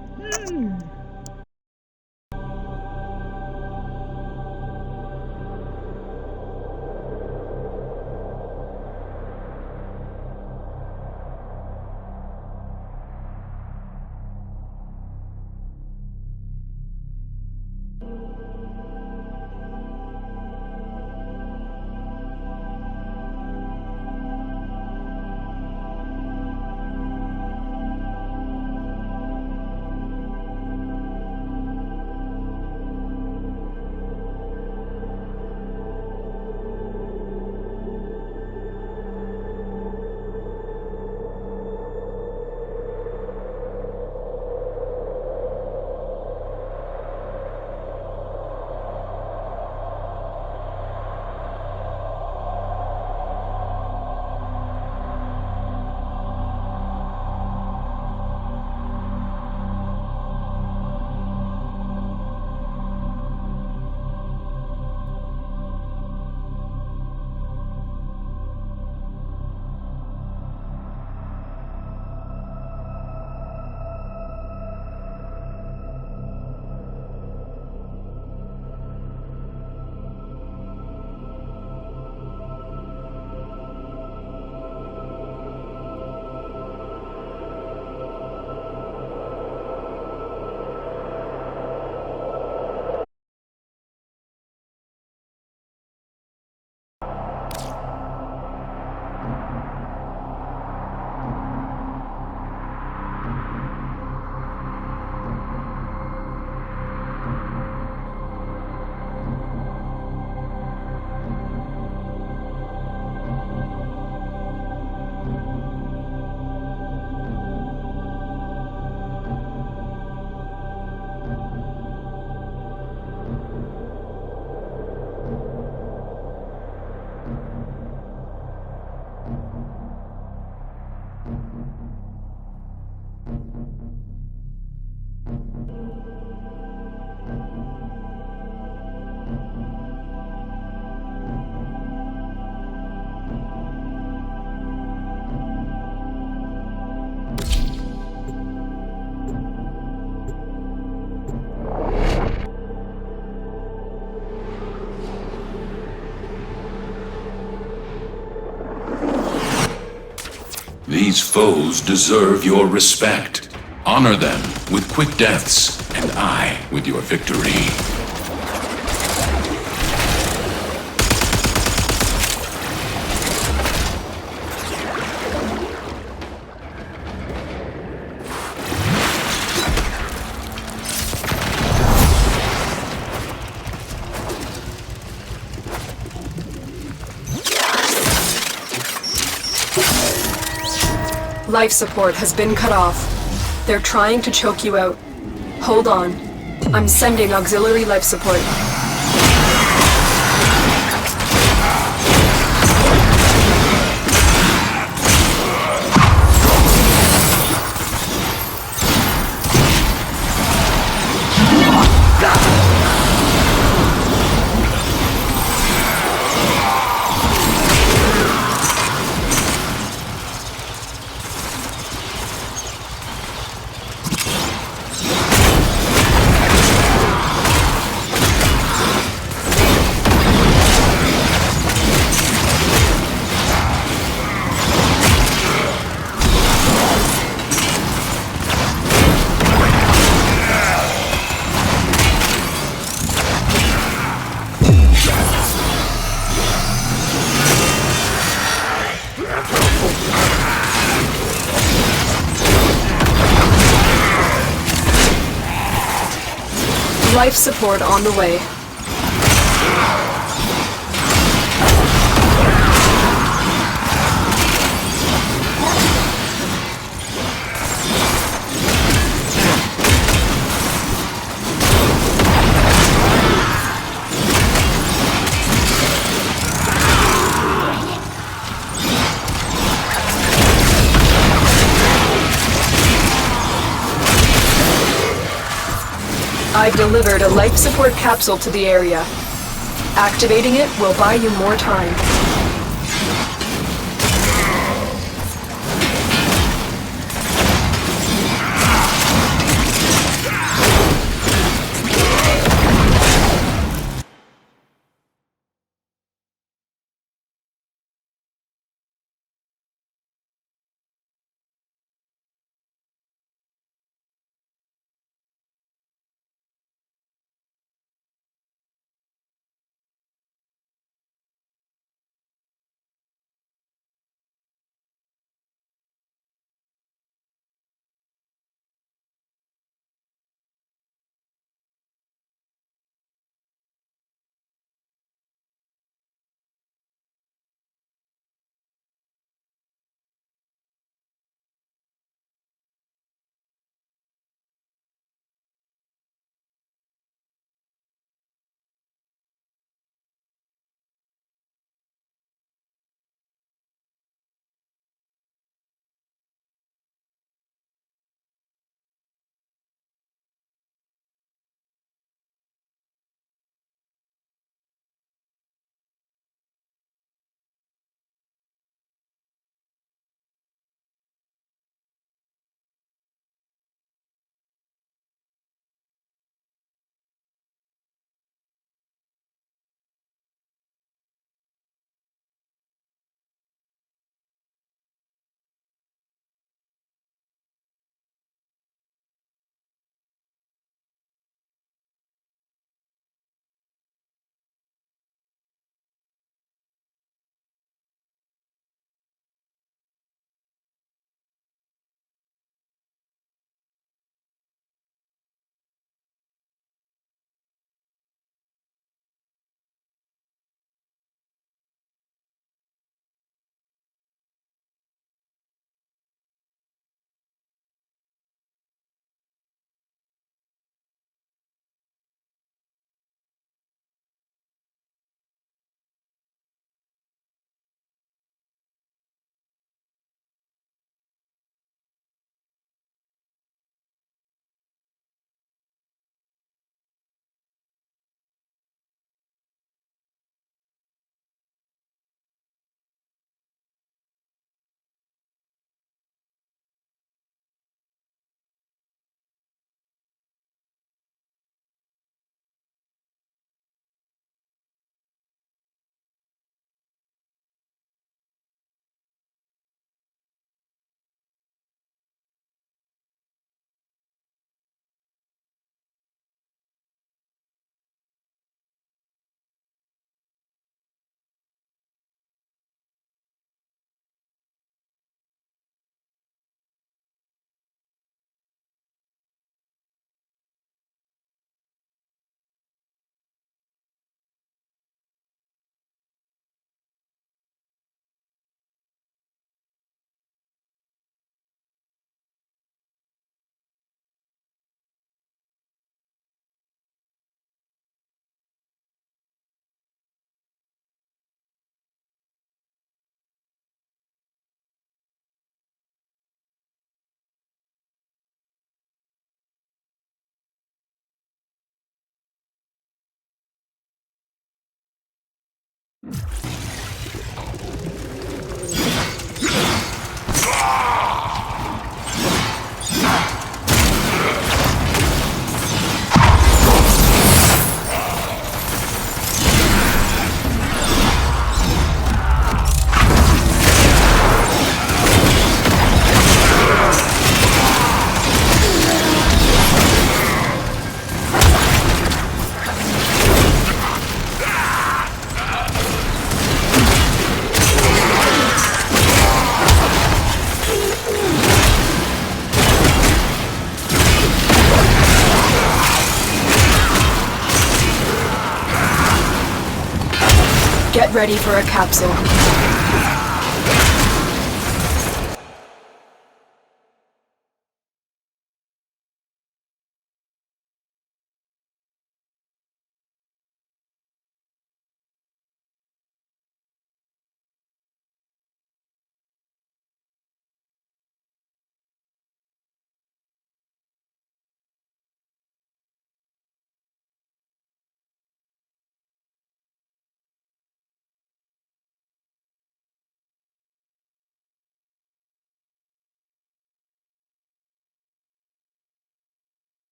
Speaker 2: These foes deserve your respect. Honor them with quick deaths, and I with your victory.
Speaker 7: Life support has been cut off. They're trying to choke you out. Hold on. I'm sending auxiliary life support. Life support on the way. I've delivered a life support capsule to the area. Activating it will buy you more time. Get ready for a capsule.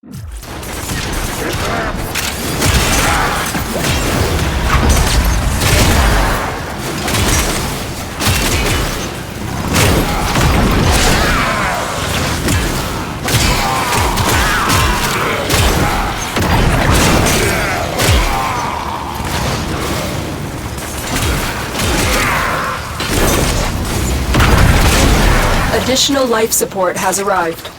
Speaker 7: Additional life support has arrived.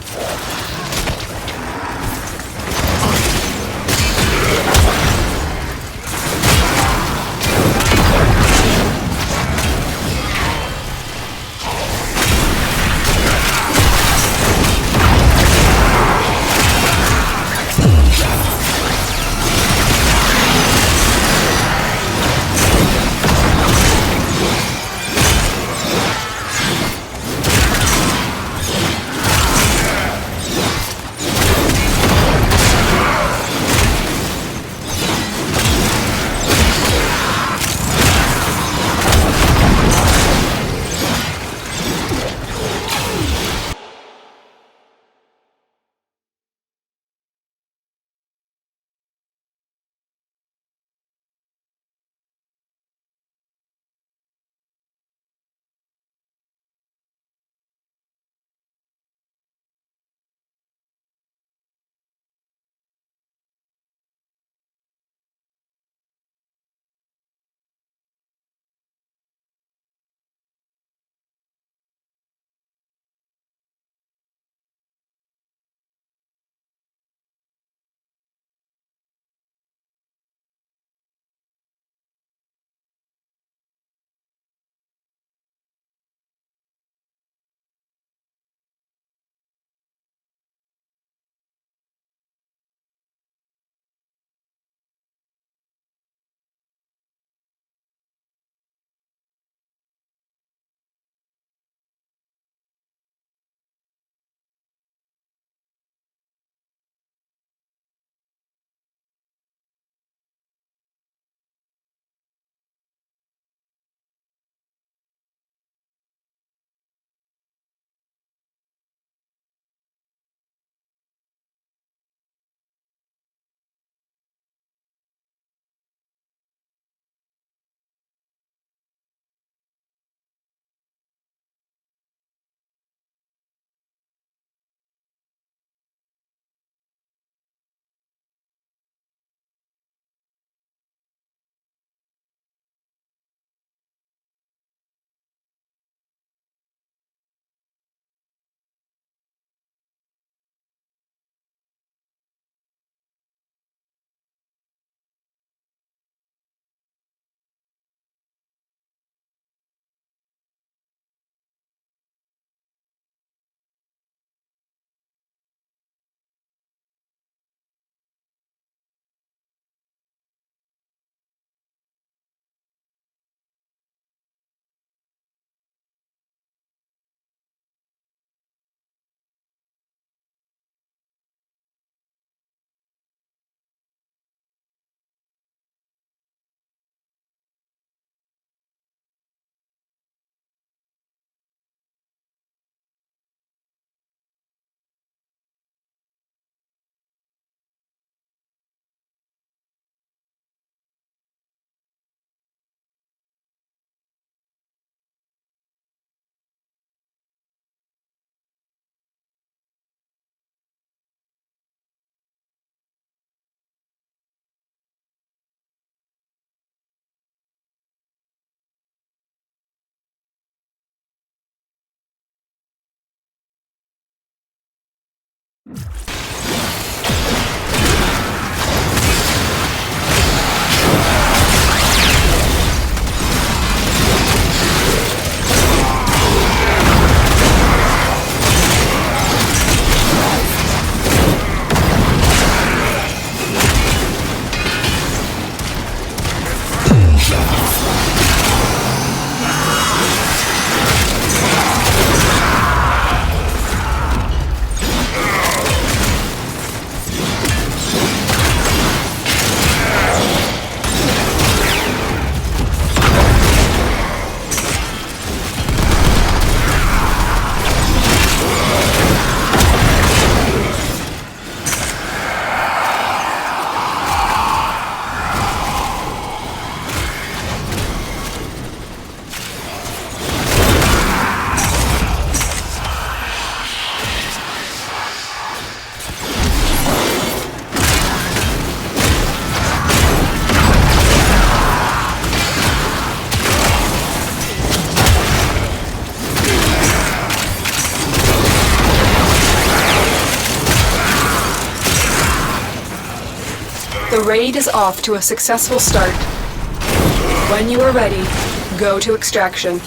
Speaker 7: The raid is off to a successful start. When you are ready, go to extraction.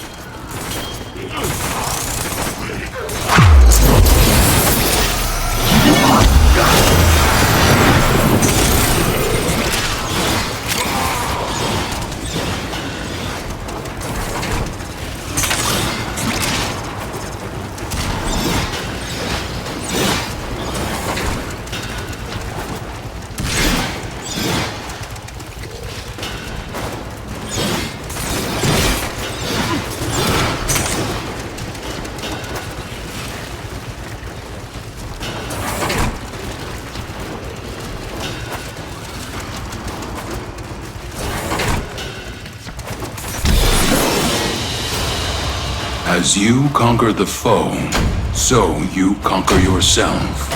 Speaker 2: As you conquer the foe, so you conquer yourself.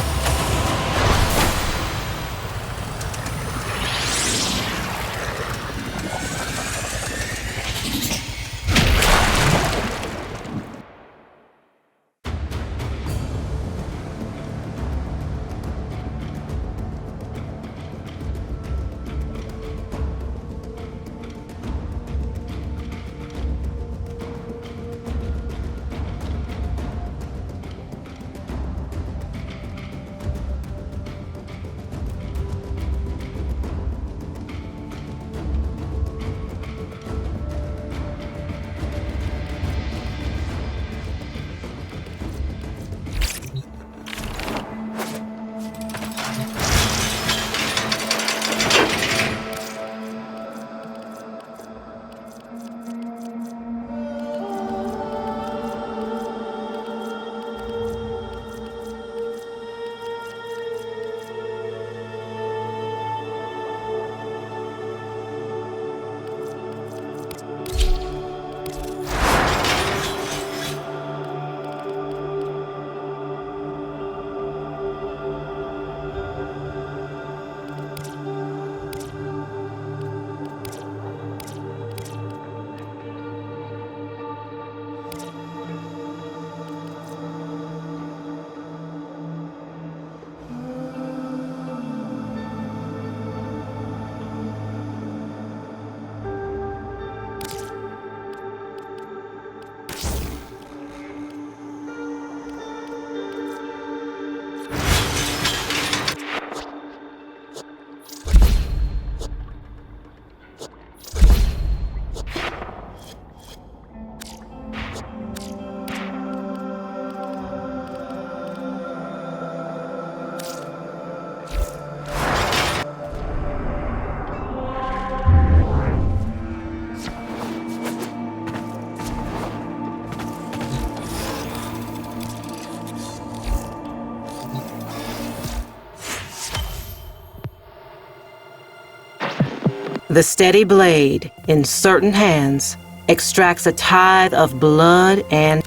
Speaker 3: The steady blade, in certain hands, extracts a tithe of blood and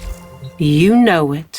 Speaker 3: you know it.